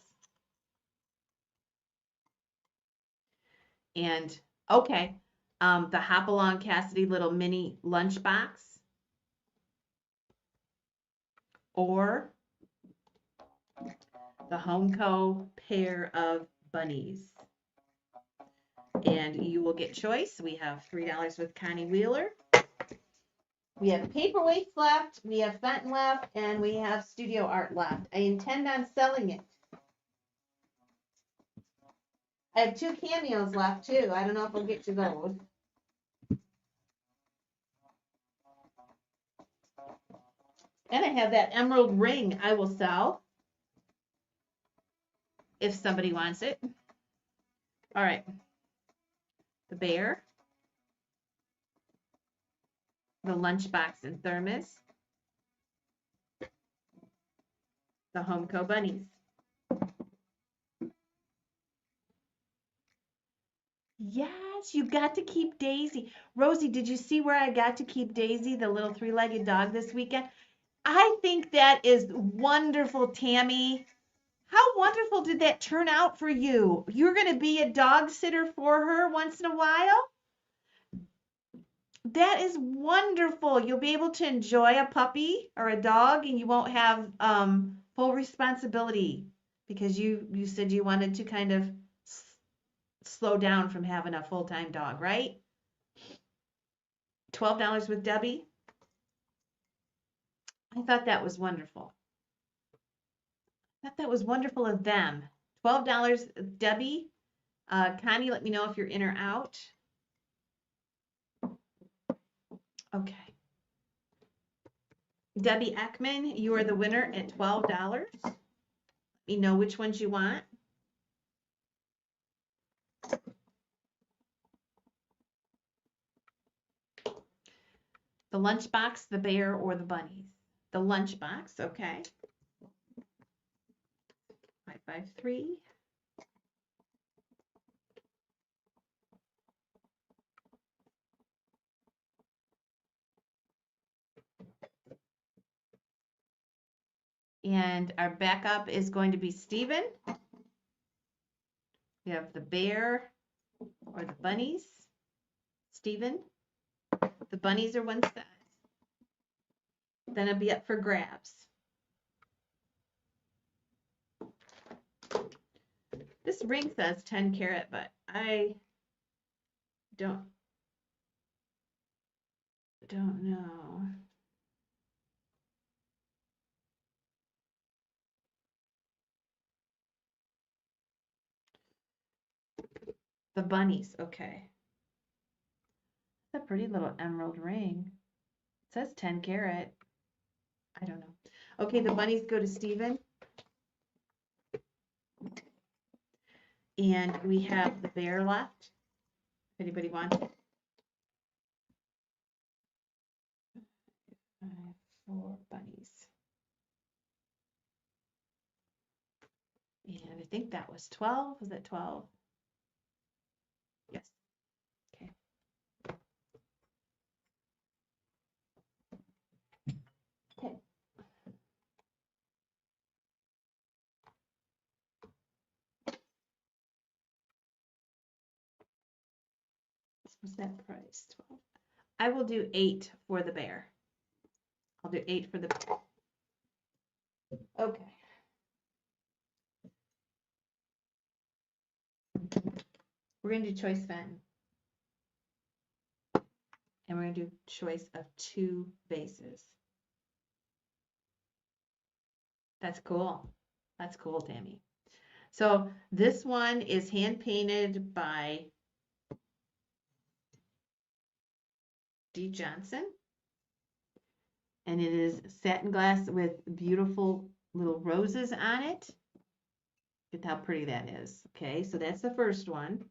And okay, the Hopalong Cassidy little mini lunchbox, or the Homeco pair of bunnies. And you will get choice. We have $3 with Connie Wheeler. We have paperweights left, we have Fenton left, and we have studio art left. I intend on selling it. I have 2 cameos left too. I don't know if I'll get to those. And I have that emerald ring I will sell if somebody wants it. All right. The bear, the lunchbox and thermos, the Homeco bunnies. Yes, you got to keep Daisy. Rosie, did you see where I got to keep Daisy, the little 3-legged dog, this weekend? I think that is wonderful, Tammy. How wonderful did that turn out for you? You're going to be a dog sitter for her once in a while? That is wonderful. You'll be able to enjoy a puppy or a dog, and you won't have full responsibility because you said you wanted to kind of slow down from having a full-time dog, right? $12 with Debbie. I thought that was wonderful. I thought that was wonderful of them. $12, Debbie. Connie, let me know if you're in or out. Okay. Debbie Eckman, you are the winner at $12. Let me know which ones you want. The lunchbox, the bear, or the bunnies? The lunchbox, okay. 553. And our backup is going to be Stephen. We have the bear or the bunnies. Stephen. The bunnies are one side. Then it'll be up for grabs. This ring says 10 carat, but I don't know. The bunnies, okay. It's a pretty little emerald ring. It says 10 carat. I don't know. Okay, the bunnies go to Stephen. And we have the bear left. If anybody wants it. 5, 4 bunnies. And I think that was 12. Was it 12? Yes. Okay. Okay. What's that price? 12. I will do 8 for the bear. I'll do 8 for the bear. Okay. We're going to do choice fen. And we're going to do choice of 2 vases. That's cool. That's cool, Tammy. So this one is hand painted by D. Johnson. And it is satin glass with beautiful little roses on it. Look at how pretty that is. Okay, so that's the first one.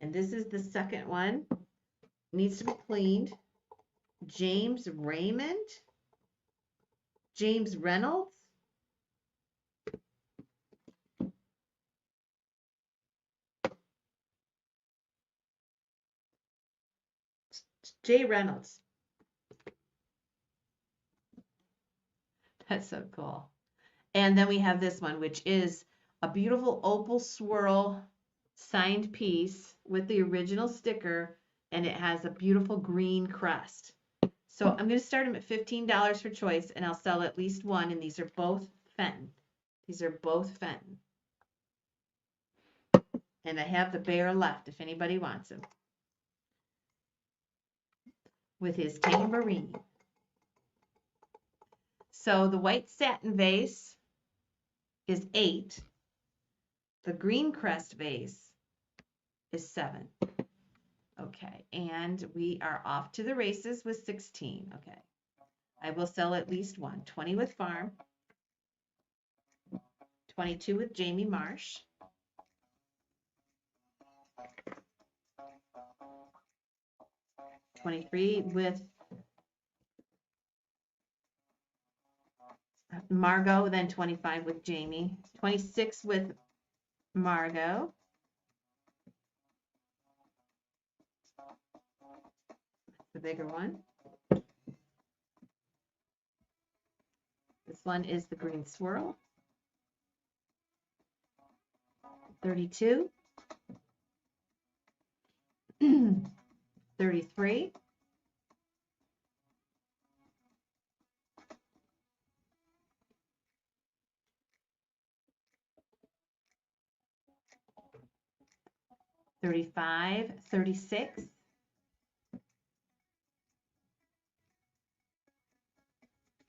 And this is the second one. Needs to be cleaned. James Raymond. James Reynolds. J. Reynolds. That's so cool. And then we have this one, which is a beautiful opal swirl signed piece with the original sticker, and it has a beautiful green crest. So I'm going to start them at $15 for choice, and I'll sell at least one, and these are both Fenton. These are both Fenton. And I have the bear left if anybody wants him. With his tambourine. So the white satin vase is 8. The green crest vase is 7. Okay, and we are off to the races with 16. Okay, I will sell at least one. 20 with Farm, 22 with Jamie Marsh, 23 with Margot, then 25 with Jamie, 26 with Margot, the bigger one. This one is the green swirl, 32, 33, 35, 36,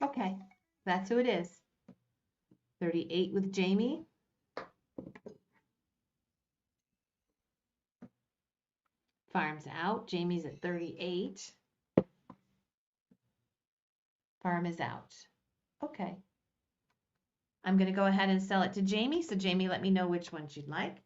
okay, that's who it is. 38 with Jamie, Farm's out. Jamie's at 38. Farm is out. Okay. I'm going to go ahead and sell it to Jamie. So Jamie, let me know which ones you'd like.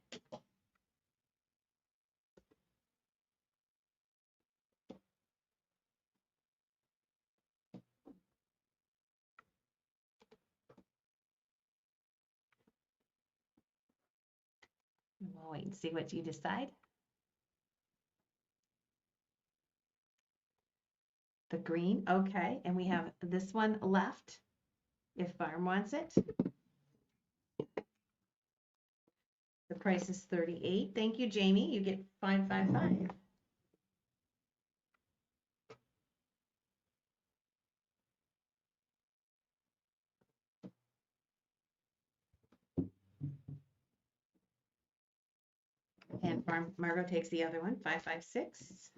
We'll wait and see what you decide. The green, okay. And we have this one left if Farm wants it. The price is 38. Thank you, Jamie. You get 555. And Farm Margot takes the other one, 556.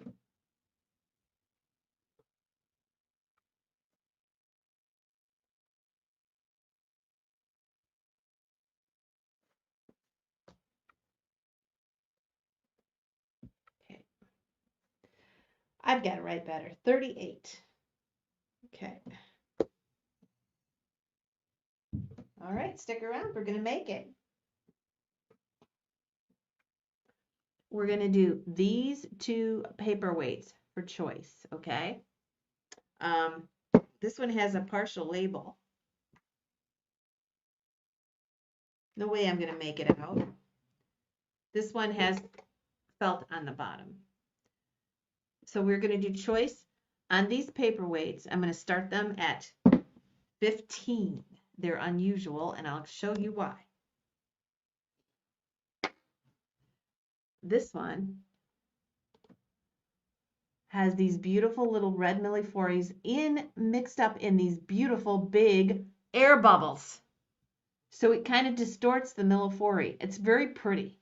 Okay. I've got it right better. 38. Okay. All right, stick around. We're going to make it. We're going to do these 2 paperweights for choice, okay? This one has a partial label. No way I'm going to make it out. This one has felt on the bottom. So we're going to do choice on these paperweights. I'm going to start them at 15. They're unusual, and I'll show you why. This one has these beautiful little red millefories mixed up in these beautiful big air bubbles. So it kind of distorts the millefory. It's very pretty.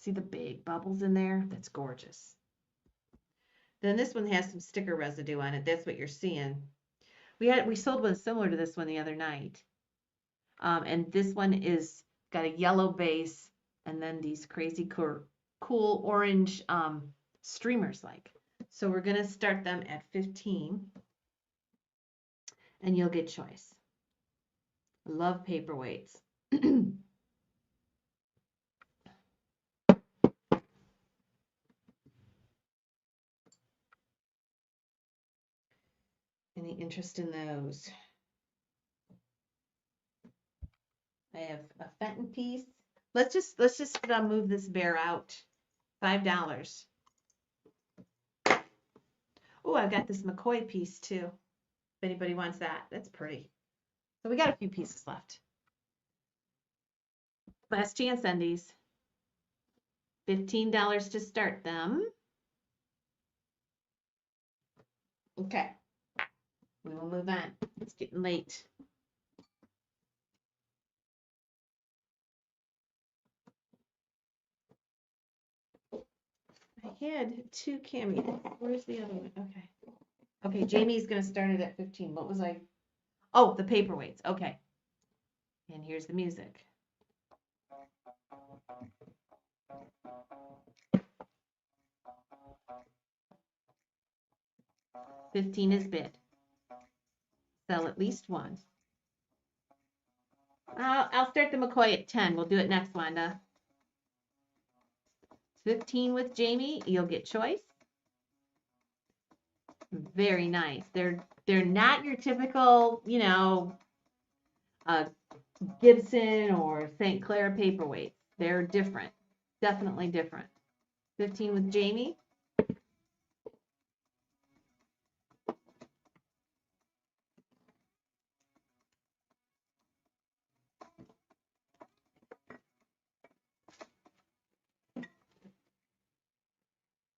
See the big bubbles in there? That's gorgeous. Then this one has some sticker residue on it. That's what you're seeing. We sold one similar to this one the other night. And this one is got a yellow base and then these crazy cool orange streamers like. So we're gonna start them at 15 and you'll get choice. I love paperweights. Any interest in those? I have a Fenton piece. Let's just move this bear out. $5. Oh, I've got this McCoy piece too. If anybody wants that, that's pretty. So we got a few pieces left. Last chance on these. $15 to start them. Okay. We will move on. It's getting late. I had two cameos. Where's the other one? Okay. Okay, Jamie's going to start it at 15. What was I? Oh, the paperweights. Okay. And here's the music. $15 is bid. Sell at least one. I'll start the McCoy at 10. We'll do it next, Wanda. 15 with Jamie. You'll get choice. Very nice. They're not your typical, Gibson or St. Clair paperweights. They're different. Definitely different. 15 with Jamie.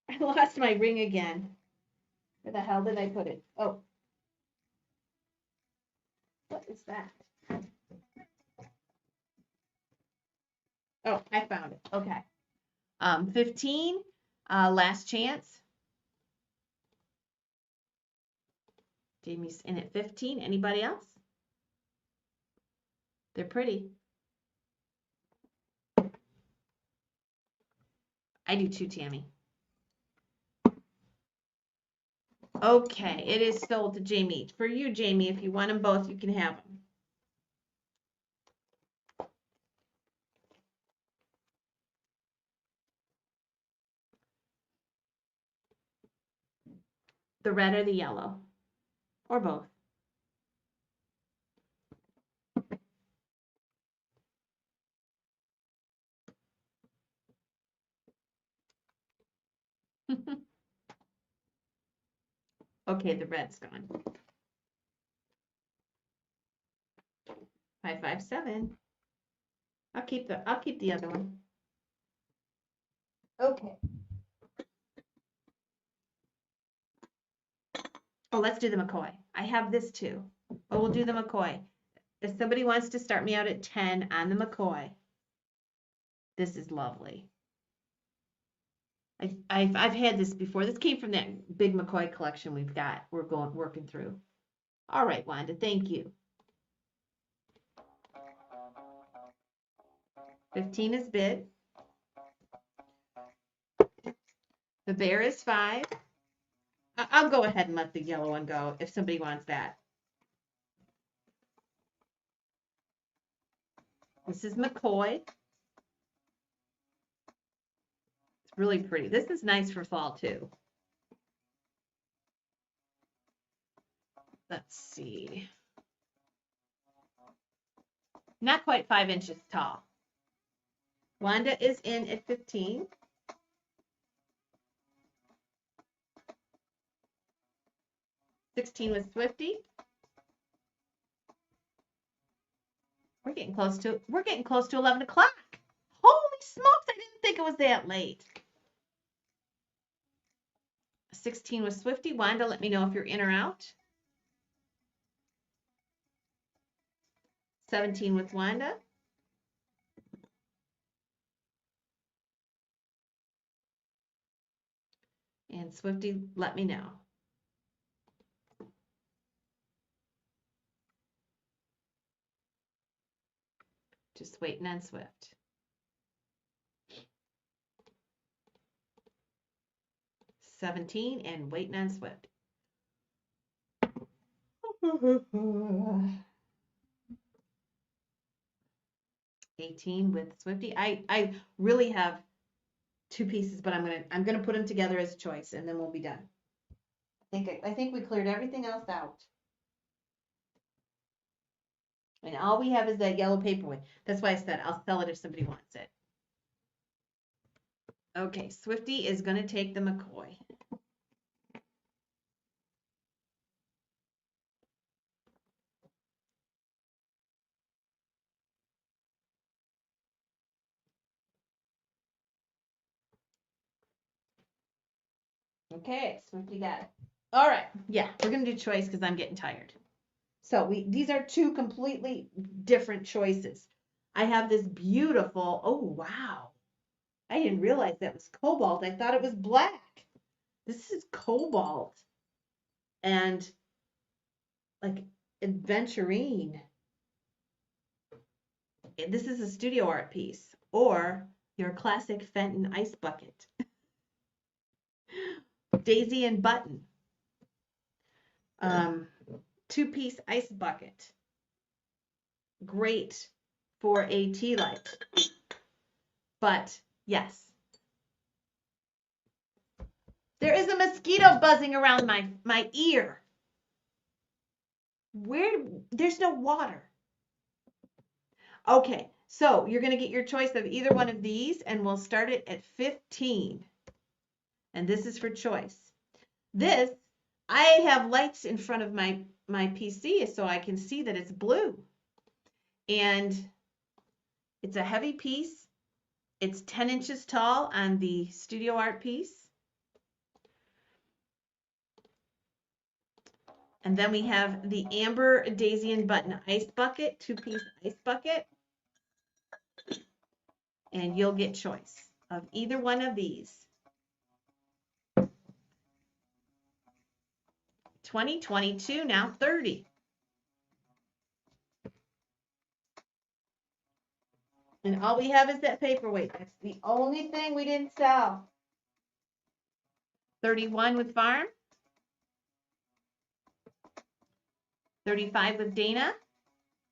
I lost my ring again. Where the hell did I put it? Oh. What is that? Oh, I found it. Okay. 15, last chance. Jamie's in at 15. Anybody else? They're pretty. I do too, Tammy. Okay, it is sold to Jamie. For you, Jamie, if you want them both, you can have them. The red or the yellow, or both. Okay, the red's gone. 557. I'll keep the other one. Okay. Oh, let's do the McCoy. I have this too. Oh, we'll do the McCoy. If somebody wants to start me out at 10 on the McCoy, this is lovely. I've had this before. This came from that big McCoy collection we've got. We're working through. All right, Wanda, thank you. 15 is bid. The bear is 5. I'll go ahead and let the yellow one go if somebody wants that. This is McCoy. It's really pretty. This is nice for fall too. Let's see. Not quite 5 inches tall. Wanda is in at 15. $16 with Swifty. We're getting close to 11 o'clock. Holy smokes, I didn't think it was that late. 16 with Swifty. Wanda, let me know if you're in or out. 17 with Wanda. And Swifty, let me know. Just waiting on Swift. 17 and waiting on Swift. 18 with Swifty. I really have two pieces, but I'm gonna put them together as a choice, and then we'll be done. I think we cleared everything else out. And all we have is that yellow paperweight. That's why I said I'll sell it if somebody wants it. Okay, Swifty is gonna take the McCoy. Okay, Swifty got it. All right, yeah, we're gonna do choice because I'm getting tired. So these are two completely different choices. I have this beautiful, oh wow. I didn't realize that was cobalt. I thought it was black. This is cobalt. And like adventurine. This is a studio art piece. Or your classic Fenton ice bucket. Daisy and button. Two-piece ice bucket. Great for a tea light. But yes, there is a mosquito buzzing around my ear. There's no water. Okay, so you're going to get your choice of either one of these, and we'll start it at 15. And this is for choice. This, I have lights in front of my PC so I can see that it's blue. And it's a heavy piece. It's 10 inches tall on the studio art piece. And then we have the amber daisy and button ice bucket, two-piece ice bucket. And you'll get choice of either one of these. 20, 22, now 30. And all we have is that paperweight. That's the only thing we didn't sell. 31 with Farm. 35 with Dana.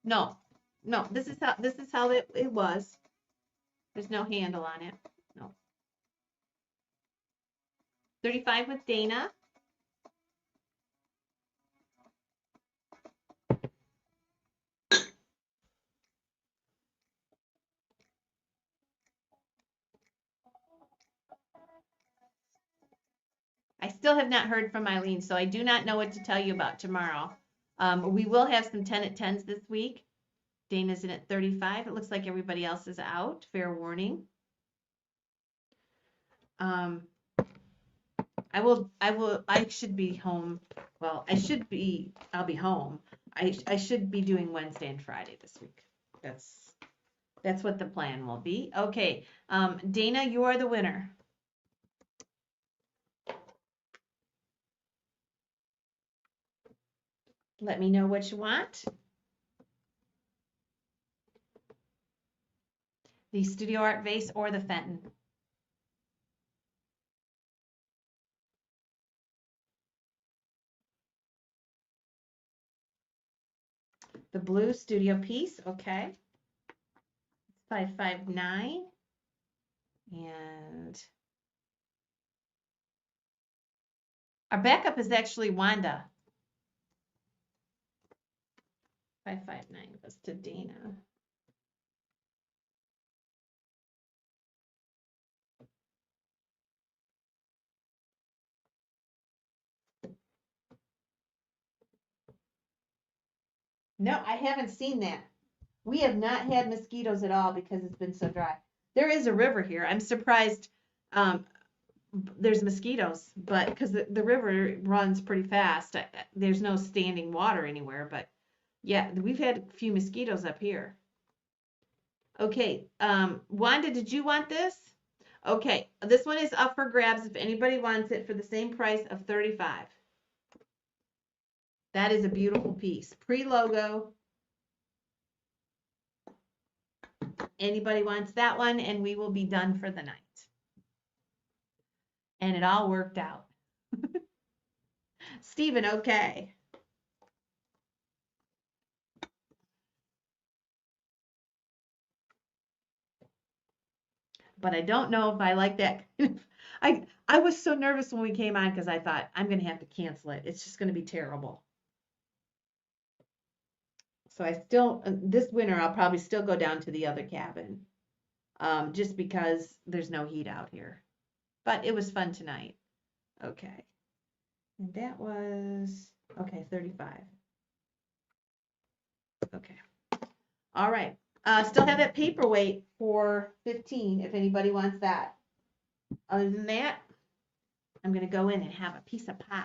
No, this is how it was. There's no handle on it. No. 35 with Dana. I still have not heard from Eileen, so I do not know what to tell you about tomorrow. We will have some 10 at 10s this week. Dana's in at 35. It looks like everybody else is out. Fair warning. I should be home. Well, I'll be home. I should be doing Wednesday and Friday this week. That's what the plan will be. Okay. Dana, you are the winner. Let me know what you want. The studio art vase or the Fenton. The blue studio piece, okay. 559. And our backup is actually Wanda. 559 goes to Dana. No, I haven't seen that. We have not had mosquitoes at all because it's been so dry. There is a river here. I'm surprised there's mosquitoes, but because the river runs pretty fast, there's no standing water anywhere. But yeah, we've had a few mosquitoes up here. Okay, Wanda, did you want this? Okay, this one is up for grabs if anybody wants it for the same price of 35. That is a beautiful piece. Pre-logo. Anybody wants that one, and we will be done for the night. And it all worked out. Stephen, okay. But I don't know if I like that. I was so nervous when we came on because I thought I'm going to have to cancel it. It's just going to be terrible. So I still, this winter, I'll probably still go down to the other cabin, just because there's no heat out here. But it was fun tonight. Okay. And that was, okay, 35. Okay. All right. Still have that paperweight for 15 if anybody wants that. Other than that, I'm going to go in and have a piece of pie.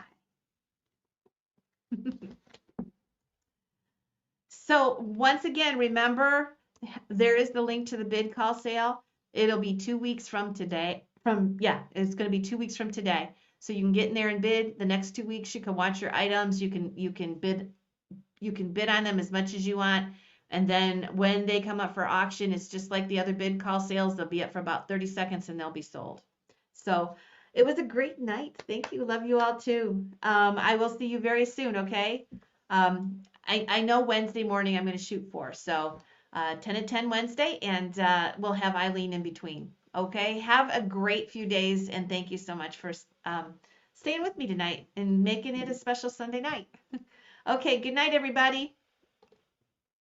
So once again, remember, there is the link to the bid call sale. It'll be 2 weeks from today. It's going to be 2 weeks from today. So you can get in there and bid. The next 2 weeks, you can watch your items. You can bid on them as much as you want. And then when they come up for auction, it's just like the other bid call sales. They'll be up for about 30 seconds and they'll be sold. So it was a great night. Thank you. Love you all too. I will see you very soon. Okay. I know Wednesday morning I'm going to shoot for. So 10 at 10 Wednesday, and we'll have Eileen in between. Okay. Have a great few days, and thank you so much for staying with me tonight and making it a special Sunday night. Okay. Good night, everybody.